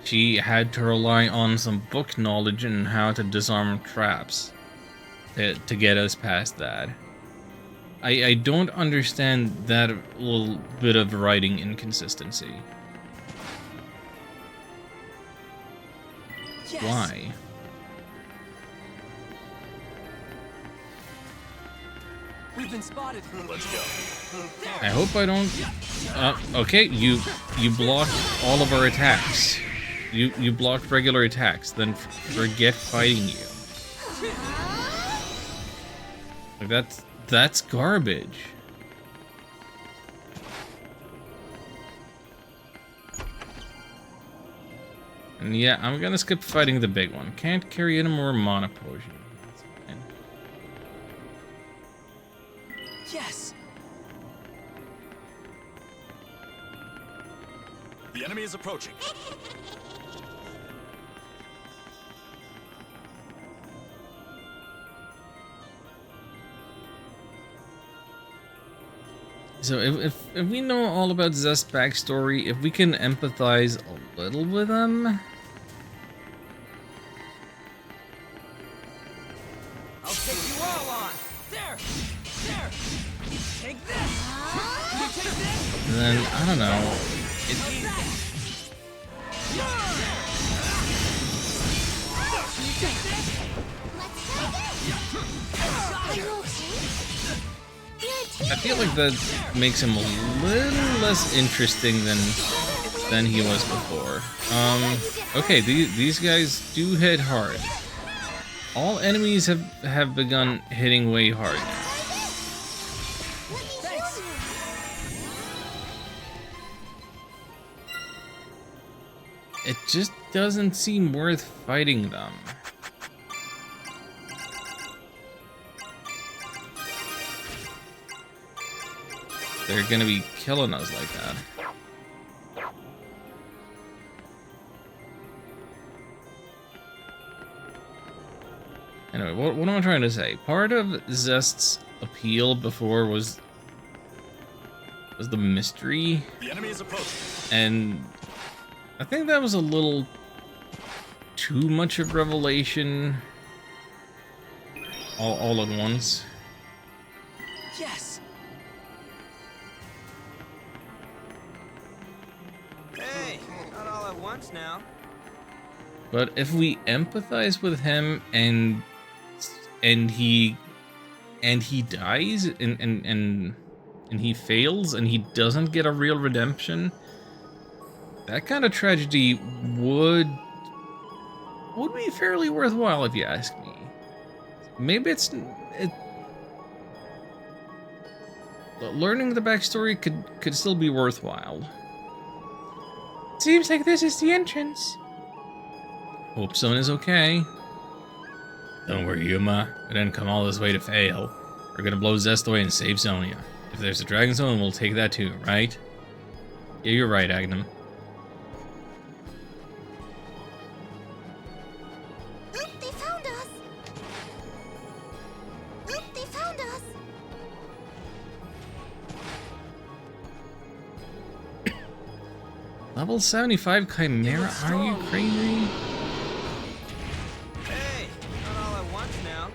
She had to rely on some book knowledge on how to disarm traps to get us past that. I don't understand that little bit of writing inconsistency. Yes. Why? We've been spotted. Let's go. I hope I don't... okay, you blocked all of our attacks. You blocked regular attacks, then forget fighting you. Like, that's garbage. And yeah, I'm gonna skip fighting the big one. Can't carry any more mana potion. That's fine. Yes. The enemy is approaching. So if we know all about Zest's backstory, if we can empathize a little with him... I'll take you all on. There. Take this. You take this. Then, I don't know. I feel like that makes him a little less interesting than he was before. Okay, these guys do hit hard. All enemies have begun hitting way hard now. It just doesn't seem worth fighting them. They're gonna be killing us like that. Anyway, what am I trying to say? Part of Zest's appeal before was was the mystery. The enemy is approaching. And I think that was a little too much of revelation all at once. Yes! Hey, not all at once now. But if we empathize with him and he dies and he fails and he doesn't get a real redemption, that kind of tragedy would be fairly worthwhile, if you ask me. Maybe learning the backstory could still be worthwhile. Seems like this is the entrance. Hope Son is okay. Don't worry, Yuma. I didn't come all this way to fail. We're gonna blow Zest away and save Sonia. If there's a Dragon Zone, we'll take that too, right? Yeah, you're right, Agnum. They found us! They found us! Level 75 Chimera, are you crazy? Hey, not all at once now.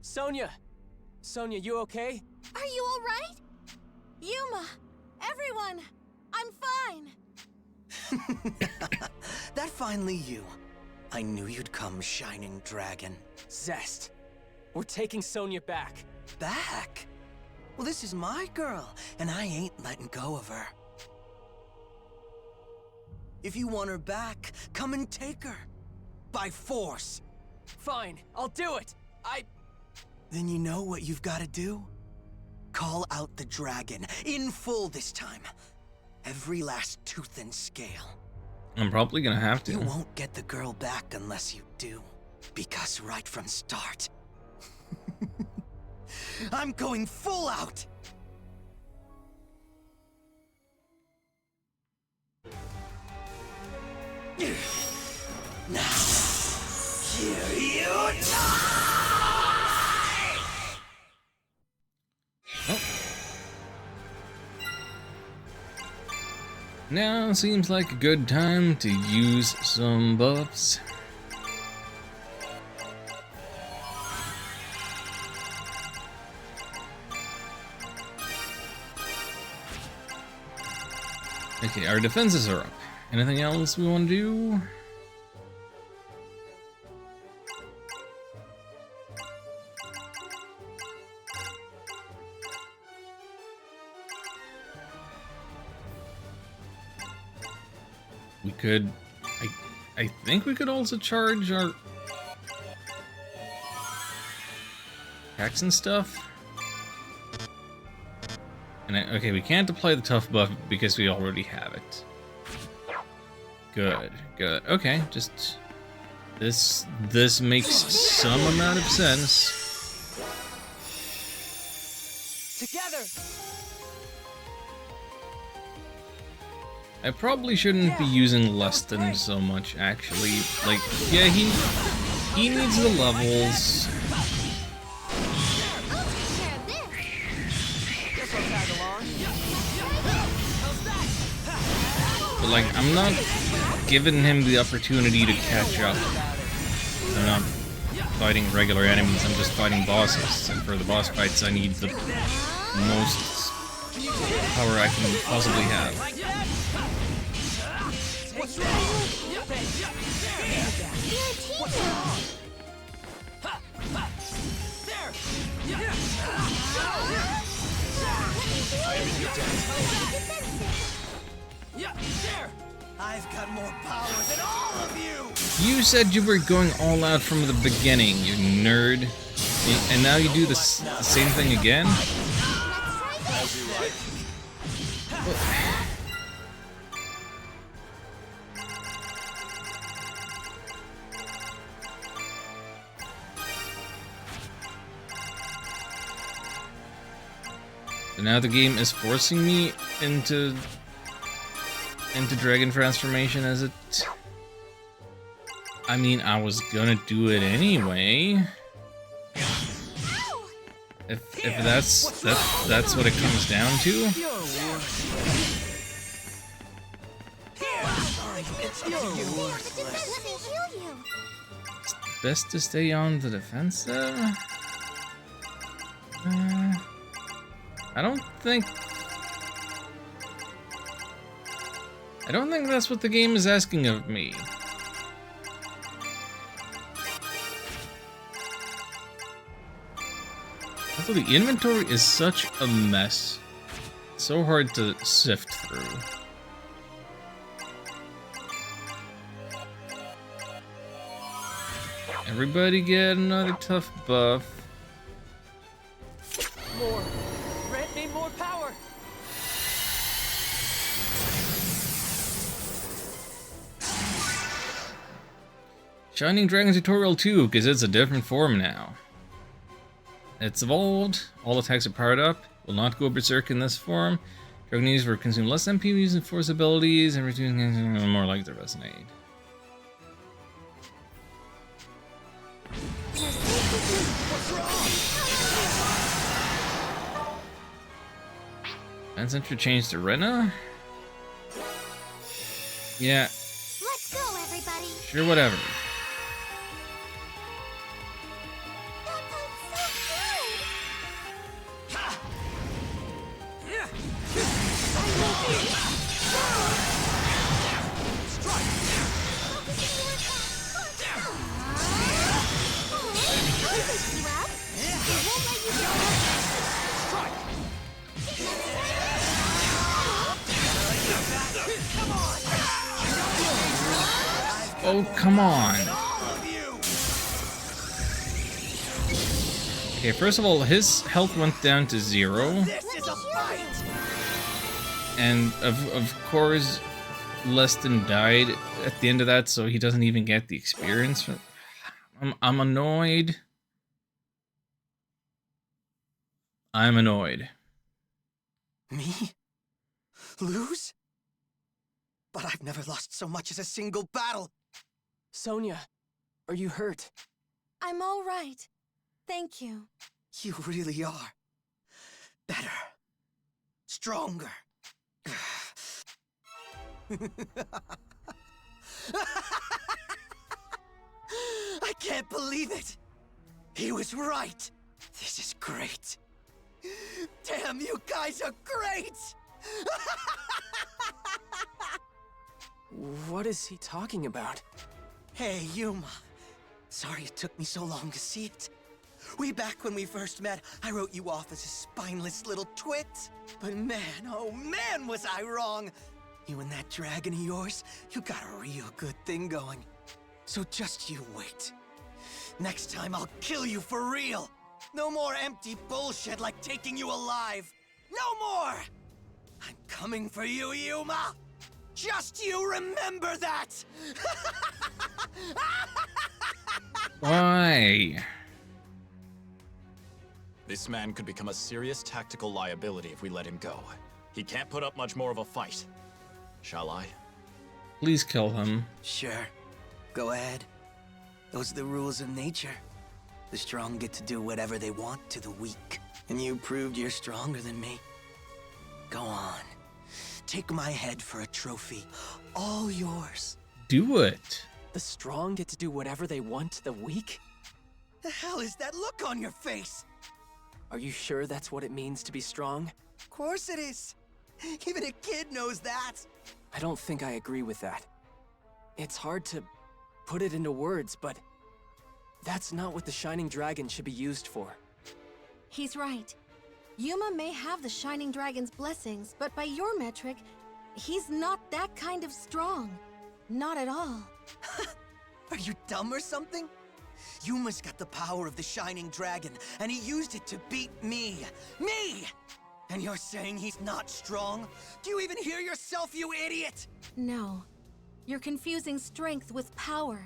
Sonia! Sonia, you okay? Are you all right? Yuma! Everyone! I'm fine! That finally you. I knew you'd come, Shining Dragon. Zest, we're taking Sonia back. Back? Well, this is my girl, and I ain't letting go of her. If you want her back, come and take her. By force. Fine, I'll do it. Then you know what you've got to do? Call out the dragon, in full this time. Every last tooth and scale. I'm probably gonna have to. You won't get the girl back unless you do. Because right from start, I'm going full out! Now, here you die! Now seems like a good time to use some buffs. Okay, our defenses are up. Anything else we want to do? We could, I think we could also charge our hacks and stuff. And okay, we can't apply the tough buff because we already have it. Good, good. Okay, just this makes some amount of sense. Together. I probably shouldn't be using less than so much, actually. Like, yeah, he needs the levels. But like, I'm not giving him the opportunity to catch up. I'm not fighting regular enemies, I'm just fighting bosses. And for the boss fights, I need the most power I can possibly have. What's wrong? I've got more power than all of you! You said you were going all out from the beginning, you nerd. And now you do the same thing again? So now the game is forcing me into dragon transformation, is it? I mean, I was gonna do it anyway. If that's what it comes down to. It's best to stay on the defensive. I don't think that's what the game is asking of me. Also, the inventory is such a mess. So hard to sift through. Everybody get another tough buff. More. Grant me more power. Shining Dragon Tutorial 2, because it's a different form now. It's evolved, all attacks are powered up, will not go berserk in this form. Dragonese will consume less MP using force abilities and reducing more like the resonate. And Center changed to Rena? Yeah. Let's go, everybody. Sure, whatever. Oh, come on. Okay, first of all, his health went down to 0. And of course, Leston died at the end of that, so he doesn't even get the experience. I'm annoyed. I'm annoyed. Me? Lose? But I've never lost so much as a single battle. Sonia, are you hurt? I'm all right. Thank you. You really are. Better. Stronger. I can't believe it. He was right. This is great. Damn, you guys are great. What is he talking about? Hey, Yuma. Sorry it took me so long to see it. Way back when we first met, I wrote you off as a spineless little twit. But man, oh man, was I wrong. You and that dragon of yours, you got a real good thing going. So just you wait. Next time I'll kill you for real. No more empty bullshit like taking you alive. No more! I'm coming for you, Yuma! Just you remember that! Why? This man could become a serious tactical liability if we let him go. He can't put up much more of a fight. Shall I? Please kill him. Sure. Go ahead. Those are the rules of nature. The strong get to do whatever they want to the weak. And you proved you're stronger than me. Go on. Take my head for a trophy. All yours. Do it. The strong get to do whatever they want to the weak? The hell is that look on your face? Are you sure that's what it means to be strong? Of course it is. Even a kid knows that. I don't think I agree with that. It's hard to put it into words, but that's not what the Shining Dragon should be used for. He's right. Yuma may have the Shining Dragon's blessings, but by your metric, he's not that kind of strong. Not at all. Are you dumb or something? Yuma's got the power of the Shining Dragon, and he used it to beat me. Me! And you're saying he's not strong? Do you even hear yourself, you idiot? No. You're confusing strength with power.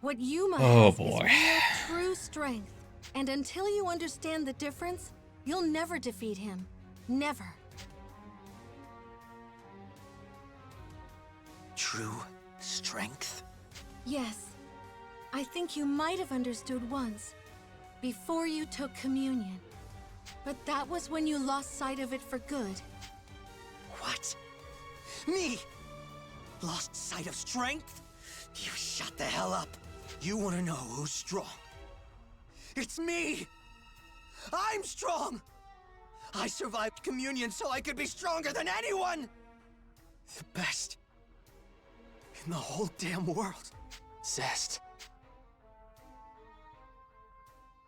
What Yuma Oh, has boy. is real, true strength. And until you understand the difference, you'll never defeat him. Never. True strength? Yes. I think you might have understood once, before you took communion. But that was when you lost sight of it for good. What? Me? Lost sight of strength? You shut the hell up. You want to know who's strong? It's me! I'm strong! I survived communion so I could be stronger than anyone! The best in the whole damn world. Zest.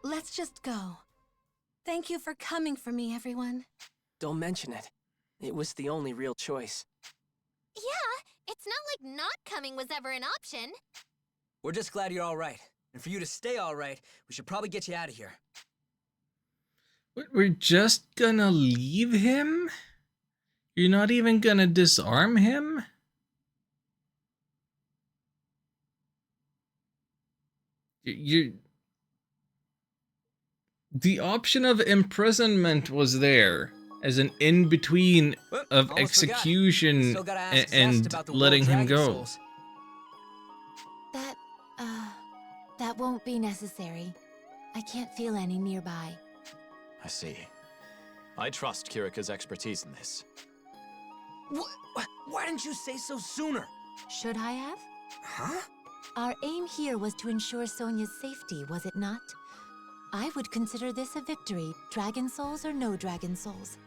Let's just go. Thank you for coming for me, everyone. Don't mention it. It was the only real choice. Yeah, it's not like not coming was ever an option. We're just glad you're all right. And for you to stay all right, we should probably get you out of here. We're just gonna leave him? You're not even gonna disarm him? The option of imprisonment was there as an in-between of execution and letting him go. That won't be necessary. I can't feel any nearby. I see. I trust Kirika's expertise in this. Why didn't you say so sooner? Should I have? Huh? Our aim here was to ensure Sonia's safety, was it not? I would consider this a victory, Dragon Souls or no Dragon Souls.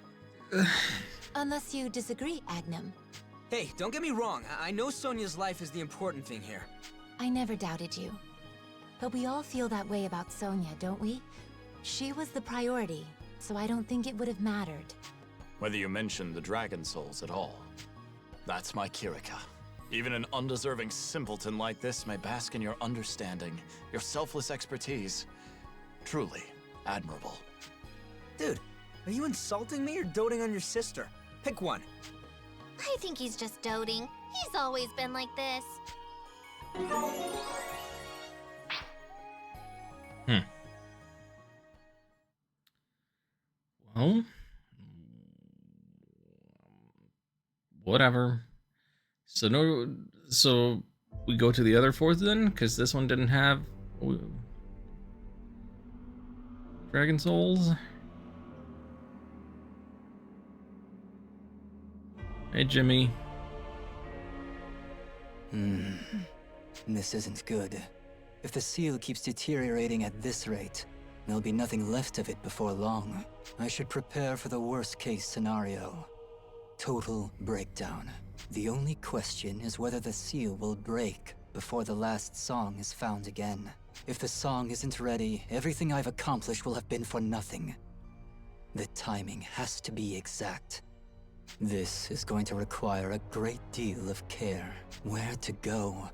Unless you disagree, Agnum. Hey, don't get me wrong. I know Sonia's life is the important thing here. I never doubted you. But we all feel that way about Sonia, don't we? She was the priority, so I don't think it would have mattered. Whether you mention the Dragon Souls at all. That's my Kirika. Even an undeserving simpleton like this may bask in your understanding, your selfless expertise. Truly admirable. Dude, are you insulting me or doting on your sister? Pick one. I think he's just doting. He's always been like this. Well, whatever. So we go to the other fourth then, because this one didn't have Dragon Souls. Hey, Jimmy. This isn't good. If the seal keeps deteriorating at this rate, there'll be nothing left of it before long. I should prepare for the worst-case scenario. Total breakdown. The only question is whether the seal will break before the last song is found again. If the song isn't ready, everything I've accomplished will have been for nothing. The timing has to be exact. This is going to require a great deal of care. Where to go?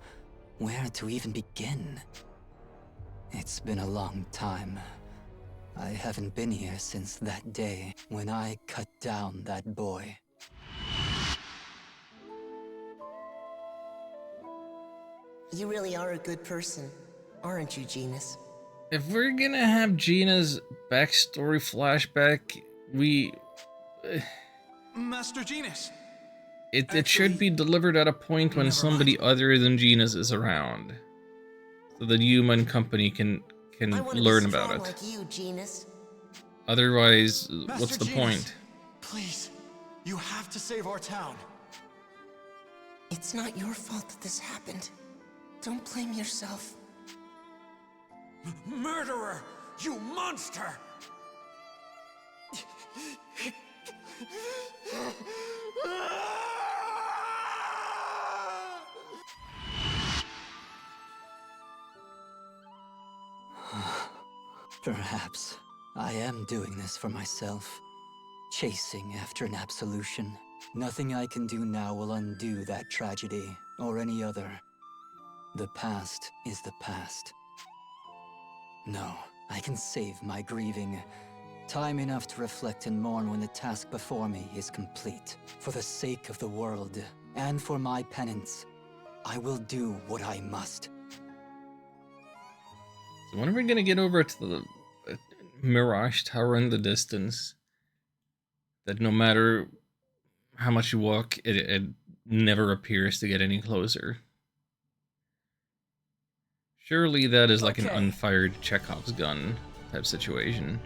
Where to even begin? It's been a long time. I haven't been here since that day when I cut down that boy. You really are a good person, aren't you, Genus? If we're gonna have Gina's backstory flashback, Master Genus! It should be delivered at a point when somebody other than Genus is around, so the human company can learn about it. Like you, Genus. Otherwise, Master what's the Genus, point? Please, you have to save our town. It's not your fault that this happened. Don't blame yourself. Murderer! You monster! Perhaps I am doing this for myself. Chasing after an absolution. Nothing I can do now will undo that tragedy, or any other. The past is the past. No, I can save my grieving. Time enough to reflect and mourn when the task before me is complete. For the sake of the world, and for my penance, I will do what I must. So when are we gonna get over to the Mirage Tower in the distance? that no matter how much you walk, it never appears to get any closer. Surely that is like an unfired Chekhov's gun type situation.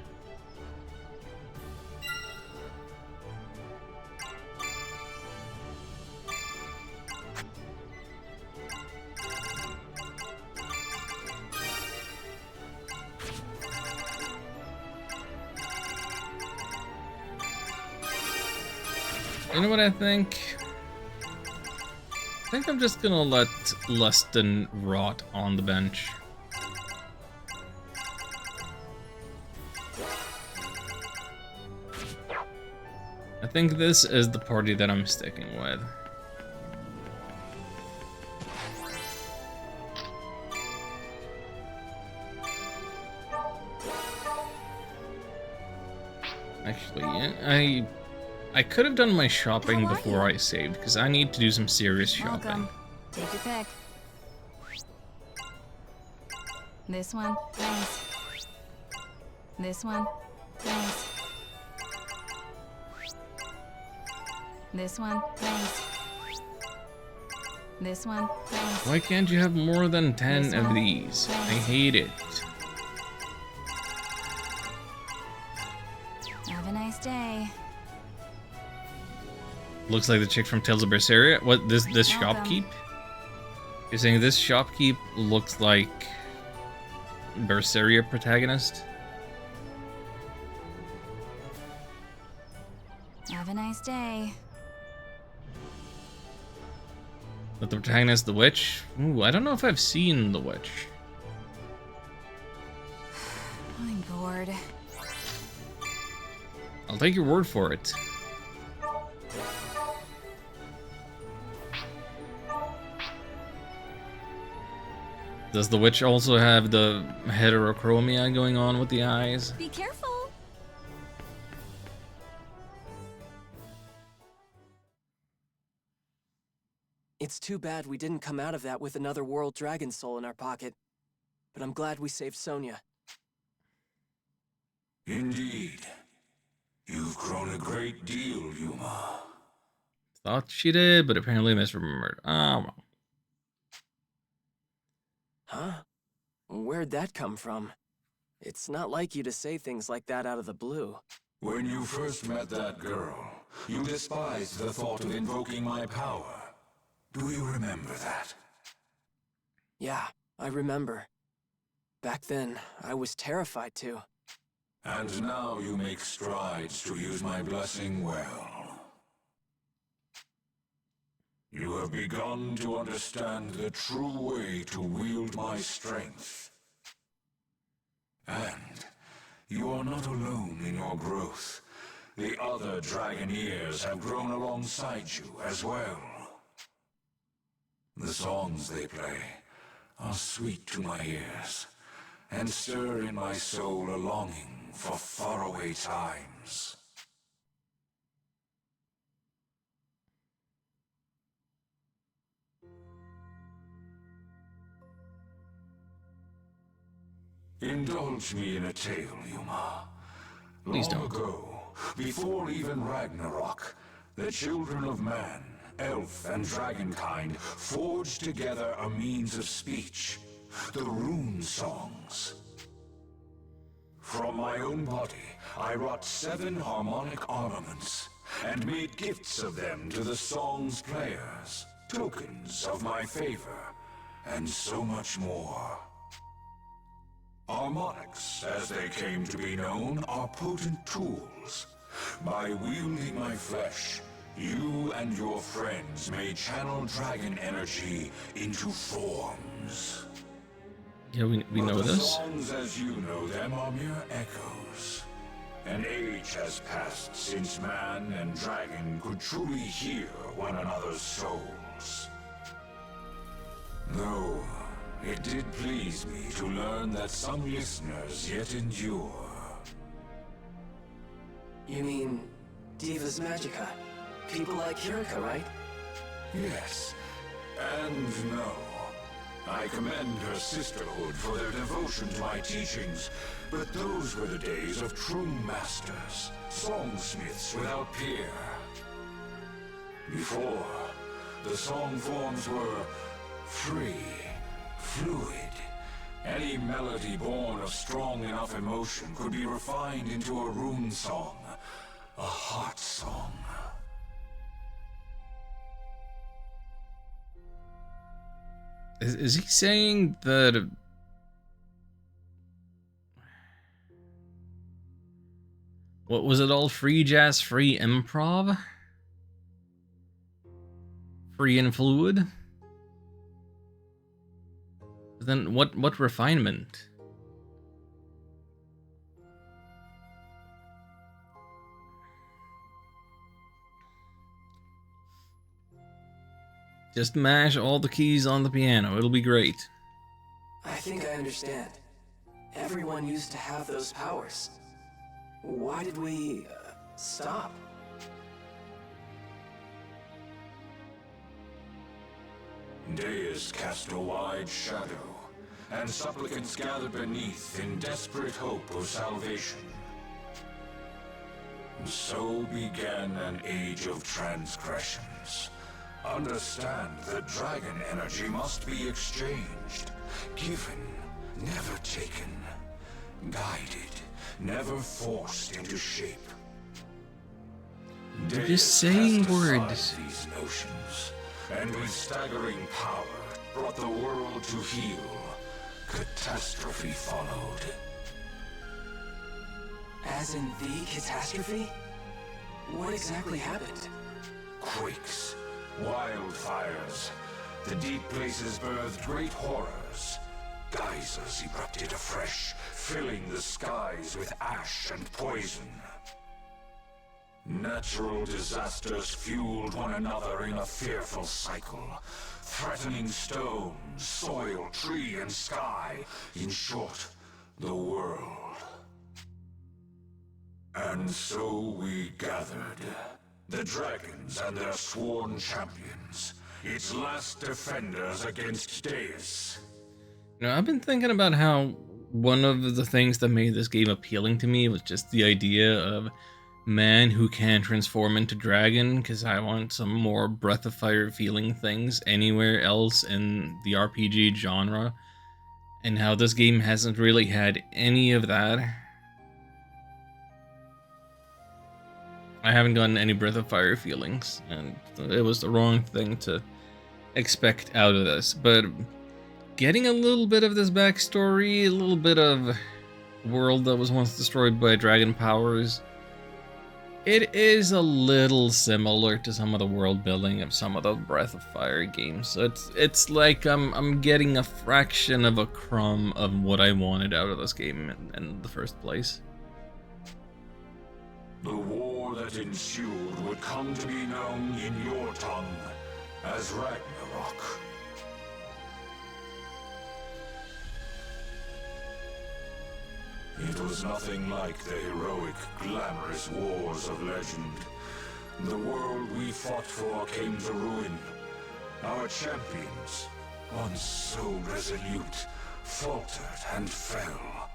You know what I think? I think I'm just gonna let Lustin rot on the bench. I think this is the party that I'm sticking with. Actually, I could have done my shopping before I saved, because I need to do some serious shopping. Welcome. Take your pick. This one, thanks. This one, thanks. This one, thanks. This one, thanks. Why can't you have more than 10 of these? I hate it. Have a nice day. Looks like the chick from Tales of Berseria. What, this shopkeep? You're saying this shopkeep looks like Berseria protagonist? Have a nice day. But the protagonist, the witch? Ooh, I don't know if I've seen the witch. I'm bored. I'll take your word for it. Does the witch also have the heterochromia going on with the eyes? Be careful. It's too bad we didn't come out of that with another World Dragon Soul in our pocket. But I'm glad we saved Sonya. Indeed. You've grown a great deal, Yuma. Thought she did, but apparently misremembered. Oh, well. Huh? Where'd that come from? It's not like you to say things like that out of the blue. When you first met that girl, you despised the thought of invoking my power. Do you remember that? Yeah, I remember. Back then, I was terrified too. And now you make strides to use my blessing well. You have begun to understand the true way to wield my strength. And you are not alone in your growth. The other Dragoneers have grown alongside you as well. The songs they play are sweet to my ears, and stir in my soul a longing for faraway times. Indulge me in a tale, Yuma. Please Long don't. ago, before even Ragnarok, the children of man, elf and dragonkind, forged together a means of speech, the rune songs. From my own body, I wrought 7 harmonic armaments, and made gifts of them to the song's players, tokens of my favor, and so much more. Harmonics, as they came to be known, are potent tools. By wielding my flesh, you and your friends may channel dragon energy into forms. Yeah, we know But the this. songs as you know them are mere echoes. An age has passed since man and dragon could truly hear one another's souls. Though it did please me to learn that some listeners yet endure. You mean Divas Magica? People like Kirika, right? Yes, and no. I commend her sisterhood for their devotion to my teachings, But those were the days of true masters, songsmiths without peer. Before, the song forms were free, fluid. Any melody born of strong enough emotion could be refined into a rune song, a heart song. Is he saying that... What was it all? Free jazz, free improv? Free and fluid? Then what refinement? Just mash all the keys on the piano, it'll be great. I think I understand. Everyone used to have those powers. Why did we stop? Deus cast a wide shadow, and supplicants gathered beneath in desperate hope of salvation. So began an age of transgressions. Understand that dragon energy must be exchanged, given, never taken, guided, never forced into shape. They're just saying words. These notions, and with staggering power, brought the world to heel. Catastrophe followed. As in the catastrophe? What exactly happened? Quakes, wildfires. The deep places birthed great horrors. Geysers erupted afresh, filling the skies with ash and poison. Natural disasters fueled one another in a fearful cycle, threatening stone, soil, tree, and sky. In short, the world. And so we gathered. The dragons and their sworn champions. Its last defenders against Deus. You know, I've been thinking about how one of the things that made this game appealing to me was just the idea of man who can transform into dragon, because I want some more Breath of Fire feeling things anywhere else in the RPG genre, and how this game hasn't really had any of that. I haven't gotten any Breath of Fire feelings, and it was the wrong thing to expect out of this, but getting a little bit of this backstory, a little bit of world that was once destroyed by dragon powers, it is a little similar to some of the world building of some of the Breath of Fire games. So it's like I'm getting a fraction of a crumb of what I wanted out of this game in the first place. The war that ensued would come to be known in your tongue as Ragnarok. It was nothing like the heroic, glamorous wars of legend. The world we fought for came to ruin. Our champions, once so resolute, faltered and fell.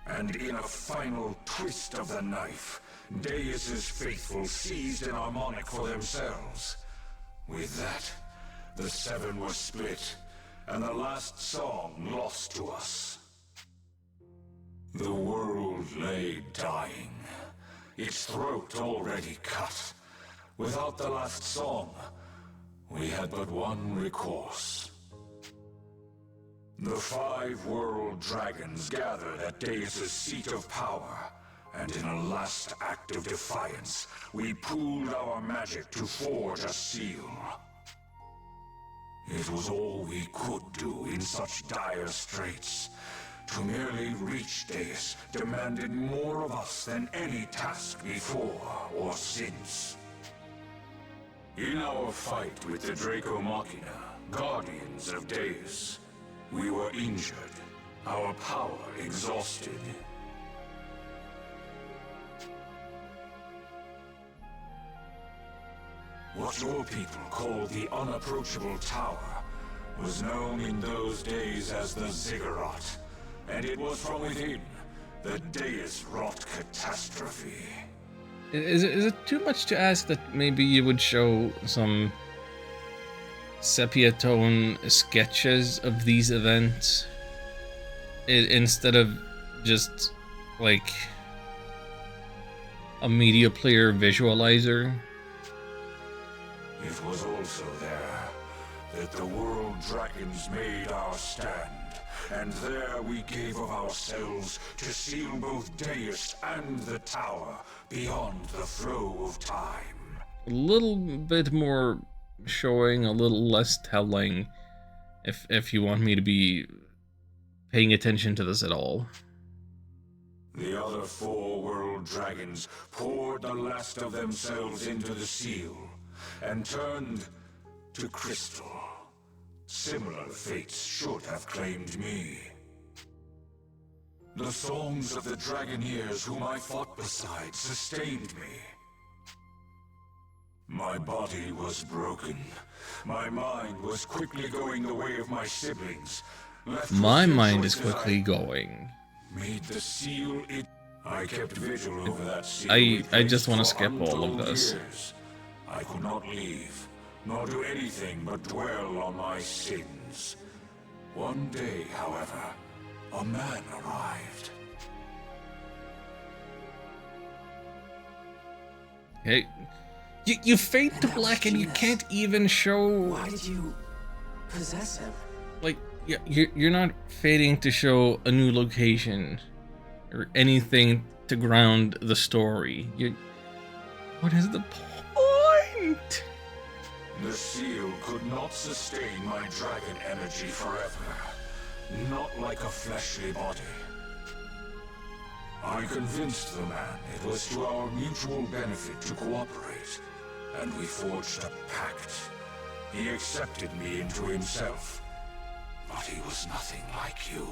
And in a final twist of the knife, Deus's faithful seized an harmonic for themselves. With that, the seven were split, and the last song lost to us. The world lay dying, its throat already cut. Without the last song, we had but one recourse. The 5 world dragons gathered at Deus's seat of power, and in a last act of defiance, we pooled our magic to forge a seal. It was all we could do in such dire straits. To merely reach Deus demanded more of us than any task before or since. In our fight with the Draco Machina, guardians of Deus, we were injured, our power exhausted. What your people call the Unapproachable Tower was known in those days as the Ziggurat, And it was from within that Deus wrought catastrophe. Is it too much to ask that maybe you would show some sepia tone sketches of these events instead of just like a media player visualizer? It was also there that the world dragons made our stand, and there we gave of ourselves to seal both Deus and the tower beyond the flow of time. A little bit more showing, a little less telling, if you want me to be paying attention to this at all. The other 4 world dragons poured the last of themselves into the seal and turned to crystal. Similar fates should have claimed me. The songs of the Dragoneers whom I fought beside sustained me. My body was broken. My mind was quickly going the way of my siblings. My mind is quickly going. Made the seal it. I kept vigil over that seal. I just want to skip all of this. Years. I could not leave, nor do anything but dwell on my sins. One day, however, a man arrived. Hey, you fade to black and you can't even show. Why did you possess him? Like, you're not fading to show a new location or anything to ground the story. What is the point? The seal could not sustain my dragon energy forever. Not like a fleshly body. I convinced the man it was to our mutual benefit to cooperate, and we forged a pact. He accepted me into himself, but he was nothing like you.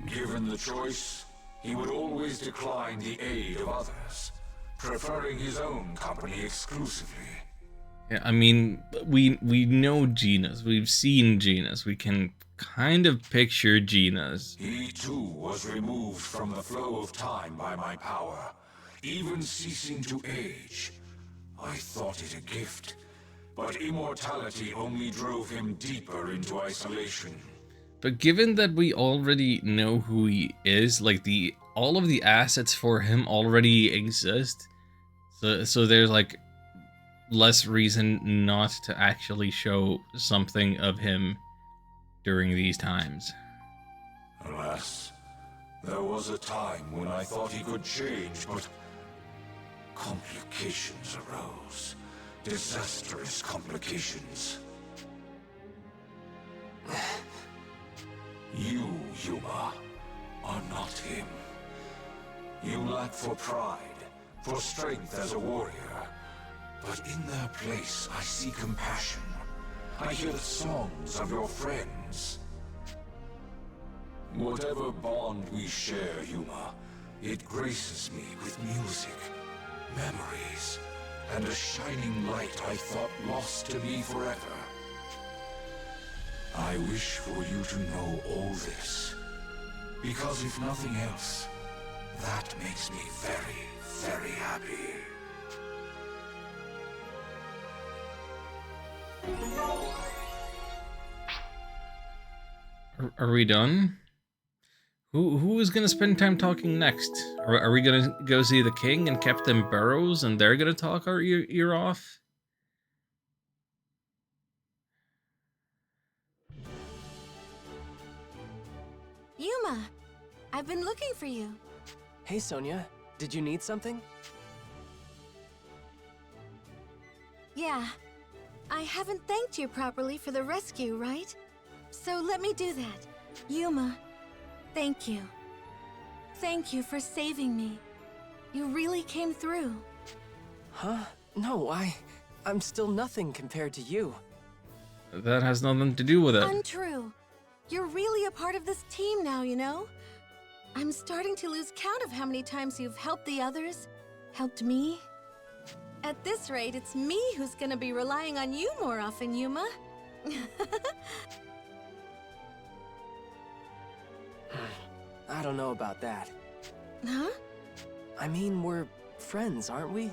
Given the choice, he would always decline the aid of others, preferring his own company exclusively. Yeah, I mean, we know Genas. We've seen Genas. We can kind of picture Genas. He too was removed from the flow of time by my power, even ceasing to age. I thought it a gift, but immortality only drove him deeper into isolation. But given that we already know who he is, like all of the assets for him already exist, so there's like less reason not to actually show something of him during these times. Alas, there was a time when I thought he could change, but complications arose. Disastrous complications. You, Yuma, are not him. You lack for pride, for strength as a warrior. But in their place, I see compassion. I hear the songs of your friends. Whatever bond we share, Yuma, it graces me with music, memories, and a shining light I thought lost to me forever. I wish for you to know all this, because if nothing else, that makes me very, very happy. Are we done? Who is gonna spend time talking next? Are we gonna go see the king and Captain Burrows and they're gonna talk our ear off? Yuma, I've been looking for you. Hey, Sonia. Did you need something? Yeah. I haven't thanked you properly for the rescue, right? So let me do that. Yuma, thank you. Thank you for saving me. You really came through. Huh? No, I'm still nothing compared to you. That has nothing to do with it. Untrue. You're really a part of this team now, you know? I'm starting to lose count of how many times you've helped the others, helped me. At this rate, it's me who's gonna be relying on you more often, Yuma. I don't know about that. Huh? I mean, we're friends, aren't we?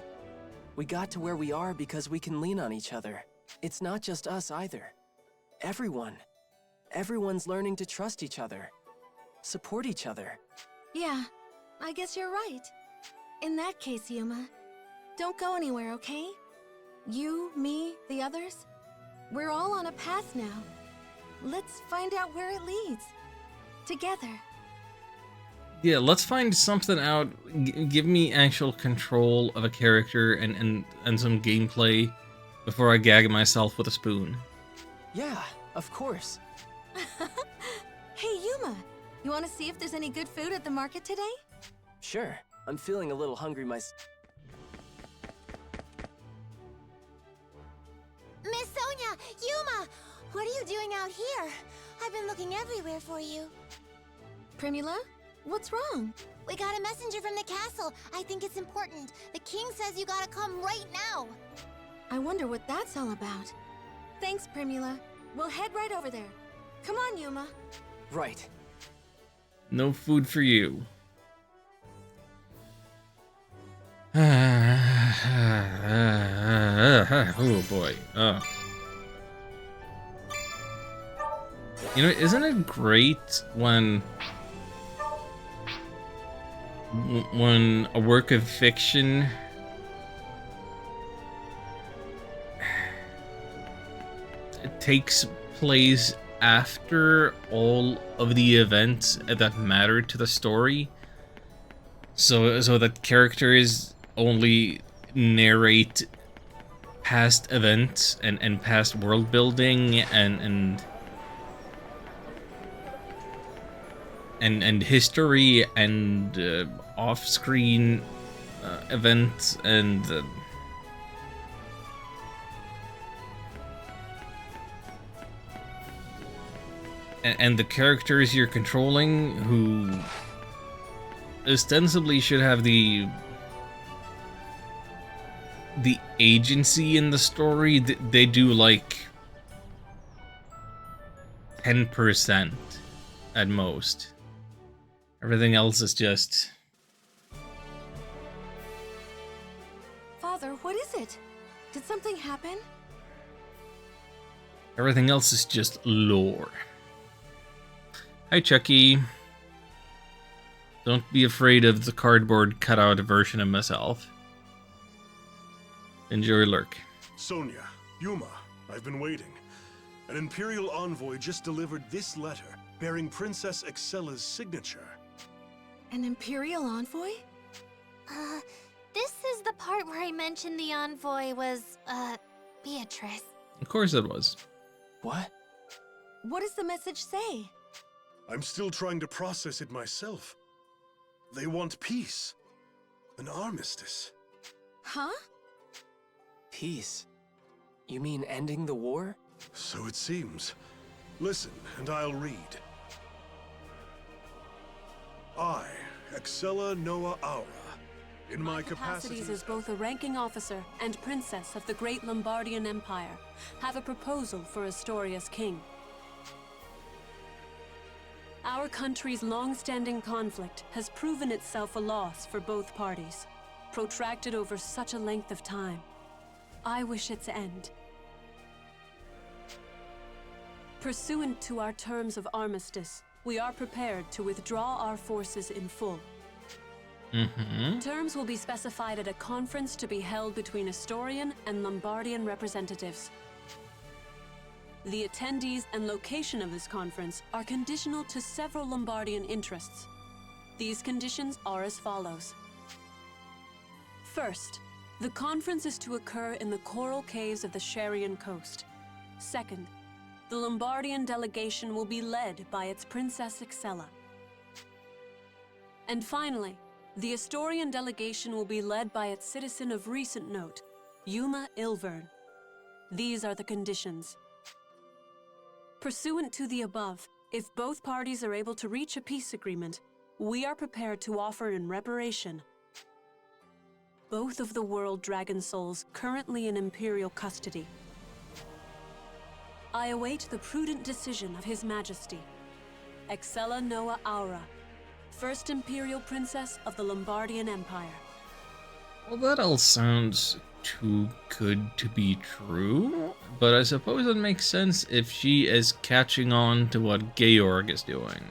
We got to where we are because we can lean on each other. It's not just us either. Everyone. Everyone's learning to trust each other. Support each other. Yeah, I guess you're right. In that case, Yuma, don't go anywhere, okay? You, me, the others, we're all on a path now. Let's find out where it leads. Together. Yeah, let's find something out. Give me actual control of a character and some gameplay before I gag myself with a spoon. Yeah, of course. Hey, Yuma, you want to see if there's any good food at the market today? Sure, I'm feeling a little hungry myself. Miss Sonia! Yuma! What are you doing out here? I've been looking everywhere for you. Primula, what's wrong? We got a messenger from the castle. I think it's important. The king says you gotta come right now. I wonder what that's all about. Thanks, Primula. We'll head right over there. Come on, Yuma. Right. No food for you. Oh boy. Oh. You know, isn't it great when a work of fiction takes place after all of the events that matter to the story, so that characters only narrate past events and past world building and history and off-screen events and the characters you're controlling, who ostensibly should have the agency in the story, they do like 10% at most. Everything else is just... Father, what is it? Did something happen? Everything else is just lore. Hi, Chucky. Don't be afraid of the cardboard cutout version of myself. Enjoy lurk. Sonia, Yuma, I've been waiting. An Imperial envoy just delivered this letter bearing Princess Excella's signature. An Imperial envoy? This is the part where I mentioned the envoy was, Beatrice. Of course it was. What? What does the message say? I'm still trying to process it myself. They want peace. An armistice. Huh? Peace? You mean ending the war? So it seems. Listen, and I'll read. I, Excella Noah Aura, in my capacities as both a ranking officer and princess of the great Lombardian Empire, have a proposal for Astoria's king. Our country's long-standing conflict has proven itself a loss for both parties, protracted over such a length of time. I wish its end. Pursuant to our terms of armistice, we are prepared to withdraw our forces in full. Terms will be specified at a conference to be held between Astorian and Lombardian representatives. The attendees and location of this conference are conditional to several Lombardian interests. These conditions are as follows. First, the conference is to occur in the coral caves of the Sharian coast. Second, the Lombardian delegation will be led by its Princess Excella. And finally, the Astorian delegation will be led by its citizen of recent note, Yuma Ilvern. These are the conditions. Pursuant to the above, if both parties are able to reach a peace agreement, we are prepared to offer in reparation both of the world dragon souls currently in Imperial custody. I await the prudent decision of His Majesty, Excella Noah Aura, First Imperial Princess of the Lombardian Empire. Well, that all sounds too good to be true, but I suppose it makes sense if she is catching on to what Georg is doing.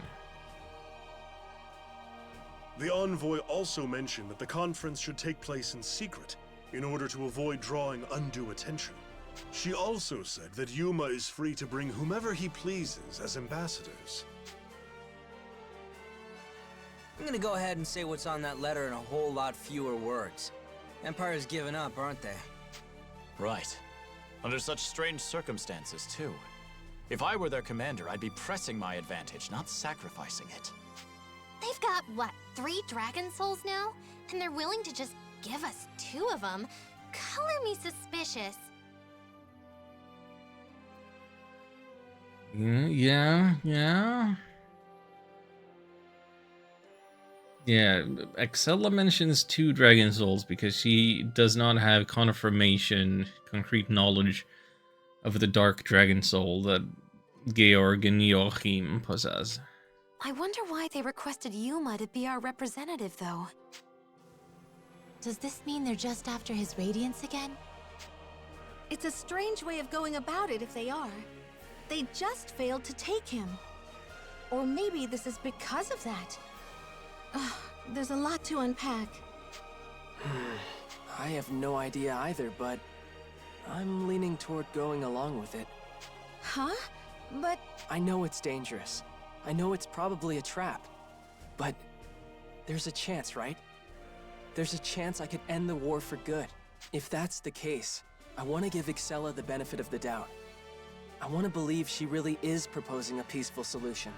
The envoy also mentioned that the conference should take place in secret in order to avoid drawing undue attention. She also said that Yuma is free to bring whomever he pleases as ambassadors. I'm gonna go ahead and say what's on that letter in a whole lot fewer words. Empire's given up, aren't they? Right. Under such strange circumstances, too. If I were their commander, I'd be pressing my advantage, not sacrificing it. They've got, what, 3 dragon souls now? And they're willing to just give us 2 of them? Color me suspicious. Yeah. Excella mentions 2 dragon souls because she does not have confirmation, concrete knowledge of the dark dragon soul that Georg and Joachim possess. I wonder why they requested Yuma to be our representative, though. Does this mean they're just after his radiance again? It's a strange way of going about it if they are. They just failed to take him. Or maybe this is because of that. There's a lot to unpack. I have no idea either, but I'm leaning toward going along with it. Huh? But... I know it's dangerous. I know it's probably a trap. But there's a chance, right? There's a chance I could end the war for good. If that's the case, I want to give Excella the benefit of the doubt. I want to believe she really is proposing a peaceful solution.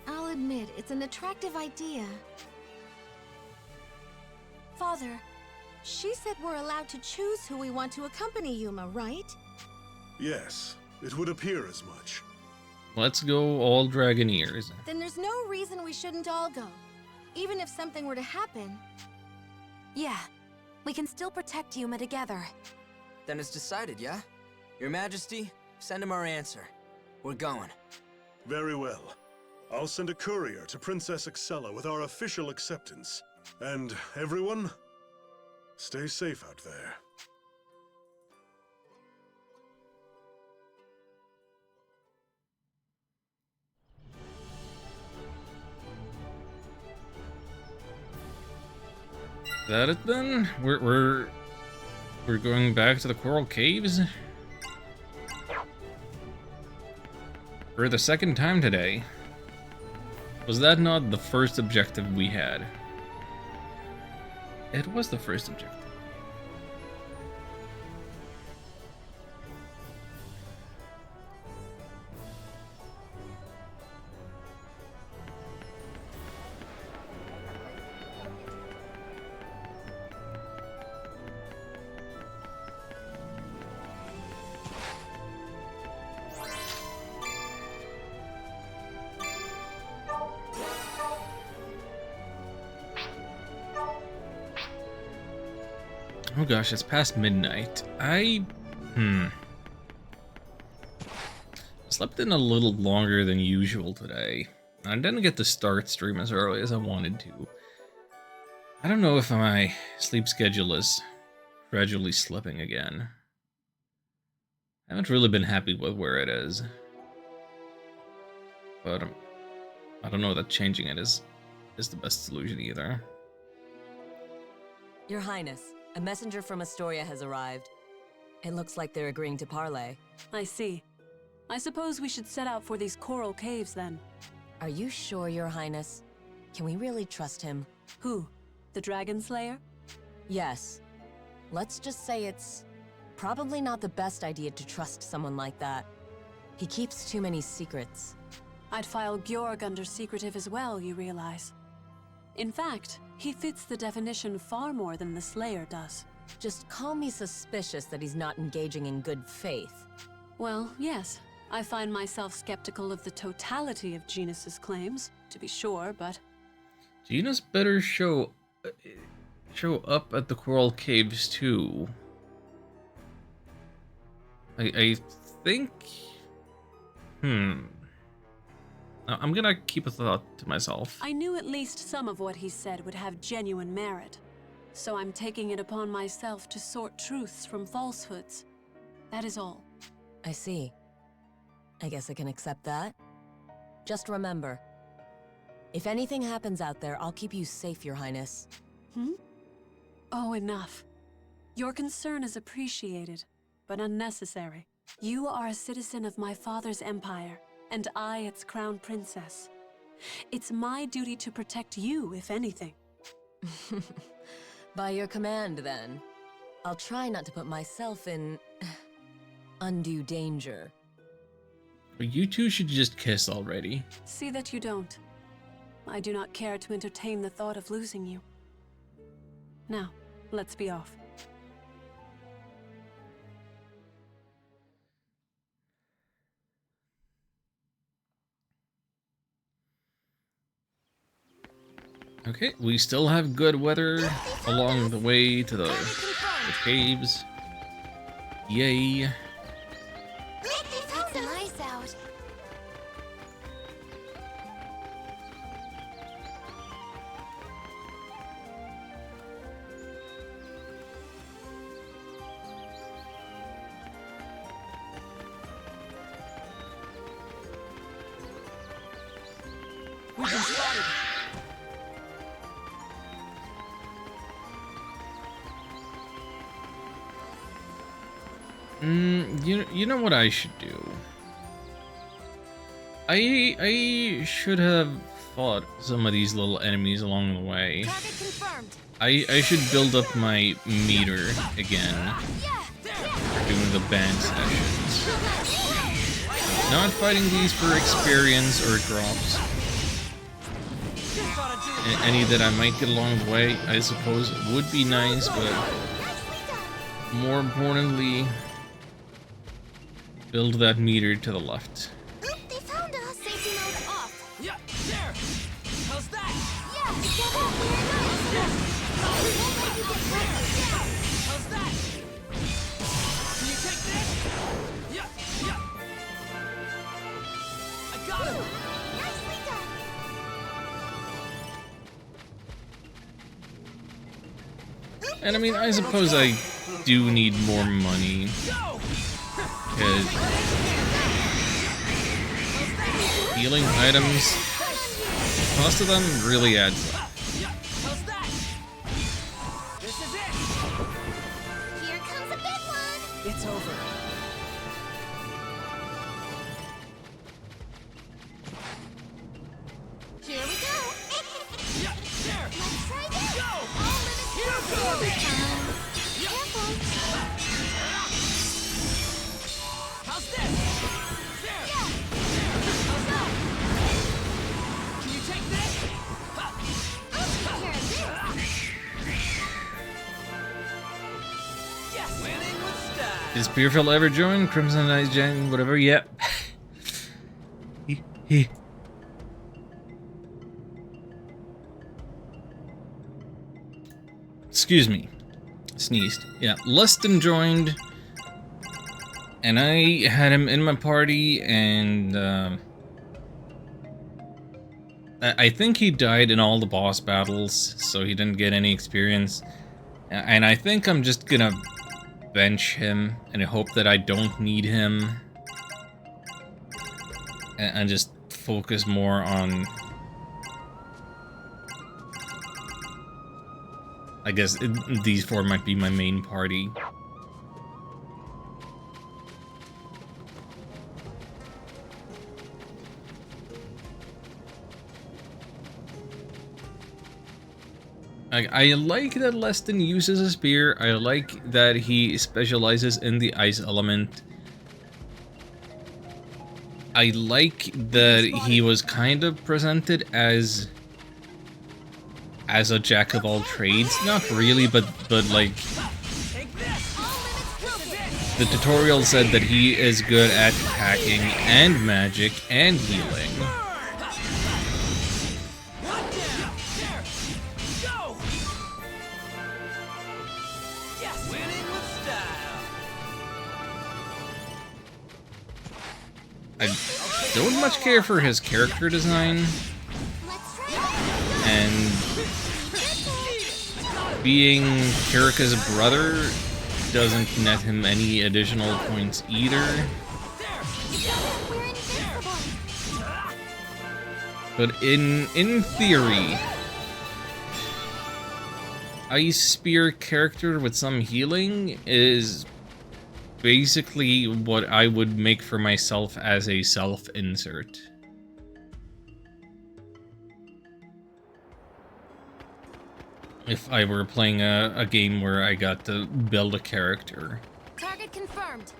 I'll admit, it's an attractive idea. Father, she said we're allowed to choose who we want to accompany Yuma, right? Yes, it would appear as much. Let's go all Dragoneers. Then there's no reason we shouldn't all go. Even if something were to happen. Yeah, we can still protect Yuma together. Then it's decided, yeah? Your Majesty, send him our answer. We're going. Very well. I'll send a courier to Princess Excella with our official acceptance. And everyone, stay safe out there. That it then? We're going back to the Coral Caves? For the second time today. Was that not the first objective we had? It was the first objective. Oh gosh, it's past midnight. I slept in a little longer than usual today. I didn't get to start stream as early as I wanted to. I don't know if my sleep schedule is gradually slipping again. I haven't really been happy with where it is. But I don't know that changing it is the best solution either. Your Highness, a messenger from Astoria has arrived. It looks like they're agreeing to parley. I see. I suppose we should set out for these coral caves then. Are you sure, Your Highness? Can we really trust him? Who? The Dragon Slayer? Yes. Let's just say it's probably not the best idea to trust someone like that. He keeps too many secrets. I'd file Georg under secretive as well, you realize. In fact, he fits the definition far more than the Slayer does. Just call me suspicious that he's not engaging in good faith. Well, yes. I find myself skeptical of the totality of Genus's claims, to be sure, but... Genus better show up at the Coral Caves too. I think... I'm gonna keep a thought to myself. I knew at least some of what he said would have genuine merit, so I'm taking it upon myself to sort truths from falsehoods. That is all. I see. I guess I can accept that. Just remember, if anything happens out there, I'll keep you safe, Your Highness. Oh, enough. Your concern is appreciated, but unnecessary. You are a citizen of my father's empire, and I its crown princess. It's my duty to protect you, if anything. By your command, then. I'll try not to put myself in undue danger. You two should just kiss already. See that you don't. I do not care to entertain the thought of losing you. Now, let's be off. Okay, we still have good weather along the way to the caves. Yay. It's nice out. We've been spotted. You know what I should do? I should have fought some of these little enemies along the way. I should build up my meter again for doing the band sessions. Not fighting these for experience or drops. Any that I might get along the way, I suppose, would be nice, but more importantly, build that meter to the left. They found us. Safety mode off. Yeah, there. How's that? Yeah, together we're nice. We won't let you get crazy. How's that? Can you take this? Yeah, yeah. I got him. Nicely done. And I mean, I suppose I do need more money. Healing items, cost of them really adds up. This is it. Here comes a big one. It's over. Here we go. Yeah, there. Let's try this. Go. All limits Here Careful. How's this? There. How's that? Can you take this? I'll take care of this. Yes. Winning with style. Is Beerfield ever joined? Crimson Eyes Gen, whatever, yep. Excuse me. Sneezed. Yeah, Lustin joined. And I had him in my party, and I think he died in all the boss battles, so he didn't get any experience. And I think I'm just gonna bench him and hope that I don't need him. And just focus more on... I guess these four might be my main party. I like that Leston uses a spear. I like that he specializes in the ice element. I like that he was kind of presented as a jack of all trades. Not really, but like the tutorial said that he is good at hacking and magic and healing. don't much care for his character design. And being Kirika's brother doesn't net him any additional points either. But in theory, Ice Spear character with some healing is basically what I would make for myself as a self-insert. If I were playing a game where I got to build a character. Target confirmed.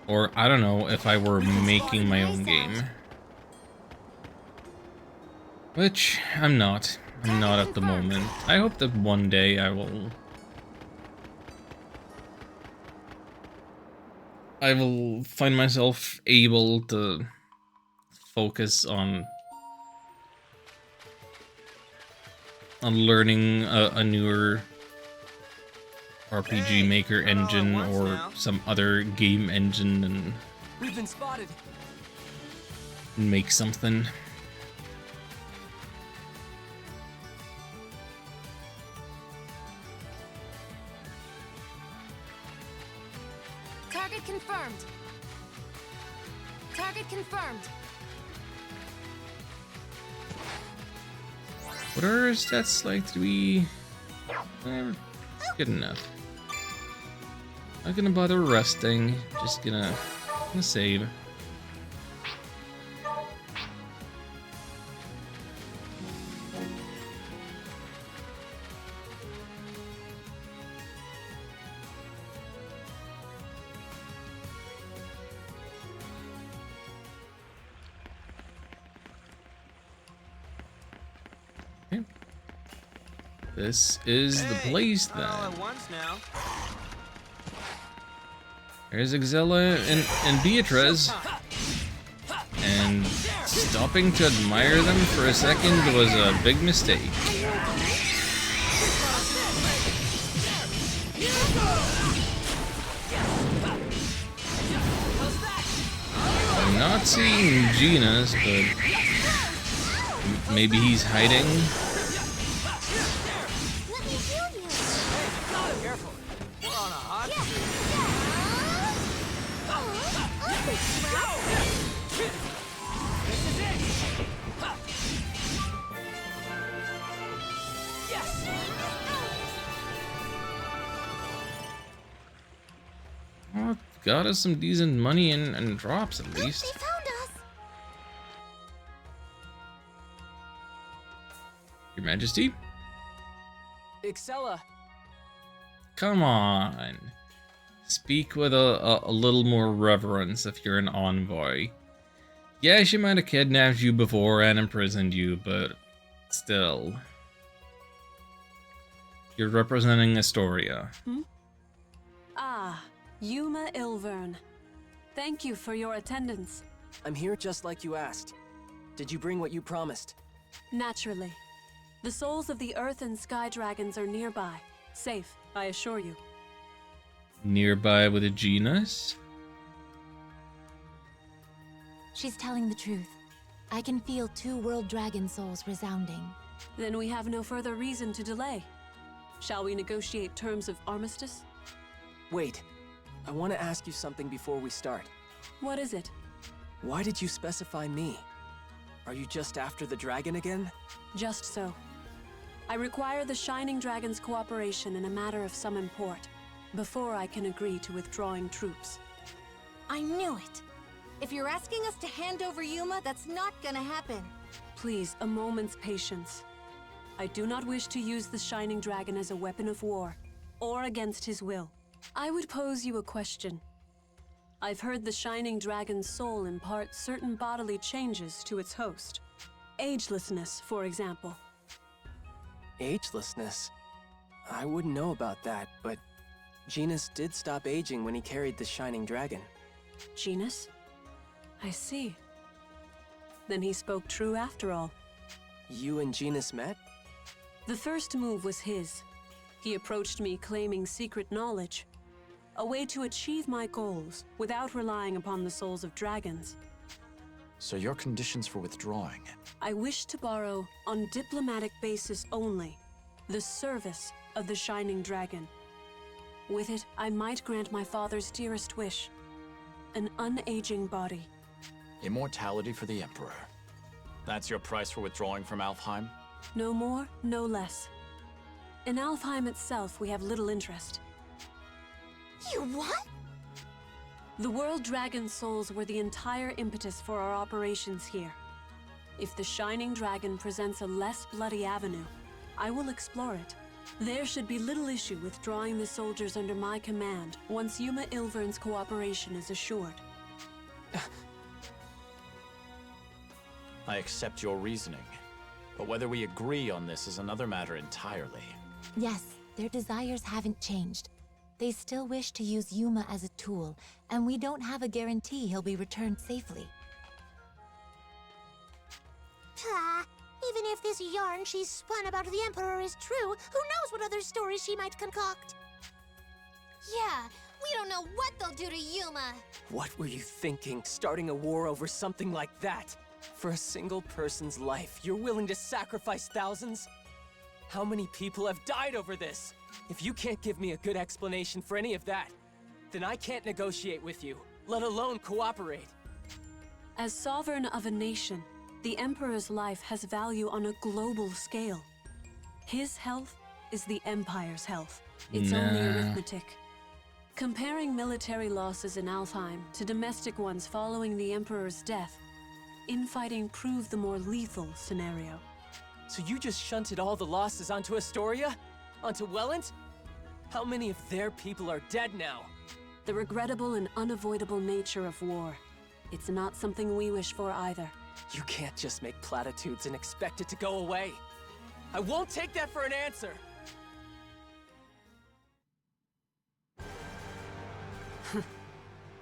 Or, I don't know, if I were making my own game. Which, I'm not. I'm not at the moment. I hope that one day I will find myself able to focus on learning a newer RPG Maker engine or some other game engine and We've been spotted. make something. Target confirmed. Target confirmed. What are our stats like? Do we... good enough. Not gonna bother resting. Just gonna save. Okay. This is the place then. There's Exilla and Beatrice. And stopping to admire them for a second was a big mistake. I'm not seeing Genas, but maybe he's hiding. Well, got us some decent money and drops at least. They found us. Your Majesty? Excella. Come on. Speak with a little more reverence if you're an envoy. Yeah, she might have kidnapped you before and imprisoned you, but still. You're representing Astoria. Ah, Yuma Ilvern. Thank you for your attendance. I'm here just like you asked. Did you bring what you promised? Naturally. The souls of the Earth and Sky Dragons are nearby. Safe, I assure you. Nearby with a genus? She's telling the truth. I can feel 2 world dragon souls resounding. Then we have no further reason to delay. Shall we negotiate terms of armistice? Wait. I want to ask you something before we start. What is it? Why did you specify me? Are you just after the dragon again? Just so. I require the Shining Dragon's cooperation in a matter of some import, before I can agree to withdrawing troops. I knew it. If you're asking us to hand over Yuma, that's not gonna happen. Please, a moment's patience. I do not wish to use the Shining Dragon as a weapon of war, or against his will. I would pose you a question. I've heard the Shining Dragon's soul impart certain bodily changes to its host. Agelessness, for example. Agelessness? I wouldn't know about that, but Genas did stop aging when he carried the Shining Dragon. Genas? I see. Then he spoke true after all. You and Genas met? The first move was his. He approached me claiming secret knowledge. A way to achieve my goals without relying upon the souls of dragons. So your conditions for withdrawing? I wish to borrow, on diplomatic basis only, the service of the Shining Dragon. With it, I might grant my father's dearest wish, an unaging body. Immortality for the Emperor. That's your price for withdrawing from Alfheim? No more, no less. In Alfheim itself, we have little interest. You what? The World Dragon Souls were the entire impetus for our operations here. If the Shining Dragon presents a less bloody avenue, I will explore it. There should be little issue with drawing the soldiers under my command once Yuma Ilvern's cooperation is assured. I accept your reasoning, but whether we agree on this is another matter entirely. Yes, their desires haven't changed. They still wish to use Yuma as a tool, and we don't have a guarantee he'll be returned safely. Even if this yarn she's spun about the Emperor is true, who knows what other stories she might concoct? Yeah, we don't know what they'll do to Yuma. What were you thinking, starting a war over something like that? For a single person's life, you're willing to sacrifice thousands? How many people have died over this? If you can't give me a good explanation for any of that, then I can't negotiate with you, let alone cooperate. As sovereign of a nation, the Emperor's life has value on a global scale. His health is the Empire's health. It's only arithmetic. Comparing military losses in Alfheim to domestic ones following the Emperor's death, infighting proved the more lethal scenario. So you just shunted all the losses onto Astoria? Onto Welland? How many of their people are dead now? The regrettable and unavoidable nature of war. It's not something we wish for either. You can't just make platitudes and expect it to go away. I won't take that for an answer!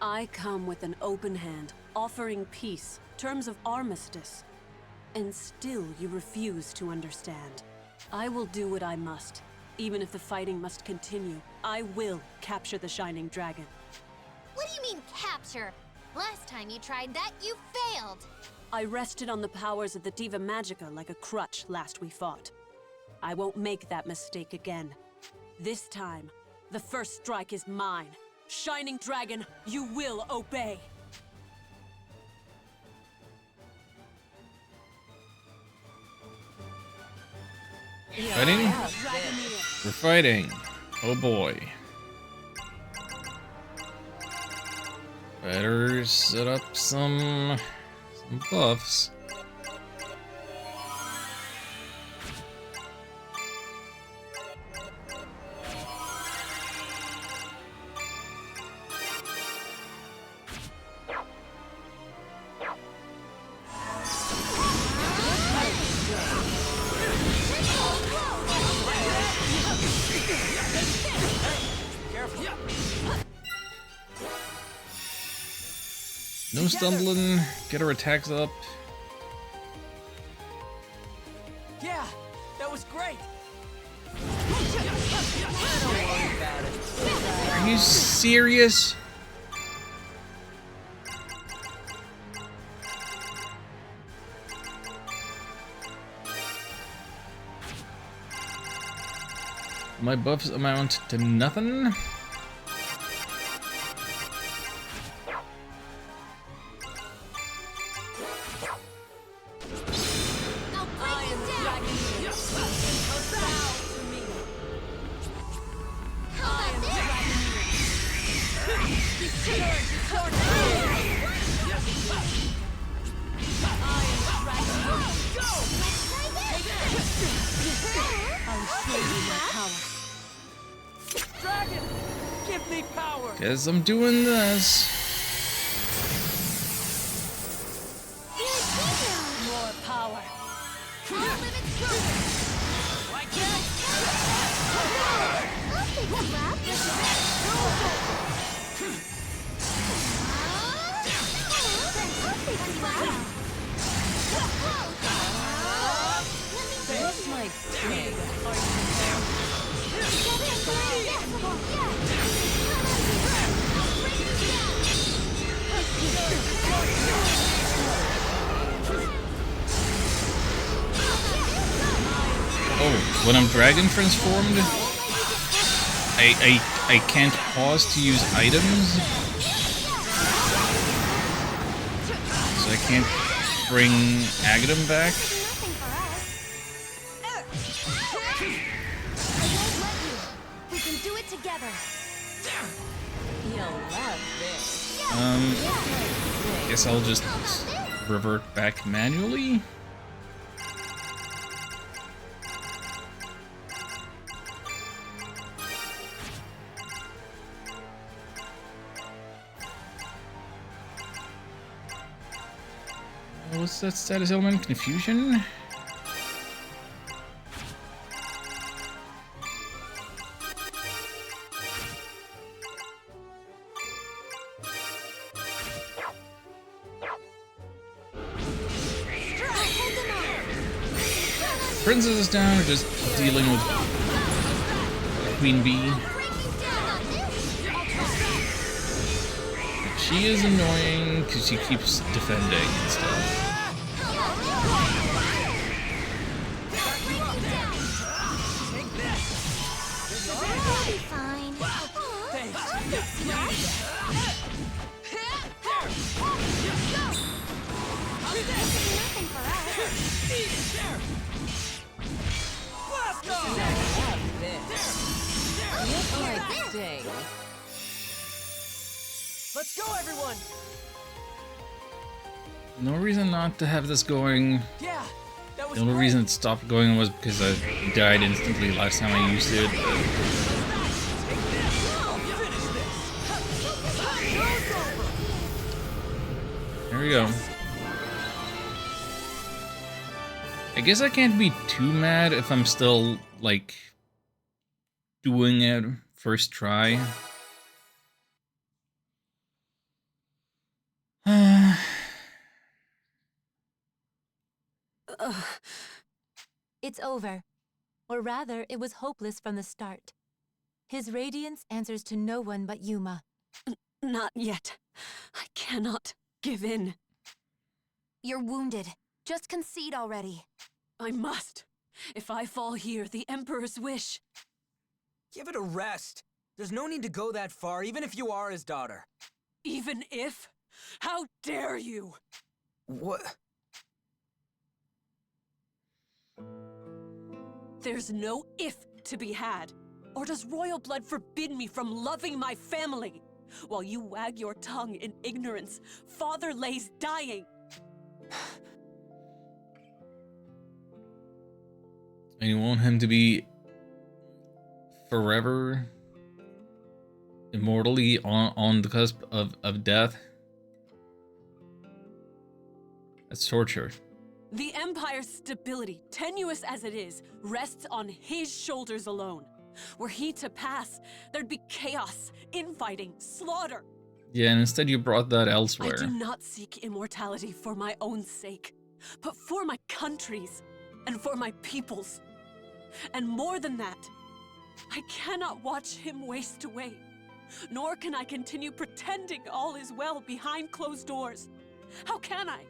I come with an open hand, offering peace, terms of armistice. And still you refuse to understand. I will do what I must. Even if the fighting must continue, I will capture the Shining Dragon. What do you mean, capture? Last time you tried that, you failed! I rested on the powers of the Diva Magica like a crutch last we fought. I won't make that mistake again. This time, the first strike is mine. Shining Dragon, you will obey! Fighting? We're fighting. Oh boy. Better set up some buffs. No stumbling, get our attacks up. Yeah, that was great! Are you serious? My buffs amount to nothing? Dragon! Give me power! Guess I'm doing this. More power! Like that? That's my big. when I'm dragon transformed, I can't pause to use items, so I can't bring Aghanim back. We can do it together. You'll love this. Guess I'll just revert back manually. What's that status element? Confusion? Princess is down, we're just dealing with Queen Bee. She is annoying because she keeps defending and stuff. Let's go, everyone! No reason not to have this going. Yeah, that was The only reason it stopped going was because I died instantly last time I used it. There we go. I guess I can't be too mad if I'm still, like, doing it first try. It's over. Or rather, it was hopeless from the start. His radiance answers to no one but Yuma. Not yet. I cannot give in. You're wounded. Just concede already. I must. If I fall here, the Emperor's wish. Give it a rest. There's no need to go that far, even if you are his daughter. Even if? How dare you? What? There's no if to be had. Or does royal blood forbid me from loving my family? While you wag your tongue in ignorance, father lays dying. And you want him to be forever, immortally on the cusp of death? That's torture. The Empire's stability, tenuous as it is, rests on his shoulders alone. Were he to pass, there'd be chaos, infighting, slaughter. Yeah, and instead you brought that elsewhere. I do not seek immortality for my own sake, but for my country's and for my people's. And more than that, I cannot watch him waste away, nor can I continue pretending all is well behind closed doors. How can I?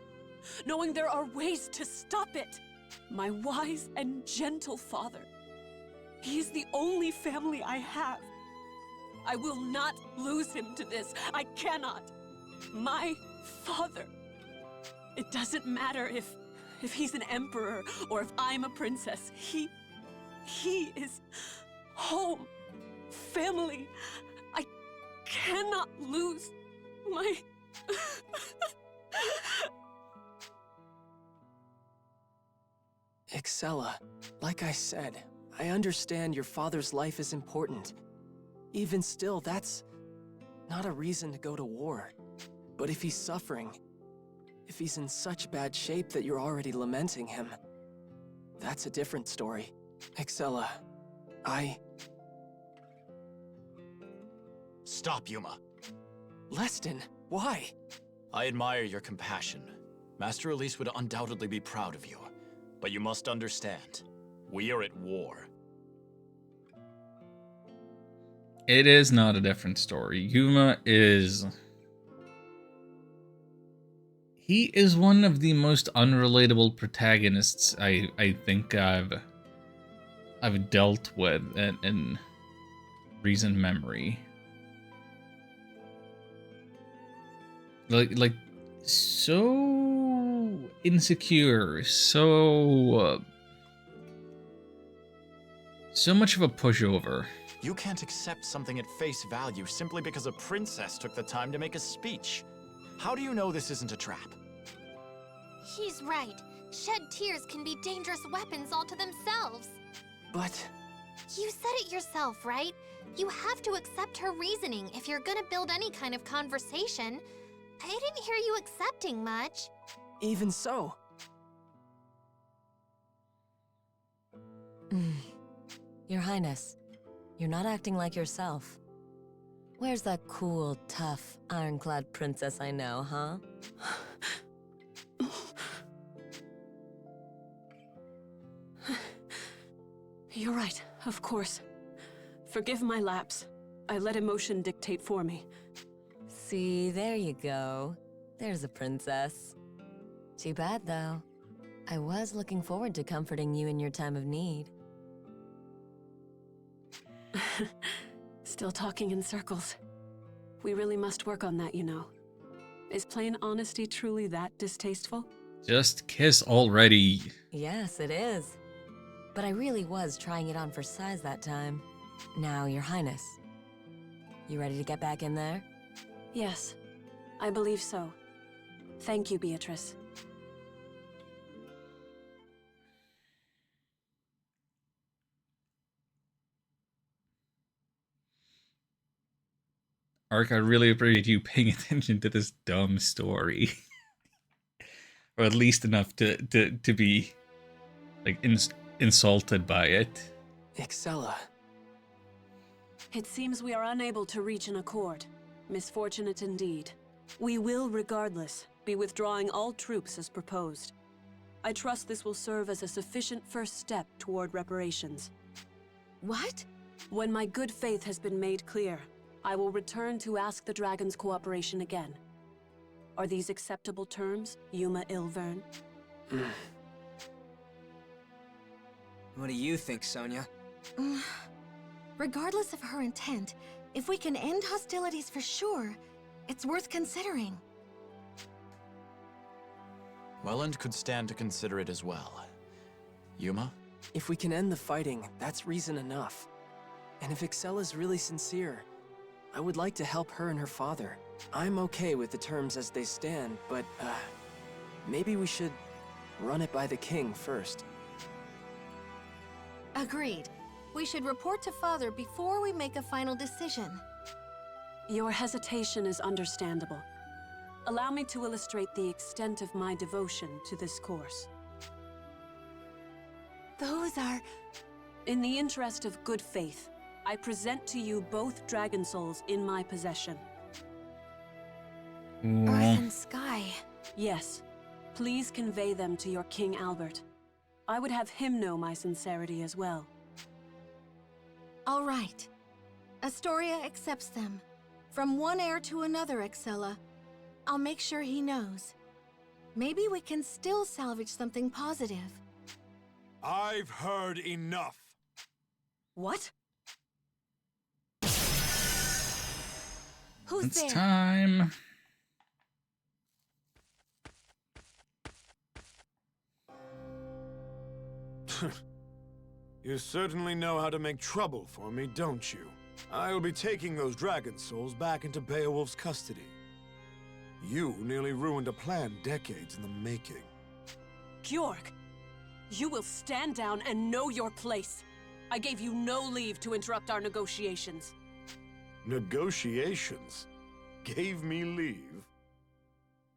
Knowing there are ways to stop it. My wise and gentle father. He is the only family I have. I will not lose him to this. I cannot. My father. It doesn't matter if he's an emperor or if I'm a princess. He is home. Family. I cannot lose my... Excella, like I said, I understand your father's life is important. Even still, that's not a reason to go to war. But if he's suffering, if he's in such bad shape that you're already lamenting him, that's a different story. Excella, Stop, Yuma. Leston, why? I admire your compassion. Master Elise would undoubtedly be proud of you. But you must understand, we are at war. It is not a different story. Yuma is... He is one of the most unrelatable protagonists I think I've I've dealt with in recent memory. Like so insecure, so much of a pushover. You can't accept something at face value simply because a princess took the time to make a speech. How do you know this isn't a trap? He's right. Shed tears can be dangerous weapons all to themselves. But... You said it yourself, right? You have to accept her reasoning if you're gonna build any kind of conversation. I didn't hear you accepting much. Even so. Your Highness, you're not acting like yourself. Where's that cool, tough, ironclad princess I know, huh? You're right, of course. Forgive my lapse. I let emotion dictate for me. See, there you go. There's a princess. Too bad, though. I was looking forward to comforting you in your time of need. Still talking in circles. We really must work on that, you know. Is plain honesty truly that distasteful? Just kiss already. Yes, it is. But I really was trying it on for size that time. Now, Your Highness. You ready to get back in there? Yes, I believe so. Thank you, Beatrice. Ark, I really appreciate you paying attention to this dumb story. Or at least enough to be, like, insulted by it. Excella. It seems we are unable to reach an accord. Misfortunate indeed. We will, regardless, be withdrawing all troops as proposed. I trust this will serve as a sufficient first step toward reparations. What? When my good faith has been made clear, I will return to ask the Dragon's cooperation again. Are these acceptable terms, Yuma Ilvern? What do you think, Sonia? Regardless of her intent, if we can end hostilities for sure, it's worth considering. Welland could stand to consider it as well. Yuma? If we can end the fighting, that's reason enough. And if Excella's really sincere, I would like to help her and her father. I'm okay with the terms as they stand, but, maybe we should run it by the king first. Agreed. We should report to Father before we make a final decision. Your hesitation is understandable. Allow me to illustrate the extent of my devotion to this course. Those are... In the interest of good faith, I present to you both Dragon Souls in my possession. Earth and sky. Yes. Please convey them to your King Albert. I would have him know my sincerity as well. All right. Astoria accepts them. From one heir to another, Excella. I'll make sure he knows. Maybe we can still salvage something positive. I've heard enough. What? Who's It's there? time. You certainly know how to make trouble for me, don't you? I'll be taking those Dragon Souls back into Beowulf's custody. You nearly ruined a plan decades in the making. Georg, you will stand down and know your place. I gave you no leave to interrupt our negotiations. Negotiations? Gave me leave?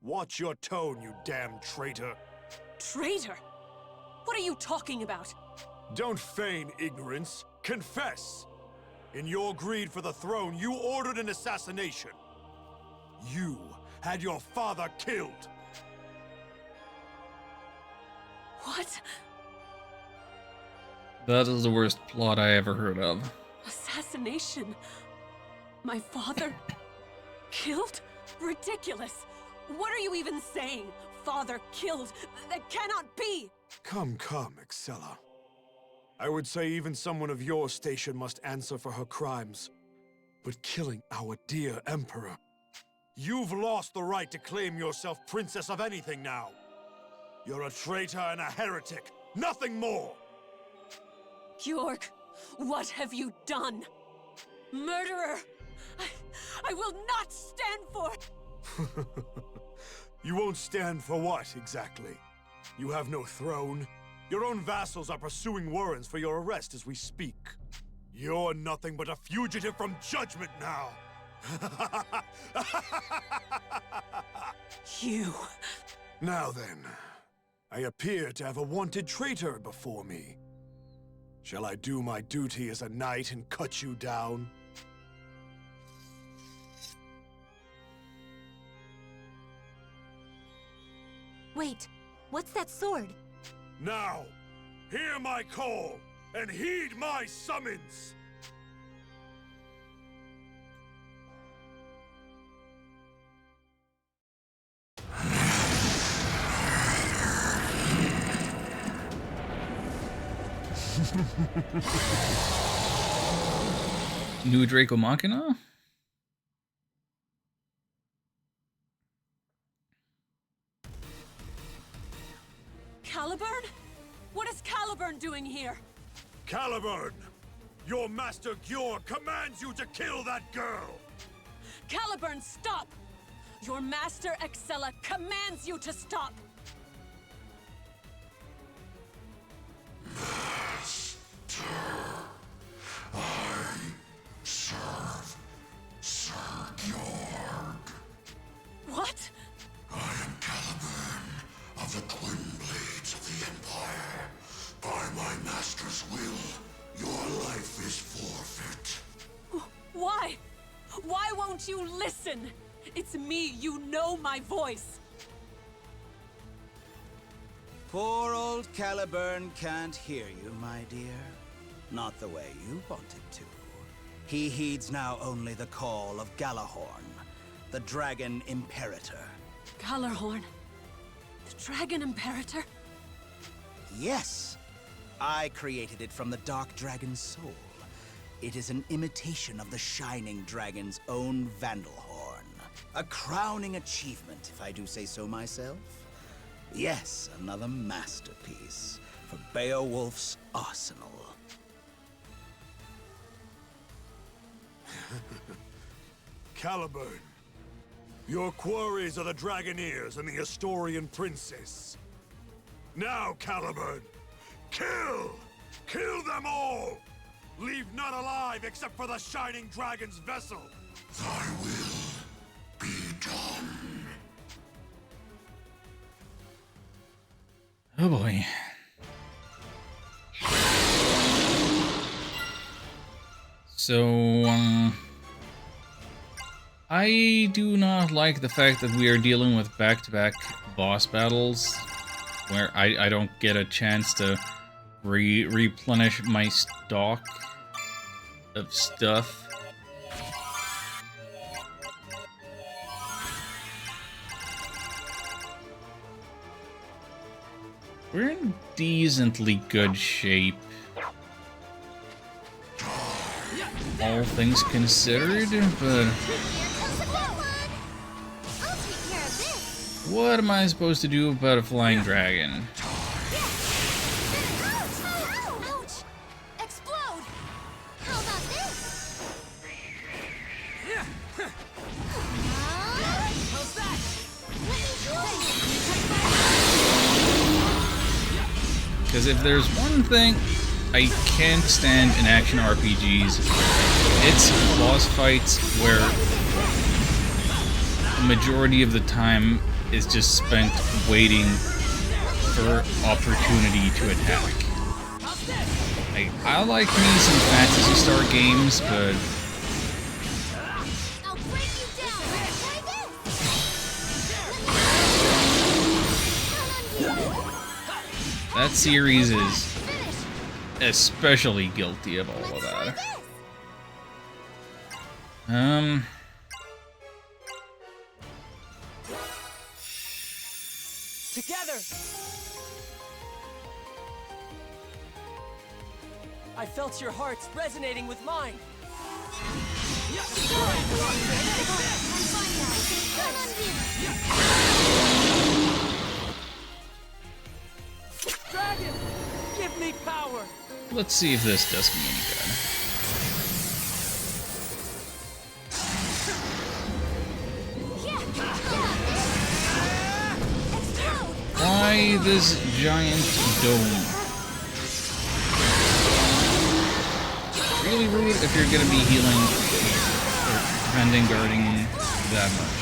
Watch your tone, you damn traitor. Traitor? What are you talking about? Don't feign ignorance. Confess! In your greed for the throne, you ordered an assassination. You had your father killed. What? That is the worst plot I ever heard of. Assassination? My father? Killed? Ridiculous! What are you even saying? Father killed? That cannot be! Come, Excella. I would say even someone of your station must answer for her crimes. But killing our dear Emperor... You've lost the right to claim yourself princess of anything now. You're a traitor and a heretic, nothing more! Georg, what have you done? Murderer! I will not stand for... You won't stand for what, exactly? You have no throne. Your own vassals are pursuing warrants for your arrest as we speak. You're nothing but a fugitive from judgment now! You... Now then, I appear to have a wanted traitor before me. Shall I do my duty as a knight and cut you down? Wait, what's that sword? Now, hear my call, and heed my summons! New Draco Machina? Caliburn? What is Caliburn doing here? Caliburn! Your master Gjord commands you to kill that girl! Caliburn, stop! Your master Excella commands you to stop! I serve Sir Gjord. What? I am Caliburn of the Twin Blades of the Empire. By my master's will, your life is forfeit. Why? Why won't you listen? It's me, you know my voice. Poor old Caliburn can't hear you, my dear. Not the way you wanted to. He heeds now only the call of Galahorn, the Dragon Imperator. Galahorn? The Dragon Imperator? Yes! I created it from the Dark Dragon's soul. It is an imitation of the Shining Dragon's own Vandalhorn. A crowning achievement, if I do say so myself. Yes, another masterpiece for Beowulf's arsenal. Caliburn, your quarries are the Dragoneers and the Astorian Princess. Now, Caliburn, kill! Kill them all! Leave none alive except for the Shining Dragon's vessel! Thy will be done. Oh boy. So, I do not like the fact that we are dealing with back-to-back boss battles where I don't get a chance to replenish my stock of stuff. We're in decently good shape, all things considered, but what am I supposed to do about a flying dragon? Ouch! Explode! How about this? How's that? Because if there's one thing I can't stand in action RPGs, it's boss fights where the majority of the time is just spent waiting for opportunity to attack. I like me some Phantasy Star games, but that series is especially guilty of all of that. Together! I felt your hearts resonating with mine. Dragon, give me power. Let's see if this does me any good. Why this giant dome? Really rude if you're gonna be healing or defending, guarding that much.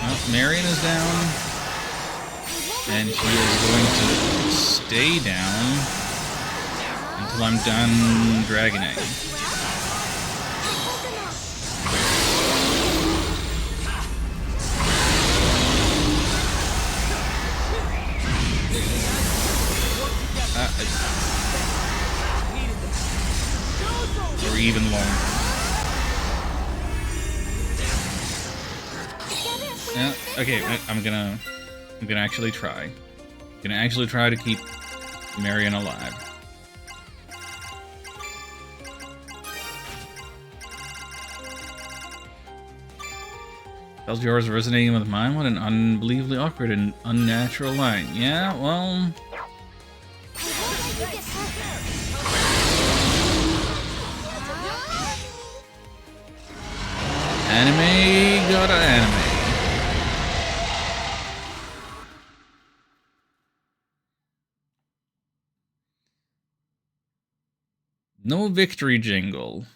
Well, Marion is down, and she is going to stay down until I'm done Dragon Egg. Or even longer. Okay, I'm gonna actually try. I'm gonna actually try to keep Marion alive. Tells yours resonating with mine. What an unbelievably awkward and unnatural line. Yeah, well. Anime gotta anime. No victory jingle.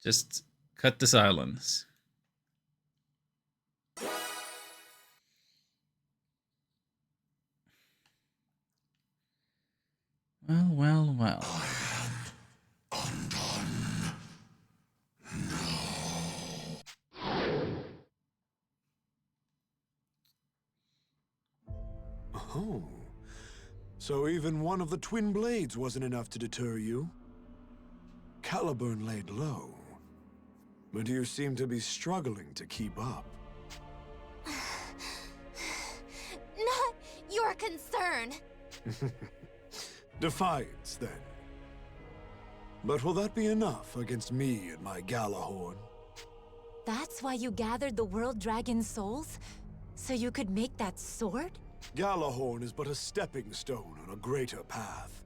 Just cut the silence. Well, well, well. Oh. So even one of the twin blades wasn't enough to deter you? Caliburn laid low. But you seem to be struggling to keep up. Not your concern. Defiance, then. But will that be enough against me and my Galahorn? That's why you gathered the World Dragon souls? So you could make that sword? Galahorn is but a stepping stone on a greater path.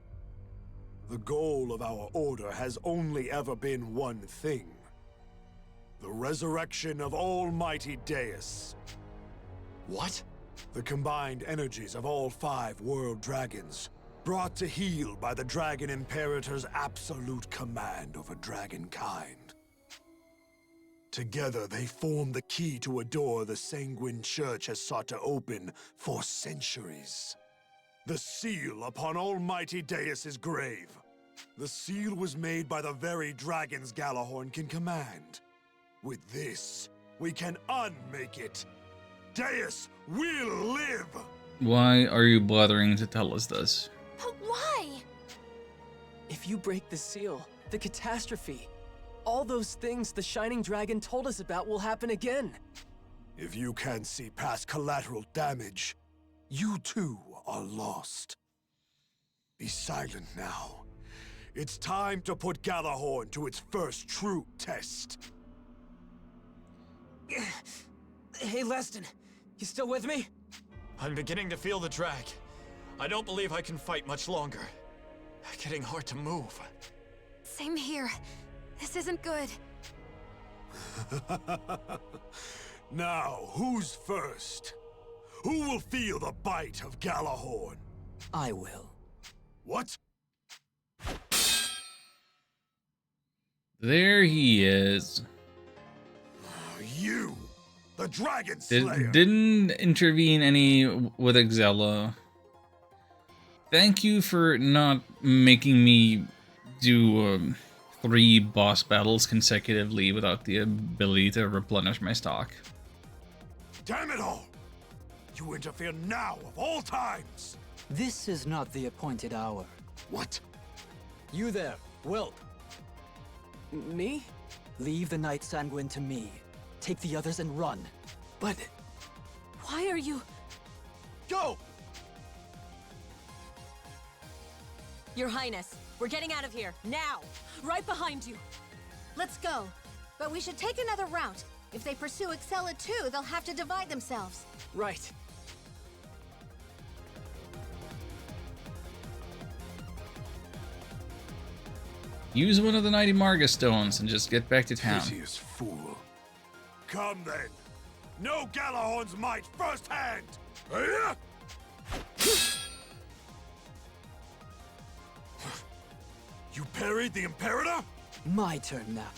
The goal of our order has only ever been one thing. The resurrection of Almighty Deus. What? The combined energies of all 5 world dragons, brought to heel by the Dragon Imperator's absolute command over dragonkind. Together, they form the key to a door the Sanguine Church has sought to open for centuries. The seal upon Almighty Deus's grave. The seal was made by the very dragons Galahorn can command. With this, we can unmake it. Deus will live! Why are you bothering to tell us this? But why? If you break the seal, the catastrophe, all those things the Shining Dragon told us about will happen again. If you can't see past collateral damage, you too are lost. Be silent now. It's time to put Galahorn to its first true test. Hey, Leston, you still with me? I'm beginning to feel the drag. I don't believe I can fight much longer. Getting hard to move. Same here. This isn't good. Now, who's first? Who will feel the bite of Galahorn? I will. What? There he is. You! The Dragon Slayer! Didn't intervene any with Exella. Thank you for not making me do 3 boss battles consecutively without the ability to replenish my stock. Damn it all! You interfere now of all times! This is not the appointed hour. What? You there, whelp. Me? Leave the Knight Sanguine to me. Take the others and run. But... Why are you... Go! Your Highness, we're getting out of here, now! Right behind you! Let's go. But we should take another route. If they pursue Excella too, they'll have to divide themselves. Right. Use one of the 90 Marga stones and just get back to town. Piteous fool. Come then. Know Galahorn's might firsthand. You parried the Imperator? My turn now.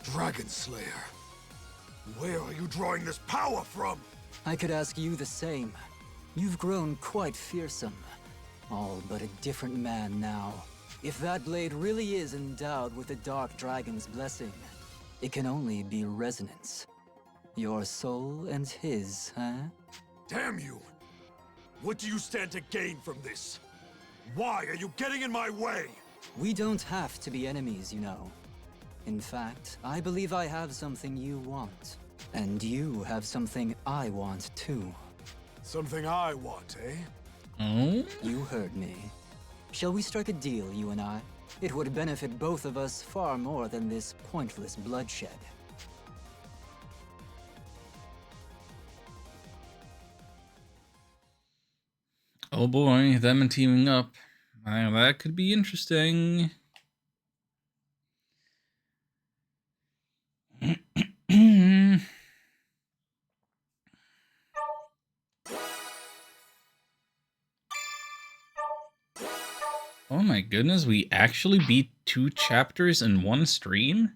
Dragon Slayer. Where are you drawing this power from? I could ask you the same. You've grown quite fearsome. All but a different man now. If that blade really is endowed with the Dark Dragon's blessing, it can only be Resonance. Your soul and his, huh? Damn you! What do you stand to gain from this? Why are you getting in my way? We don't have to be enemies, you know. In fact, I believe I have something you want. And you have something I want too. Something I want, eh? Oh? You heard me. Shall we strike a deal, you and I? It would benefit both of us far more than this pointless bloodshed. Oh boy, them and teaming up. That could be interesting. Oh my goodness, we actually beat 2 chapters in one stream?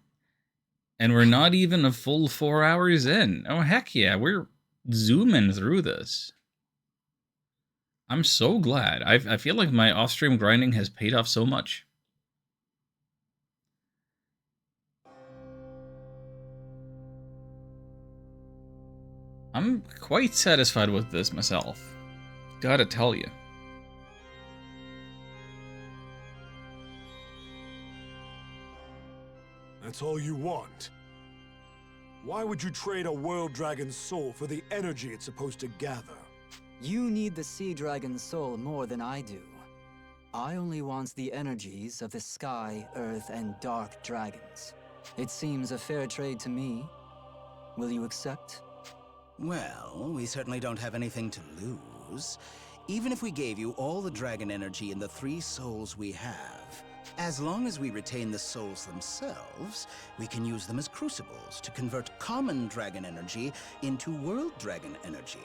And we're not even a full 4 hours in. Oh heck yeah, we're zooming through this. I'm so glad. I feel like my off-stream grinding has paid off so much. I'm quite satisfied with this myself. Gotta tell you. That's all you want? Why would you trade a World Dragon's soul for the energy it's supposed to gather? You need the Sea Dragon's soul more than I do. I only want the energies of the Sky, Earth, and Dark Dragons. It seems a fair trade to me. Will you accept? Well, we certainly don't have anything to lose. Even if we gave you all the dragon energy in the 3 souls we have, as long as we retain the souls themselves, we can use them as crucibles to convert common dragon energy into world dragon energy.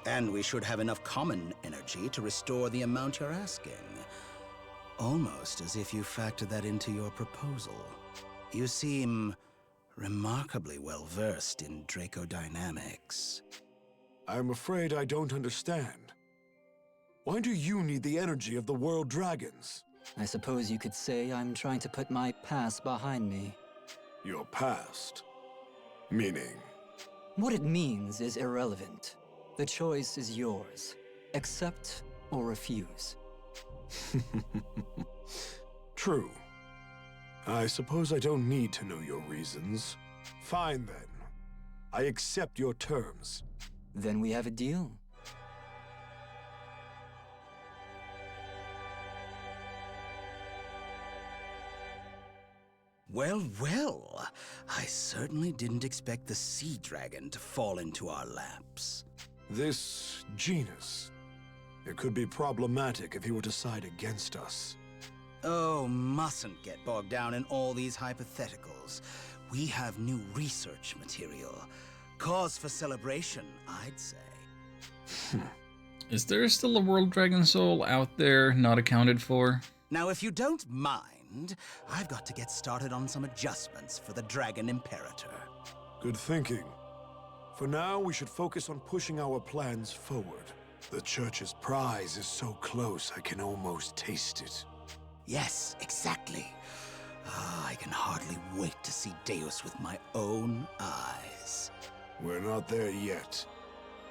And we should have enough common energy to restore the amount you're asking. Almost as if you factored that into your proposal. You seem remarkably well-versed in Dracodynamics. I'm afraid I don't understand. Why do you need the energy of the World Dragons? I suppose you could say I'm trying to put my past behind me. Your past? Meaning? What it means is irrelevant. The choice is yours. Accept or refuse. True. I suppose I don't need to know your reasons. Fine then. I accept your terms. Then we have a deal. Well, well. I certainly didn't expect the Sea Dragon to fall into our laps. This genus. It could be problematic if he were to side against us. Oh, mustn't get bogged down in all these hypotheticals. We have new research material. Cause for celebration, I'd say. Is there still a World Dragon Soul out there not accounted for? Now, if you don't mind, I've got to get started on some adjustments for the Dragon Imperator. Good thinking. For now, we should focus on pushing our plans forward. The Church's prize is so close, I can almost taste it. Yes, exactly. I can hardly wait to see Deus with my own eyes. We're not there yet.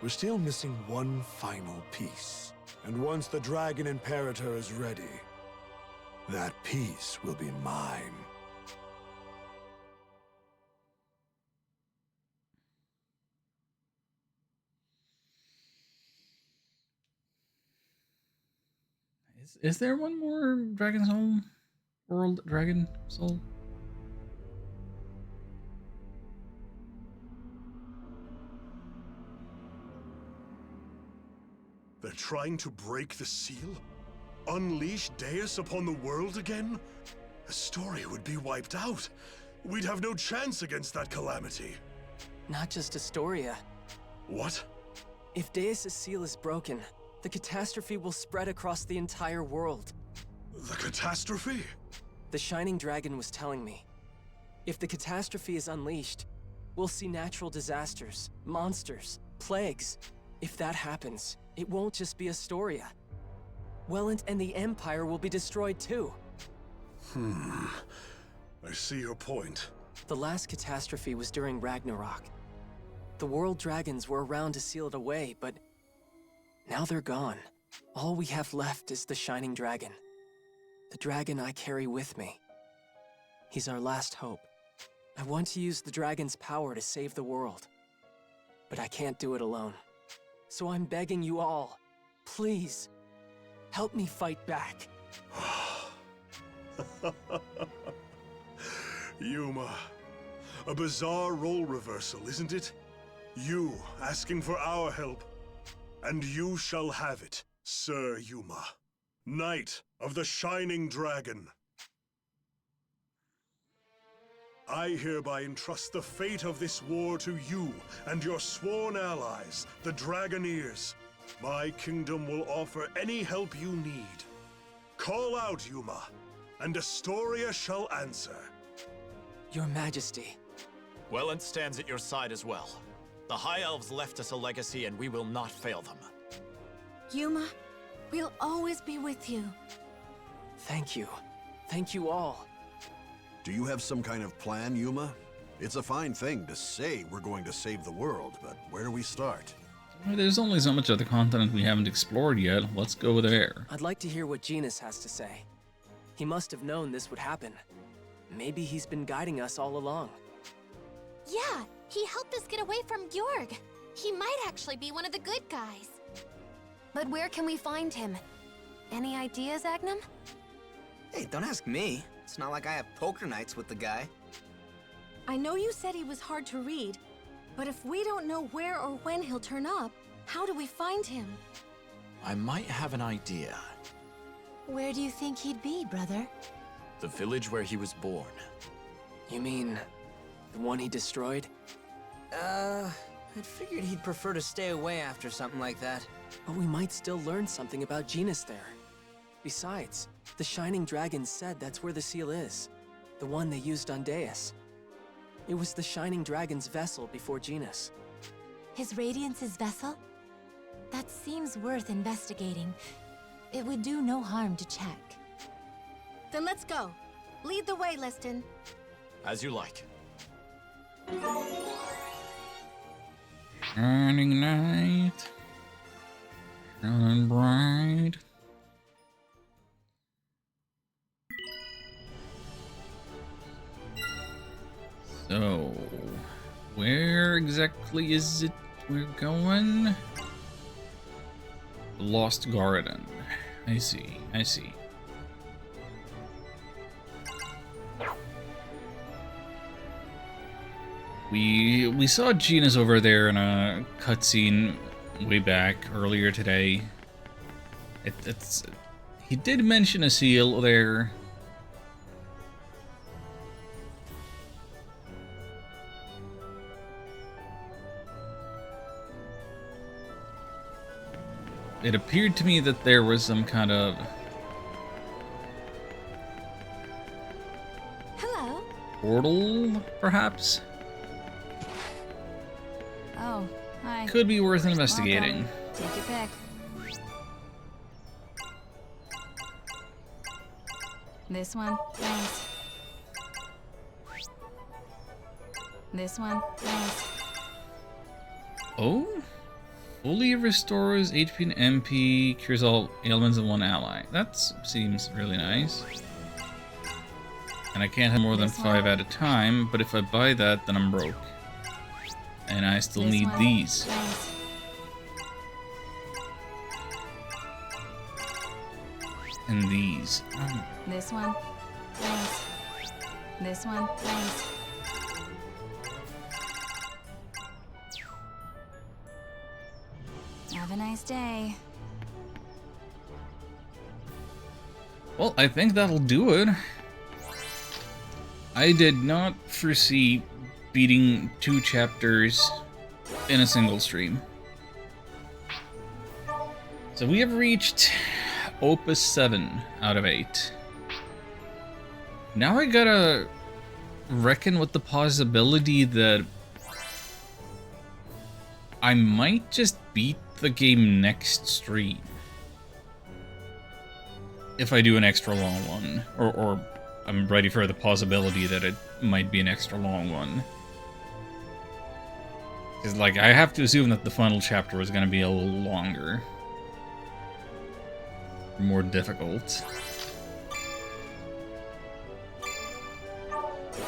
We're still missing one final piece. And once the Dragon Imperator is ready, that piece will be mine. Is there one more Dragon Soul? World Dragon Soul? They're trying to break the seal? Unleash Deus upon the world again? Astoria would be wiped out. We'd have no chance against that calamity. Not just Astoria. What? If Deus' seal is broken, the catastrophe will spread across the entire world. The catastrophe? The Shining Dragon was telling me. If the catastrophe is unleashed, we'll see natural disasters, monsters, plagues. If that happens, it won't just be Astoria. Wellent and the Empire will be destroyed too. I see your point. The last catastrophe was during Ragnarok. The world dragons were around to seal it away, but now they're gone. All we have left is the Shining Dragon. The dragon I carry with me. He's our last hope. I want to use the dragon's power to save the world. But I can't do it alone. So I'm begging you all, please, help me fight back. Yuma, a bizarre role reversal, isn't it? You asking for our help, and you shall have it, Sir Yuma, Knight of the Shining Dragon. I hereby entrust the fate of this war to you and your sworn allies, the Dragoneers. My kingdom will offer any help you need. Call out, Yuma, and Astoria shall answer. Your Majesty. Wellent stands at your side as well. The High Elves left us a legacy, and we will not fail them. Yuma, we'll always be with you. Thank you. Thank you all. Do you have some kind of plan, Yuma? It's a fine thing to say we're going to save the world, but where do we start? There's only so much of the continent we haven't explored yet. Let's go there. I'd like to hear what Genis has to say. He must have known this would happen. Maybe he's been guiding us all along. Yeah, he helped us get away from Georg. He might actually be one of the good guys. But where can we find him? Any ideas, Agnum? Hey, don't ask me. It's not like I have poker nights with the guy. I know you said he was hard to read, but if we don't know where or when he'll turn up, how do we find him? I might have an idea. Where do you think he'd be, brother? The village where he was born. You mean the one he destroyed? I'd figured he'd prefer to stay away after something like that. But we might still learn something about Genis there. Besides, the Shining Dragon said that's where the seal is. The one they used on Deus. It was the Shining Dragon's vessel before Genis. His Radiance's vessel? That seems worth investigating. It would do no harm to check. Then let's go. Lead the way, Liston. As you like. Shining night, shining bright. So, where exactly is it we're going? The Lost Garden. I see, I see. We saw Genis over there in a cutscene way back earlier today. He did mention a seal there. It appeared to me that there was some kind of portal, perhaps? Oh, hi. Could be worth investigating. Welcome. Take your pick. This one, thanks. This one, thanks. Oh? Fully restores HP and MP, cures all ailments of one ally. That seems really nice. And I can't have more than 5 at a time, but if I buy that, then I'm broke. And I still need these. And these. Oh. This one. Thanks. This one. Thanks. Have a nice day. Well, I think that'll do it. I did not foresee beating 2 chapters in a single stream. So we have reached Opus 7 out of 8. Now I gotta reckon with the possibility that I might just beat the game next stream. If I do an extra long one. Or I'm ready for the possibility that it might be an extra long one. Because, like, I have to assume that the final chapter is going to be a little longer. More difficult.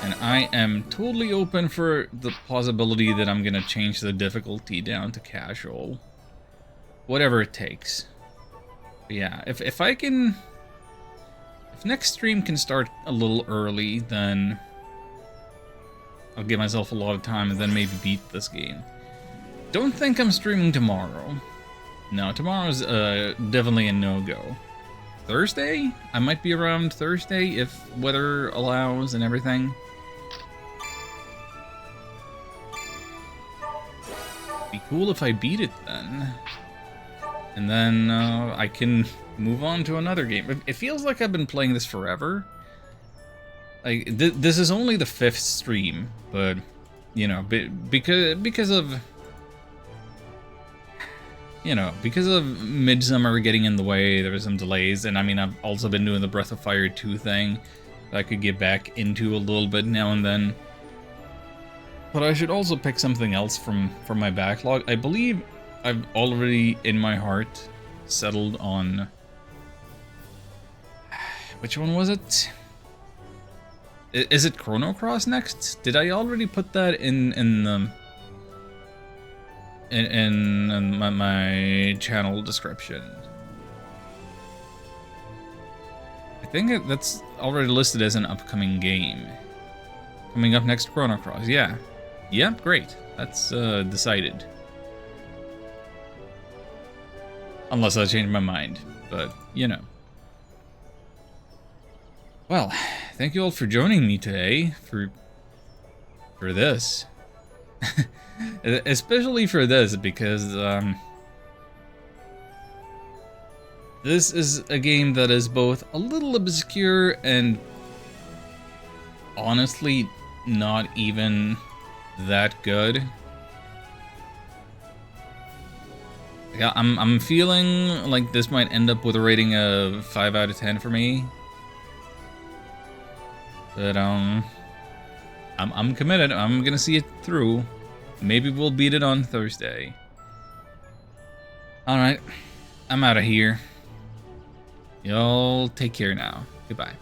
And I am totally open for the possibility that I'm going to change the difficulty down to casual. Whatever it takes. But yeah, if I can... If next stream can start a little early, then I'll give myself a lot of time and then maybe beat this game. Don't think I'm streaming tomorrow. No, tomorrow's definitely a no-go. Thursday? I might be around Thursday if weather allows and everything. Be cool if I beat it then. And then I can move on to another game. It feels like I've been playing this forever. Like this is only the 5th stream, but you know, because of Midsummer getting in the way, there was some delays, and I mean I've also been doing the Breath of Fire 2 thing that I could get back into a little bit now and then. But I should also pick something else from my backlog. I believe I've already in my heart settled on which one was it? Is it Chrono Cross next? Did I already put that in my channel description? I think that's already listed as an upcoming game. Coming up next, Chrono Cross. Yeah. Yeah, great. That's decided. Unless I change my mind, but you know. Well, thank you all for joining me today for this. Especially for this, because this is a game that is both a little obscure and honestly not even that good. Yeah, I'm feeling like this might end up with a rating of 5 out of 10 for me. But I'm committed. I'm gonna see it through. Maybe we'll beat it on Thursday. Alright, I'm out of here. Y'all take care now. Goodbye.